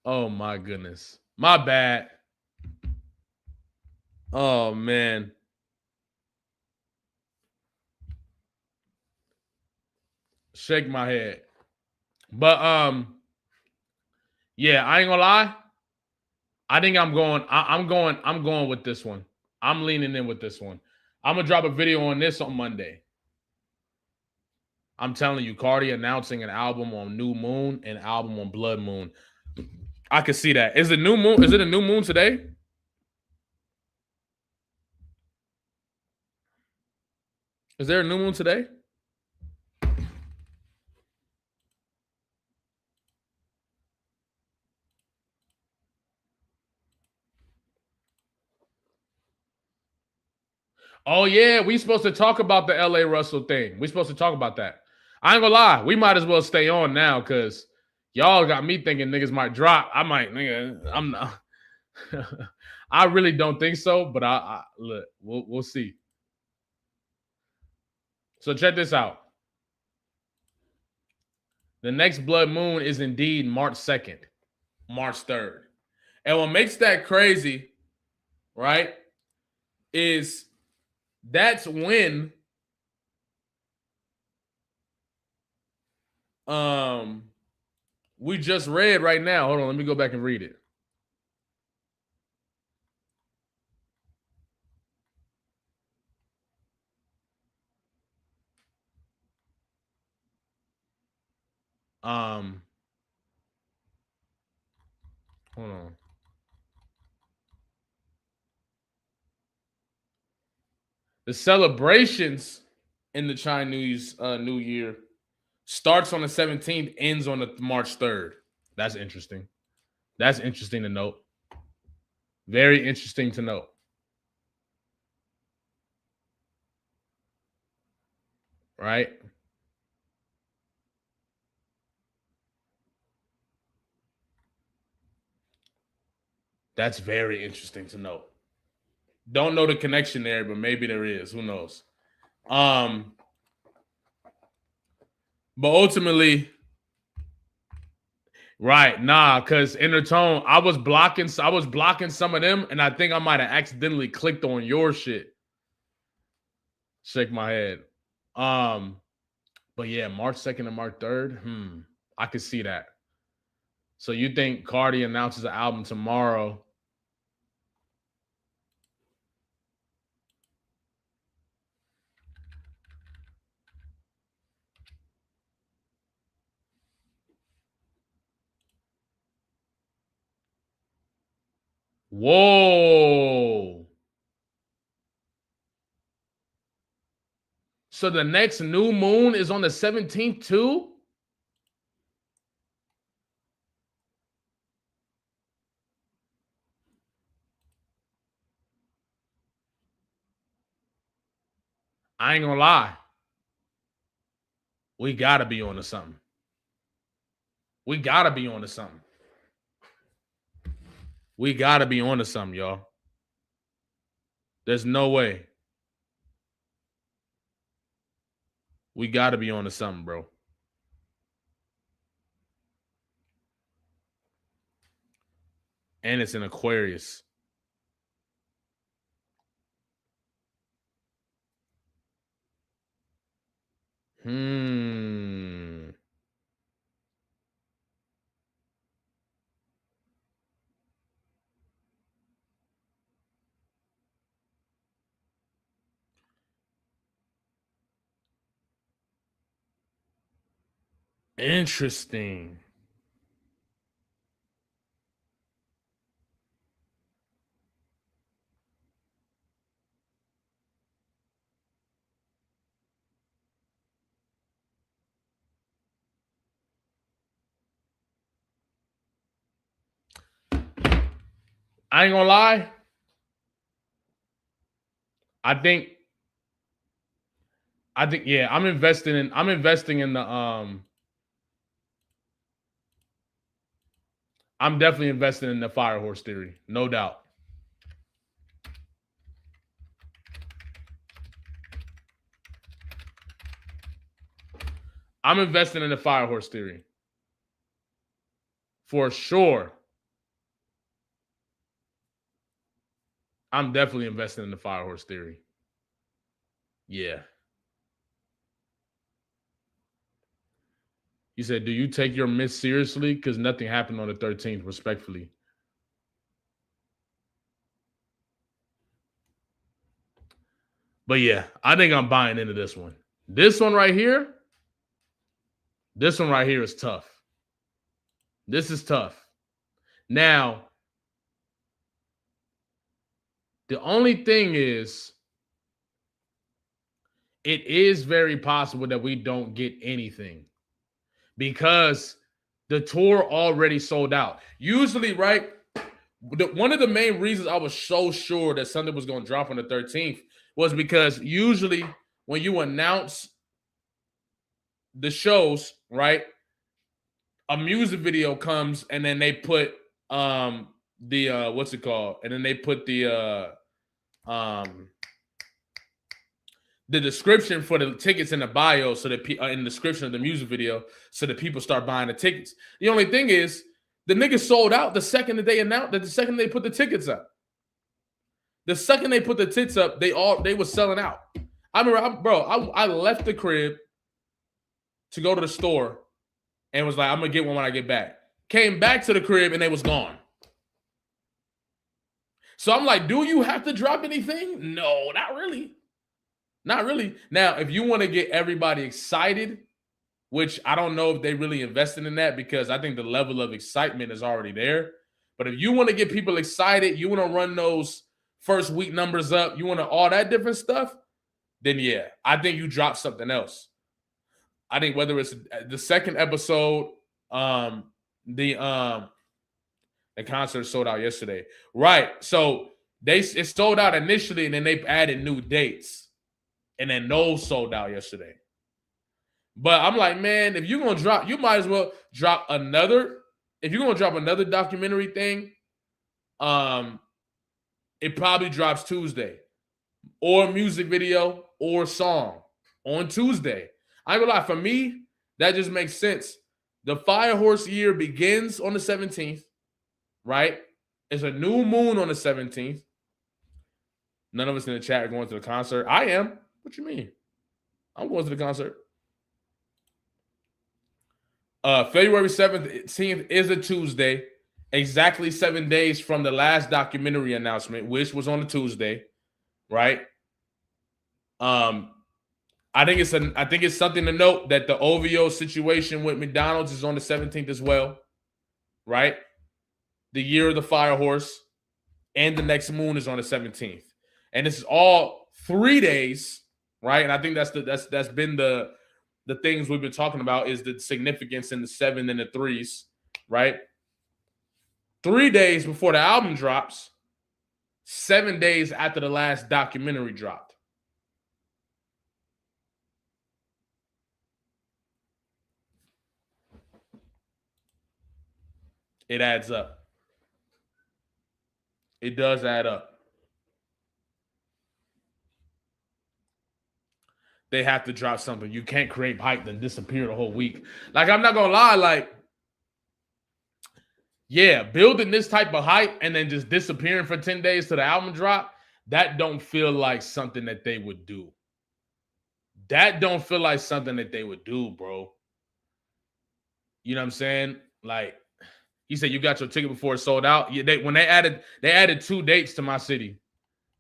Oh my goodness. My bad. Oh man. Shake my head. But yeah, I ain't gonna lie. I think I'm going with this one. I'm leaning in with this one. I'm gonna drop a video on this on Monday. I'm telling you, Cardi announcing an album on New Moon and an album on Blood Moon. I can see that. Is it a new moon today? Is there a new moon today? Oh yeah, we supposed to talk about the LA Russell thing. We supposed to talk about that. I ain't gonna lie, we might as well stay on now because y'all got me thinking niggas might drop. I'm not. I really don't think so, but I look, we'll see. So check this out. The next blood moon is indeed March 2nd, March 3rd. And what makes that crazy, right, is that's when we just read right now. Hold on, let me go back and read it. Hold on. The celebrations in the Chinese New Year starts on the 17th, ends on the March 3rd. That's interesting. That's interesting to note. Very interesting to note. Right? That's very interesting to note. Don't know the connection there, but maybe there is. Who knows? But ultimately, right, because Intertone, I was blocking some of them, and I think I might have accidentally clicked on your shit. Shake my head. But yeah, March 2nd and March 3rd. I could see that. So you think Cardi announces an album tomorrow? Whoa. So the next new moon is on the 17th too? I ain't gonna lie. We gotta be on to something. We gotta be on to something. We gotta be on to something, y'all. There's no way. We gotta be on to something, bro. And it's in Aquarius. Interesting. I ain't gonna lie. I think yeah, I'm investing in the I'm definitely investing in the fire horse theory, no doubt. I'm investing in the fire horse theory. For sure. I'm definitely investing in the fire horse theory. Yeah. He said, do you take your miss seriously? Because nothing happened on the 13th, respectfully. But yeah, I think I'm buying into this one. This one right here is tough. This is tough. Now, the only thing is, it is very possible that we don't get anything because the tour already sold out. Usually, right, one of the main reasons I was so sure that something was going to drop on the 13th was because usually when you announce the shows, right, a music video comes and then they put what's it called? And then they put the description for the tickets in the bio, so that in the description of the music video, so that people start buying the tickets. The only thing is, the niggas sold out the second that they announced that the second they put the tickets up. The second they put the tits up, they were selling out. I remember, I left the crib to go to the store and was like, I'm gonna get one when I get back. Came back to the crib and they was gone. So I'm like, do you have to drop anything? No, not really. Not really. Now, if you want to get everybody excited, which I don't know if they really invested in that, because I think the level of excitement is already there. But if you want to get people excited, you want to run those first week numbers up, you want to all that different stuff, then yeah, I think you drop something else. I think whether it's the second episode, the concert sold out yesterday. Right. So it sold out initially, and then they added new dates. And then those sold out yesterday. But I'm like, man, if you're gonna drop, you might as well drop another. If you're gonna drop another documentary thing, it probably drops Tuesday, or music video or song on Tuesday. I ain't gonna lie, for me, that just makes sense. The Fire Horse year begins on the 17th, right? It's a new moon on the 17th. None of us in the chat are going to the concert. I am. What you mean? I'm going to the concert. February 17th is a Tuesday, exactly 7 days from the last documentary announcement, which was on a Tuesday, right? I think it's something to note that the OVO situation with McDonald's is on the 17th as well, right? The year of the Fire Horse and the next moon is on the 17th. And this is all 3 days, right? And I think that's been the things we've been talking about, is the significance in the 7 and the 3s, right? 3 days before the album drops, 7 days after the last documentary dropped. It adds up. It does add up. They have to drop something. You can't create hype then disappear the whole week. Like, I'm not gonna lie, like, yeah, building this type of hype and then just disappearing for 10 days to the album drop, that don't feel like something that they would do. That don't feel like something that they would do, bro. You know what I'm saying? Like, he said you got your ticket before it sold out. Yeah, they added 2 dates to my city.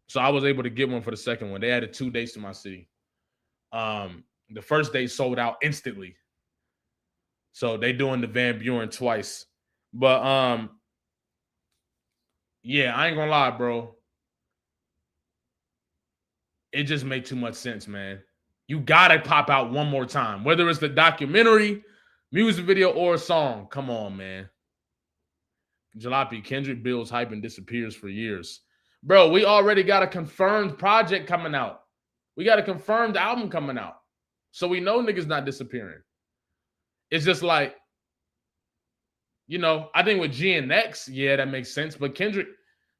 So I was able to get one for the second one. They added 2 dates to my city. The first day sold out instantly. So they doing the Van Buren twice. But yeah, I ain't gonna lie, bro. It just made too much sense, man. You gotta pop out one more time, whether it's the documentary, music video, or a song. Come on, man. Jalopy, Kendrick builds hype and disappears for years. Bro, we already got a confirmed project coming out. We got a confirmed album coming out. So we know niggas not disappearing. It's just like, you know, I think with GNX, yeah, that makes sense. But Kendrick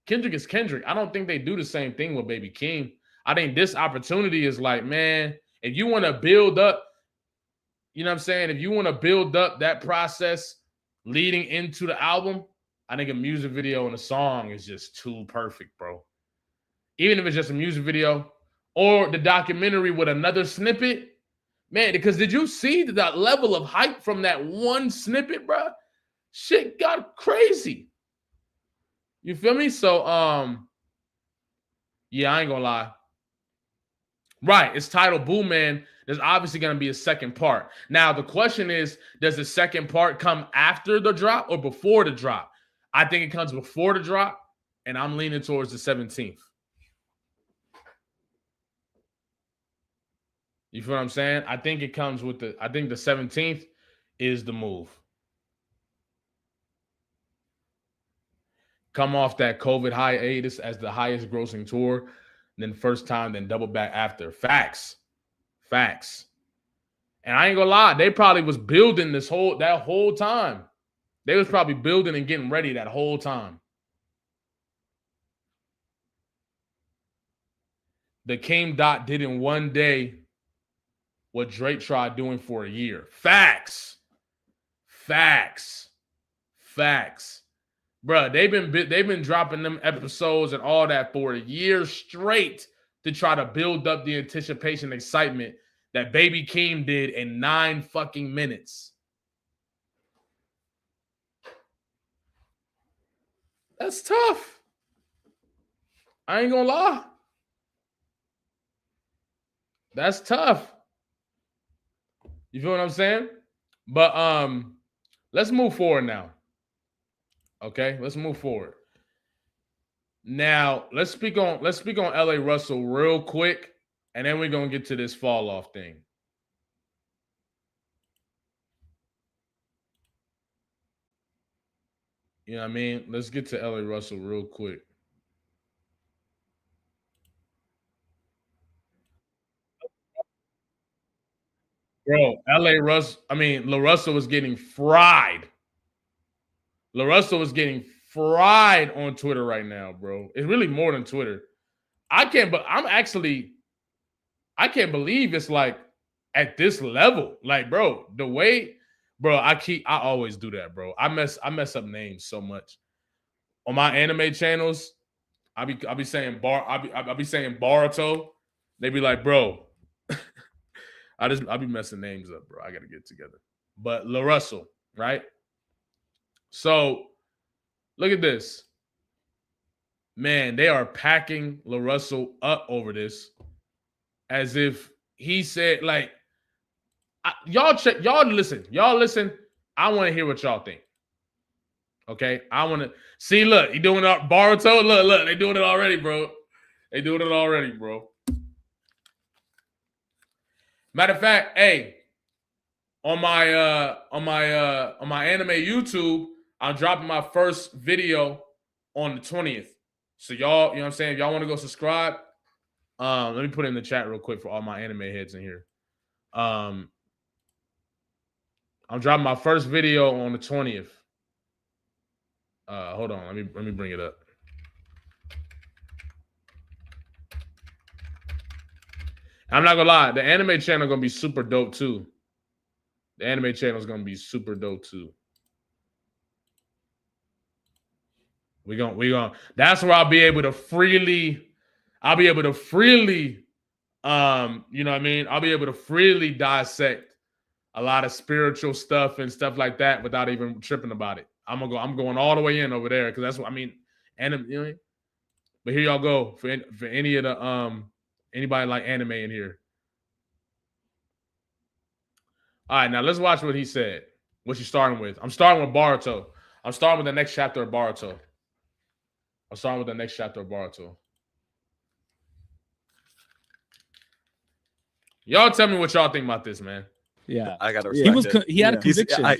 is Kendrick. I don't think they do the same thing with Baby Keem. I think this opportunity is like, man, if you want to build up, you know what I'm saying? If you want to build up that process leading into the album, I think a music video and a song is just too perfect, bro. Even if it's just a music video or the documentary with another snippet, man, because did you see that level of hype from that one snippet, bro? Shit got crazy. You feel me? So, yeah, I ain't gonna lie. Right, it's titled Boo Man. There's obviously going to be a second part. Now, the question is, does the second part come after the drop or before the drop? I think it comes before the drop, and I'm leaning towards the 17th. You feel what I'm saying? I think it comes with I think the 17th is the move. Come off that COVID hiatus as the highest grossing tour, then first time, then double back after. Facts. And I ain't gonna lie, they probably was building that whole time. They was probably building and getting ready that whole time. the Keem Dot did in one day what Drake tried doing for a year. Facts. Bruh, they've been dropping them episodes and all that for a year straight to try to build up the anticipation, excitement that Baby Keem did in 9 fucking minutes. That's tough. I ain't gonna lie. That's tough. You feel what I'm saying? But let's move forward now. Okay, let's move forward. Now, let's speak on LA Russell real quick, and then we're gonna get to this fall off thing. You know what I mean? Let's get to LA Russell real quick. Bro, La Russell was getting fried. La Russell was getting fried on Twitter right now, bro. It's really more than Twitter. I can't believe it's like at this level. Like, bro, the way, bro, I always do that, bro. I mess up names so much. On my anime channels, I'll be saying Baruto. They be like, bro, I'll be messing names up, bro. I gotta get together. But La Russell, right? So look at this. Man, they are packing La Russell up over this as if he said, like, y'all listen. I want to hear what y'all think. Okay, I want to see. Look, he doing it. Baruto. Look, they doing it already, bro. Matter of fact, hey, on my anime YouTube, I'm dropping my first video on the 20th. So y'all, you know what I'm saying? If y'all want to go subscribe, let me put it in the chat real quick for all my anime heads in here. I'm dropping my first video on the 20th. Hold on, let me bring it up. I'm not gonna lie, the anime channel is gonna be super dope too. The anime channel is gonna be super dope too. We gonna. That's where I'll be able to freely, you know what I mean? I'll be able to freely dissect a lot of spiritual stuff and stuff like that without even tripping about it. I'm going all the way in over there because that's what I mean. Anime, you know. But here y'all go for any of the anybody like anime in here. All right, now let's watch what he said. What you starting with? I'm starting with Baruto. I'm starting with the next chapter of Baruto. Y'all tell me what y'all think about this, man. Yeah, I gotta. He had a conviction. I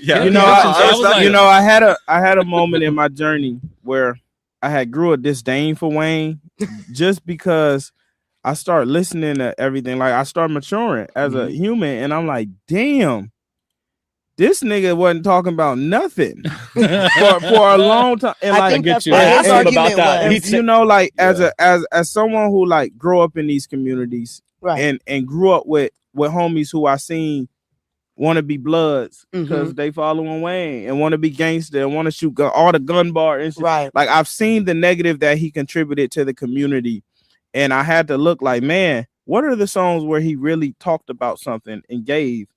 had a moment in my journey where I had grew a disdain for Wayne just because I started listening to everything. Like I started maturing as a human, and I'm like, damn, this nigga wasn't talking about nothing for a long time. And I think that's why his argument was, you know, like as someone who like grew up in these communities, right, and grew up with homies who I seen want to be bloods because they following Wayne and want to be gangster and want to shoot all the gun bar and shit. Right. Like I've seen the negative that he contributed to the community, and I had to look like, man, what are the songs where he really talked about something and gave?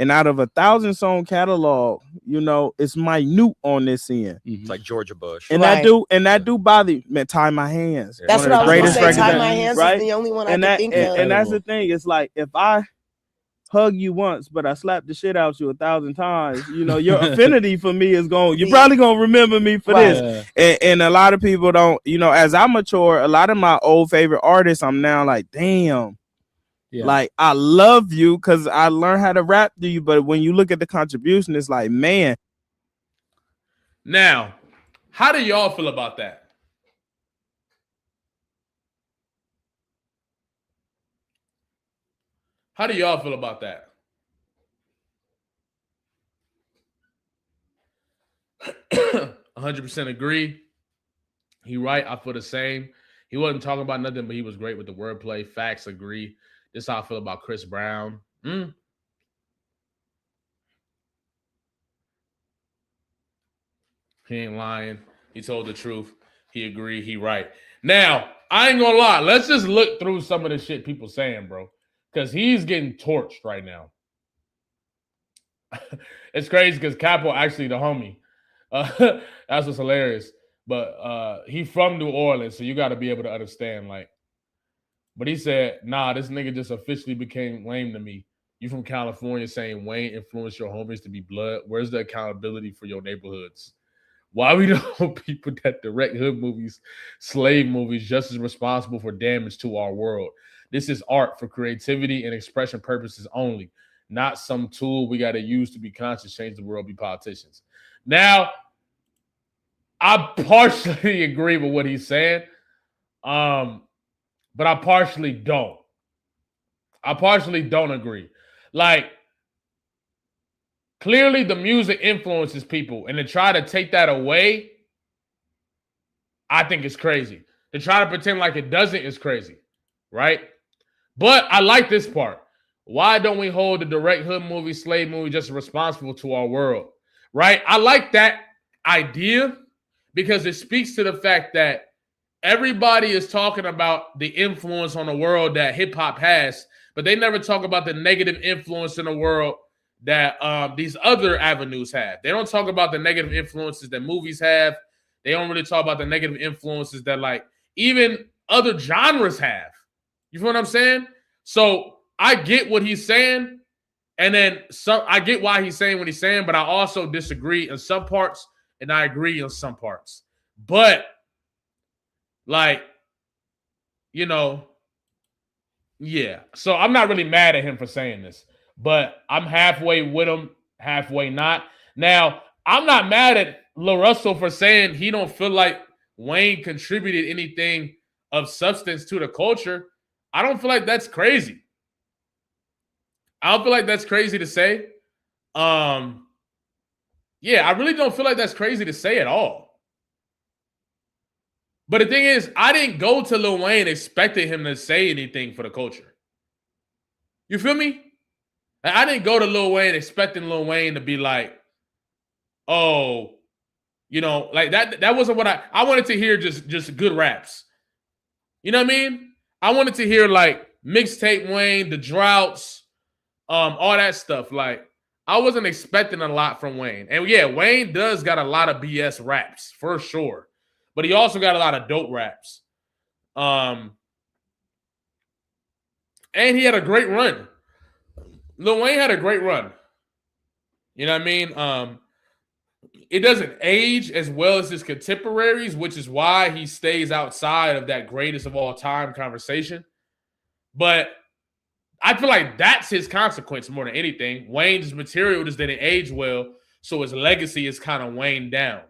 And out of a 1,000-song catalog, you know, it's minute on this end. It's like Georgia Bush, and that do bother me. Tie My Hands. That's what I was gonna say. Tie My Hands is the only one I can think of. And that's the thing. It's like if I hug you once, but I slap the shit out you 1,000 times, you know, your affinity for me is you're probably gonna remember me for this. And a lot of people don't, you know, as I mature, a lot of my old favorite artists, I'm now like, damn, like I love you because I learned how to rap to you. But when you look at the contribution, it's like, man. Now, how do y'all feel about that? How do y'all feel about that? 100% agree. He right. I feel the same. He wasn't talking about nothing, but he was great with the wordplay. Facts, agree. This is how I feel about Chris Brown. He ain't lying. He told the truth. He agreed. He right. Now, I ain't gonna lie. Let's just look through some of the shit people saying, bro. Because he's getting torched right now. It's crazy because Capo actually the homie. That's what's hilarious. But he from New Orleans, so you got to be able to understand. Like, but he said, nah, this nigga just officially became lame to me. You from California saying Wayne influenced your homies to be blood. Where's the accountability for your neighborhoods? Why we know people that direct hood movies, slave movies, just as responsible for damage to our world? This is art for creativity and expression purposes only, not some tool we got to use to be conscious, change the world, be politicians. Now, I partially agree with what he's saying, but I partially don't. I partially don't agree. Like, clearly the music influences people, and to try to take that away, I think it's crazy. To try to pretend like it doesn't is crazy, right? But I like this part. Why don't we hold the direct hood movie, slave movie just responsible to our world, right? I like that idea because it speaks to the fact that everybody is talking about the influence on the world that hip-hop has, but they never talk about the negative influence in the world that these other avenues have. They don't talk about the negative influences that movies have. They don't really talk about the negative influences that like even other genres have. You feel what I'm saying? So I get what he's saying, and then I get why he's saying what he's saying, but I also disagree in some parts, and I agree in some parts. But like, you know, yeah. So I'm not really mad at him for saying this, but I'm halfway with him, halfway not. Now, I'm not mad at Lil Russell for saying he don't feel like Wayne contributed anything of substance to the culture. I don't feel like that's crazy. I don't feel like that's crazy to say. Yeah, I really don't feel like that's crazy to say at all. But the thing is, I didn't go to Lil Wayne expecting him to say anything for the culture. You feel me? I didn't go to Lil Wayne expecting Lil Wayne to be like, oh, you know, like that wasn't what I wanted to hear just good raps. You know what I mean? I wanted to hear like mixtape Wayne, the droughts, all that stuff. Like, I wasn't expecting a lot from Wayne. And yeah, Wayne does got a lot of BS raps, for sure. But he also got a lot of dope raps. And he had a great run. Lil Wayne had a great run. You know what I mean? It doesn't age as well as his contemporaries, which is why he stays outside of that greatest of all time conversation. But I feel like that's his consequence more than anything. Wayne's material just didn't age well, so his legacy is kind of waned down.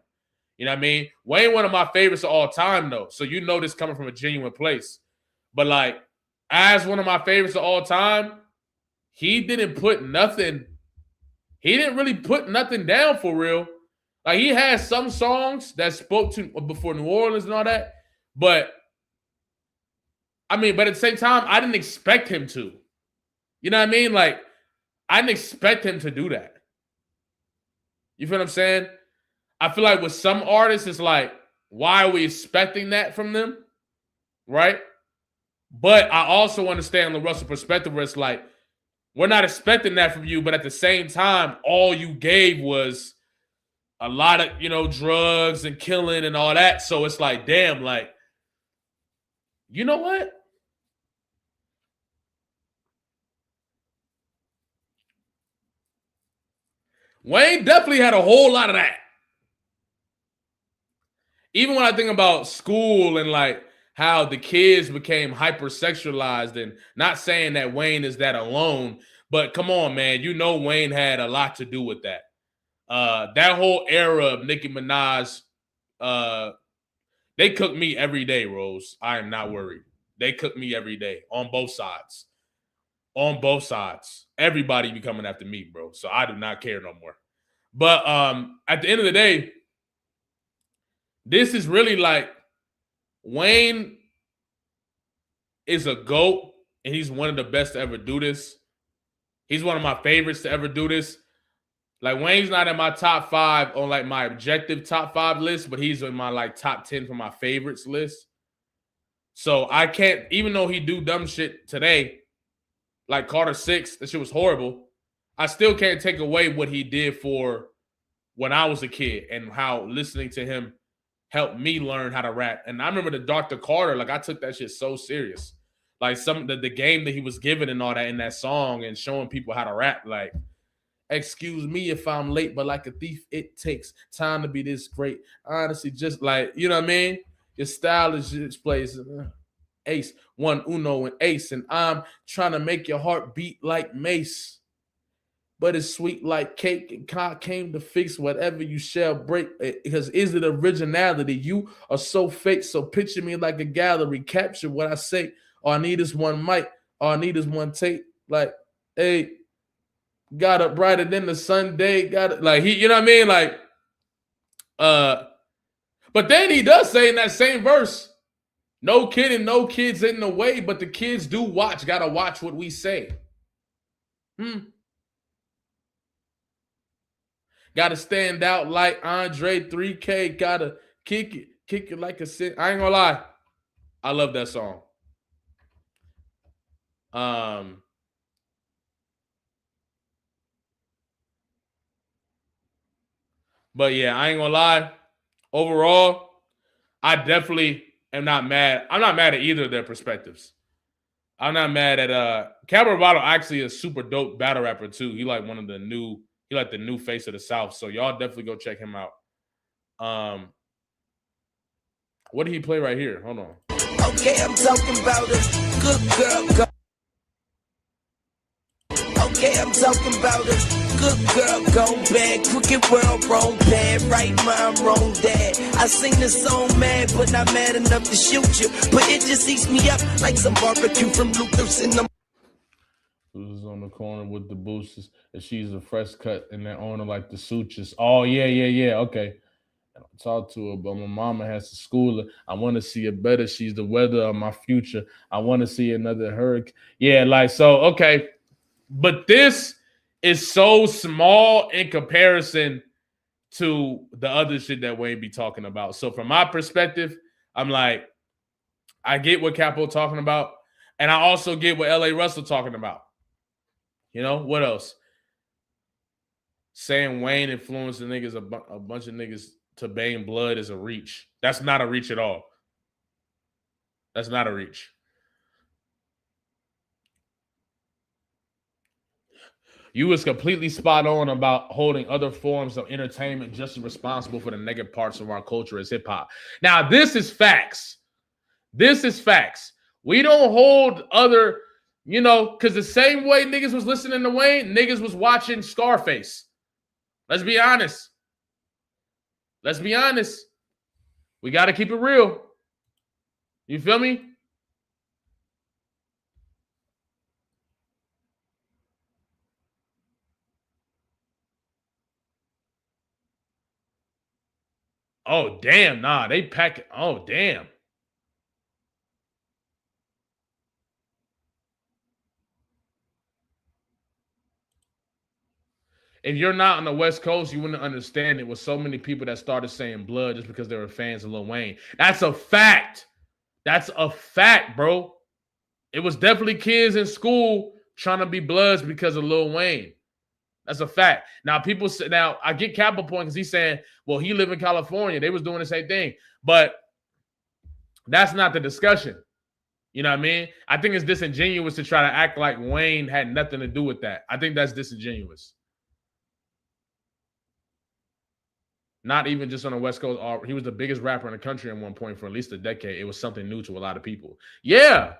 You know what I mean? Wayne, one of my favorites of all time, though. So you know this coming from a genuine place. But like, as one of my favorites of all time, he didn't really put nothing down for real. Like, he had some songs that spoke to before New Orleans and all that. But at the same time, I didn't expect him to. You know what I mean? Like, I didn't expect him to do that. You feel what I'm saying? I feel like with some artists, it's like, why are we expecting that from them? Right? But I also understand the Russell perspective where it's like, we're not expecting that from you, but at the same time, all you gave was a lot of, you know, drugs and killing and all that. So it's like, damn, like, you know what? Wayne definitely had a whole lot of that. Even when I think about school and like how the kids became hypersexualized, and not saying that Wayne is that alone, but come on, man, you know Wayne had a lot to do with that. That whole era of Nicki Minaj, they cook me every day, Rose. I am not worried. They cook me every day on both sides. On both sides. Everybody be coming after me, bro. So I do not care no more. But at the end of the day, this is really like Wayne is a GOAT, and he's one of the best to ever do this. He's one of my favorites to ever do this. Like, Wayne's not in my top 5 on like my objective top 5 list, but he's in my like top 10 for my favorites list. So I can't, even though he do dumb shit today, like Carter 6, that shit was horrible. I still can't take away what he did for when I was a kid and how listening to him helped me learn how to rap. And I remember the Dr. Carter, like I took that shit so serious. Like the game that he was given and all that in that song and showing people how to rap. Like, excuse me if I'm late, but like a thief, it takes time to be this great. Honestly, just like, you know what I mean? Your style is just plays ace, 1, uno, and ace. And I'm trying to make your heart beat like Mace. But it's sweet like cake, and God came to fix whatever you shall break. Because is it originality? You are so fake, so picture me like a gallery. Capture what I say. All I need is one mic. All I need is one tape. Like, hey, got up brighter than the Sunday. Got it. Like, he, you know what I mean? Like, but then he does say in that same verse, no kidding, no kids in the way, but the kids do watch. Gotta watch what we say. Gotta stand out like Andre 3K. Gotta kick it like a sin. I ain't gonna lie. I love that song. But yeah, I ain't gonna lie. Overall, I definitely am not mad. I'm not mad at either of their perspectives. I'm not mad at Cabo Bravado actually a super dope battle rapper too. He like one of the new, he like the new face of the South. So y'all definitely go check him out. What did he play right here? Hold on. Okay, I'm talking about a good girl. Okay, I'm talking about a good girl gone bad. Crooked world, wrong pad, right mind, wrong dad. I sing this song mad, but not mad enough to shoot you. But it just eats me up like some barbecue from Luther's in the. Who's on the corner with the boosters? And she's a fresh cut, and they're on her like the sutures. Oh yeah. Okay. Talk to her, but my mama has to school her. I want to see her better. She's the weather of my future. I want to see another hurricane. Yeah, like so. Okay. But this is so small in comparison to the other shit that Wayne be talking about. So from my perspective, I'm like, I get what Capo talking about, and I also get what L.A. Russell talking about. You know, what else? Saying Wayne influenced the niggas, a bunch of niggas to bang blood is a reach. That's not a reach at all. That's not a reach. You was completely spot on about holding other forms of entertainment just as responsible for the negative parts of our culture as hip-hop. Now, this is facts. This is facts. We don't hold other, you know, because the same way niggas was listening to Wayne, niggas was watching Scarface. Let's be honest. Let's be honest. We got to keep it real. You feel me? Oh, damn. Nah, they pack it. Oh, damn. If you're not on the West Coast, you wouldn't understand it with so many people that started saying blood just because they were fans of Lil Wayne. That's a fact. That's a fact, bro. It was definitely kids in school trying to be bloods because of Lil Wayne. That's a fact. Now, people say, now I get Capo point because he's saying, well, he lived in California. They was doing the same thing. But that's not the discussion. You know what I mean? I think it's disingenuous to try to act like Wayne had nothing to do with that. I think that's disingenuous. Not even just on the West Coast. He was the biggest rapper in the country at one point for at least a decade. It was something new to a lot of people. Yeah.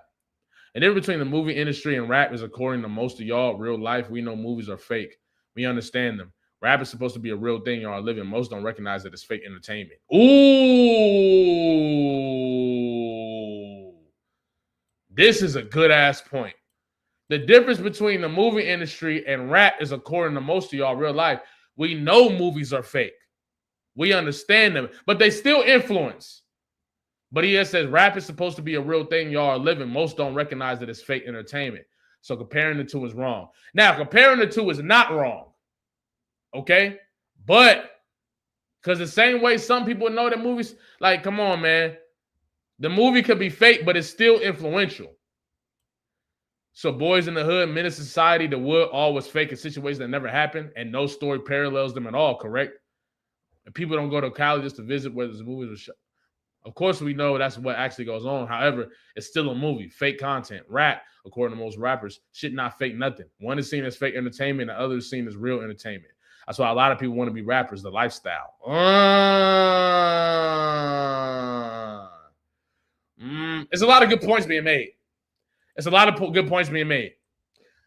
And in between the movie industry and rap is, according to most of y'all, real life. We know movies are fake. We understand them. Rap is supposed to be a real thing y'all are living. Most don't recognize that it's fake entertainment. Ooh. This is a good-ass point. The difference between the movie industry and rap is, according to most of y'all, real life. We know movies are fake. We understand them, but they still influence. But he says rap is supposed to be a real thing y'all are living. Most don't recognize that it's fake entertainment. So comparing the two is wrong. Now, comparing the two is not wrong. Okay? But because the same way some people know that movies, like, come on, man. The movie could be fake, but it's still influential. So Boys in the Hood, Menace to Society, The Wood, all was fake in situations that never happened, and no story parallels them at all, correct? And people don't go to college just to visit where the movies were shot. Of course, we know that's what actually goes on. However, it's still a movie, fake content. Rap, according to most rappers, shit not fake nothing. One is seen as fake entertainment, the other is seen as real entertainment. That's why a lot of people want to be rappers, the lifestyle. It's a lot of good points being made. It's a lot of good points being made.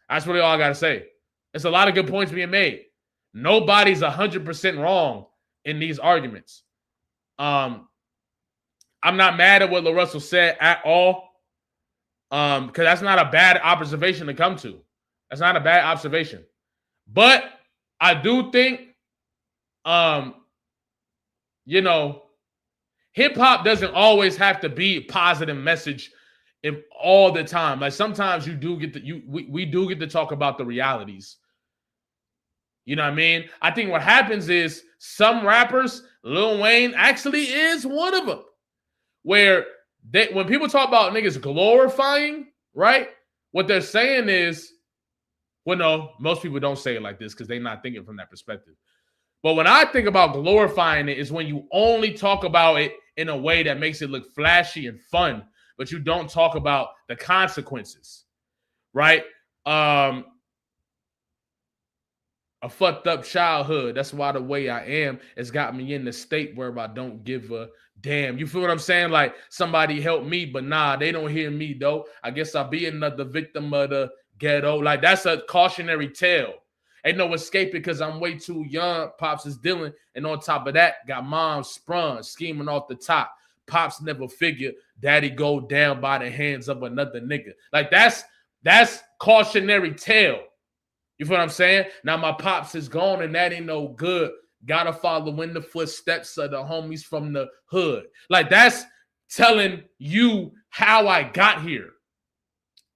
That's really all I got to say. It's a lot of good points being made. Nobody's 100% wrong in these arguments. I'm not mad at what LaRussell said at all, because that's not a bad observation to come to. That's not a bad observation. But I do think, hip-hop doesn't always have to be a positive message all the time. Like sometimes we do get to talk about the realities. You know what I mean? I think what happens is some rappers, Lil Wayne actually is one of them, where when people talk about niggas glorifying, right? What they're saying is, well, no, most people don't say it like this because they're not thinking from that perspective. But when I think about glorifying it is when you only talk about it in a way that makes it look flashy and fun, but you don't talk about the consequences, right? A fucked up childhood. That's why the way I am has got me in the state where I don't give a damn. You feel what I'm saying? Like somebody help me, but nah, they don't hear me though. I guess I'll be another victim of the ghetto. Like that's a cautionary tale. Ain't no escaping because I'm way too young. Pops is dealing. And on top of that, got mom sprung, scheming off the top. Pops never figured daddy go down by the hands of another nigga. Like that's cautionary tale. You feel what I'm saying? Now my pops is gone and that ain't no good. Gotta follow in the footsteps of the homies from the hood. Like that's telling you how I got here.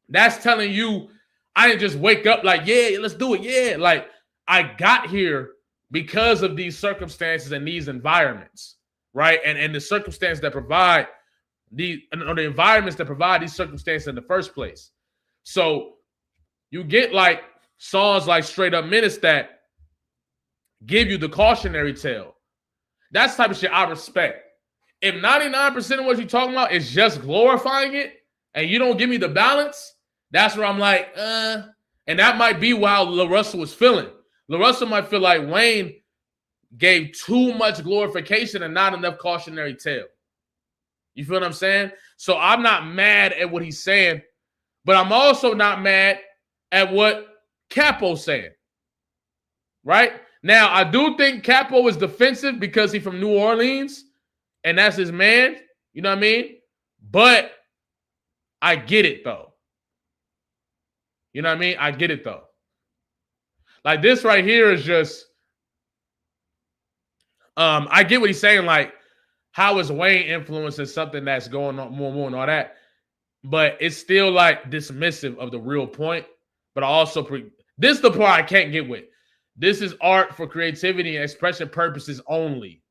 That's telling you I didn't just wake up like, yeah, let's do it. Yeah, like I got here because of these circumstances and these environments, right? And the circumstances that provide the environments that provide these circumstances in the first place. So you get like songs like Straight Up Menace that give you the cautionary tale. That's the type of shit I respect. If 99% of what you're talking about is just glorifying it and you don't give me the balance, that's where I'm like, and that might be how LaRussell was feeling. LaRussell might feel like Wayne gave too much glorification and not enough cautionary tale. You feel what I'm saying? So I'm not mad at what he's saying, but I'm also not mad at what Capo's saying. Right? Now, I do think Capo is defensive because he's from New Orleans and that's his man. You know what I mean? But I get it, though. You know what I mean? I get it, though. Like, this right here is just... I get what he's saying, like, how is Wayne influencing something that's going on more and all that? But it's still, like, dismissive of the real point. But I also... This is the part I can't get with. This is art for creativity and expression purposes only.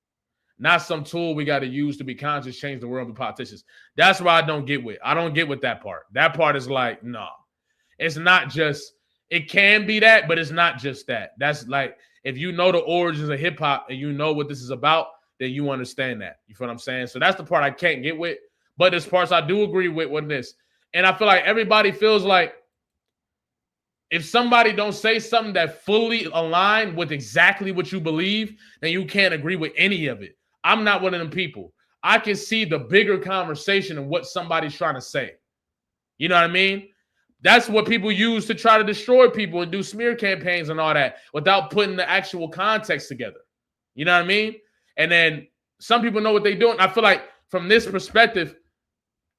Not some tool we got to use to be conscious, change the world, be politicians. That's what I don't get with. I don't get with that part. That part is like, no. It's not just... It can be that, but it's not just that. That's like... If you know the origins of hip-hop and you know what this is about, then you understand that. You feel what I'm saying? So that's the part I can't get with. But there's parts I do agree with this. And I feel like everybody feels like if somebody don't say something that fully aligned with exactly what you believe, then you can't agree with any of it. I'm not one of them people. I can see the bigger conversation and what somebody's trying to say. You know what I mean? That's what people use to try to destroy people and do smear campaigns and all that without putting the actual context together. You know what I mean? And then some people know what they're doing. I feel like from this perspective,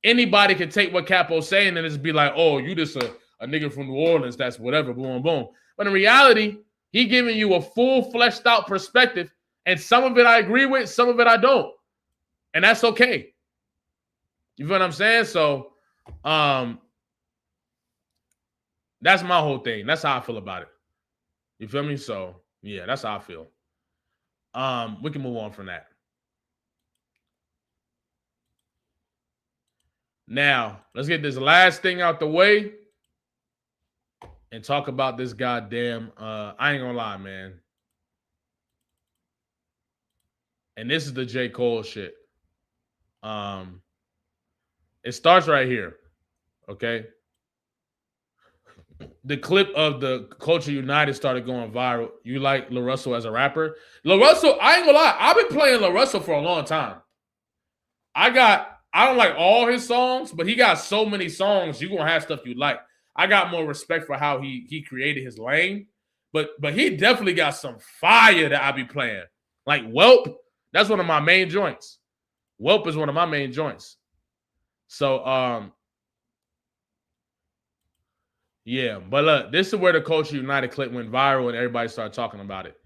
anybody can take what Capo's saying and just be like, oh, you just a nigga from New Orleans, that's whatever, boom, boom. But in reality, he giving you a full fleshed out perspective, and some of it I agree with, some of it I don't. And that's okay. You feel what I'm saying? So, that's my whole thing. That's how I feel about it. You feel me? So, yeah, that's how I feel. We can move on from that. Now, let's get this last thing out the way and talk about this goddamn, I ain't gonna lie, man. And this is the J. Cole shit. It starts right here, okay? The clip of the Culture United started going viral. You like La Russell as a rapper? La Russell, I ain't gonna lie, I've been playing La Russell for a long time. I don't like all his songs, but he got so many songs, you're gonna have stuff you like. I got more respect for how he created his lane, but he definitely got some fire that I be playing. Like Welp, that's one of my main joints. Welp is one of my main joints. So, yeah, but look, this is where the Culture United clip went viral and everybody started talking about it.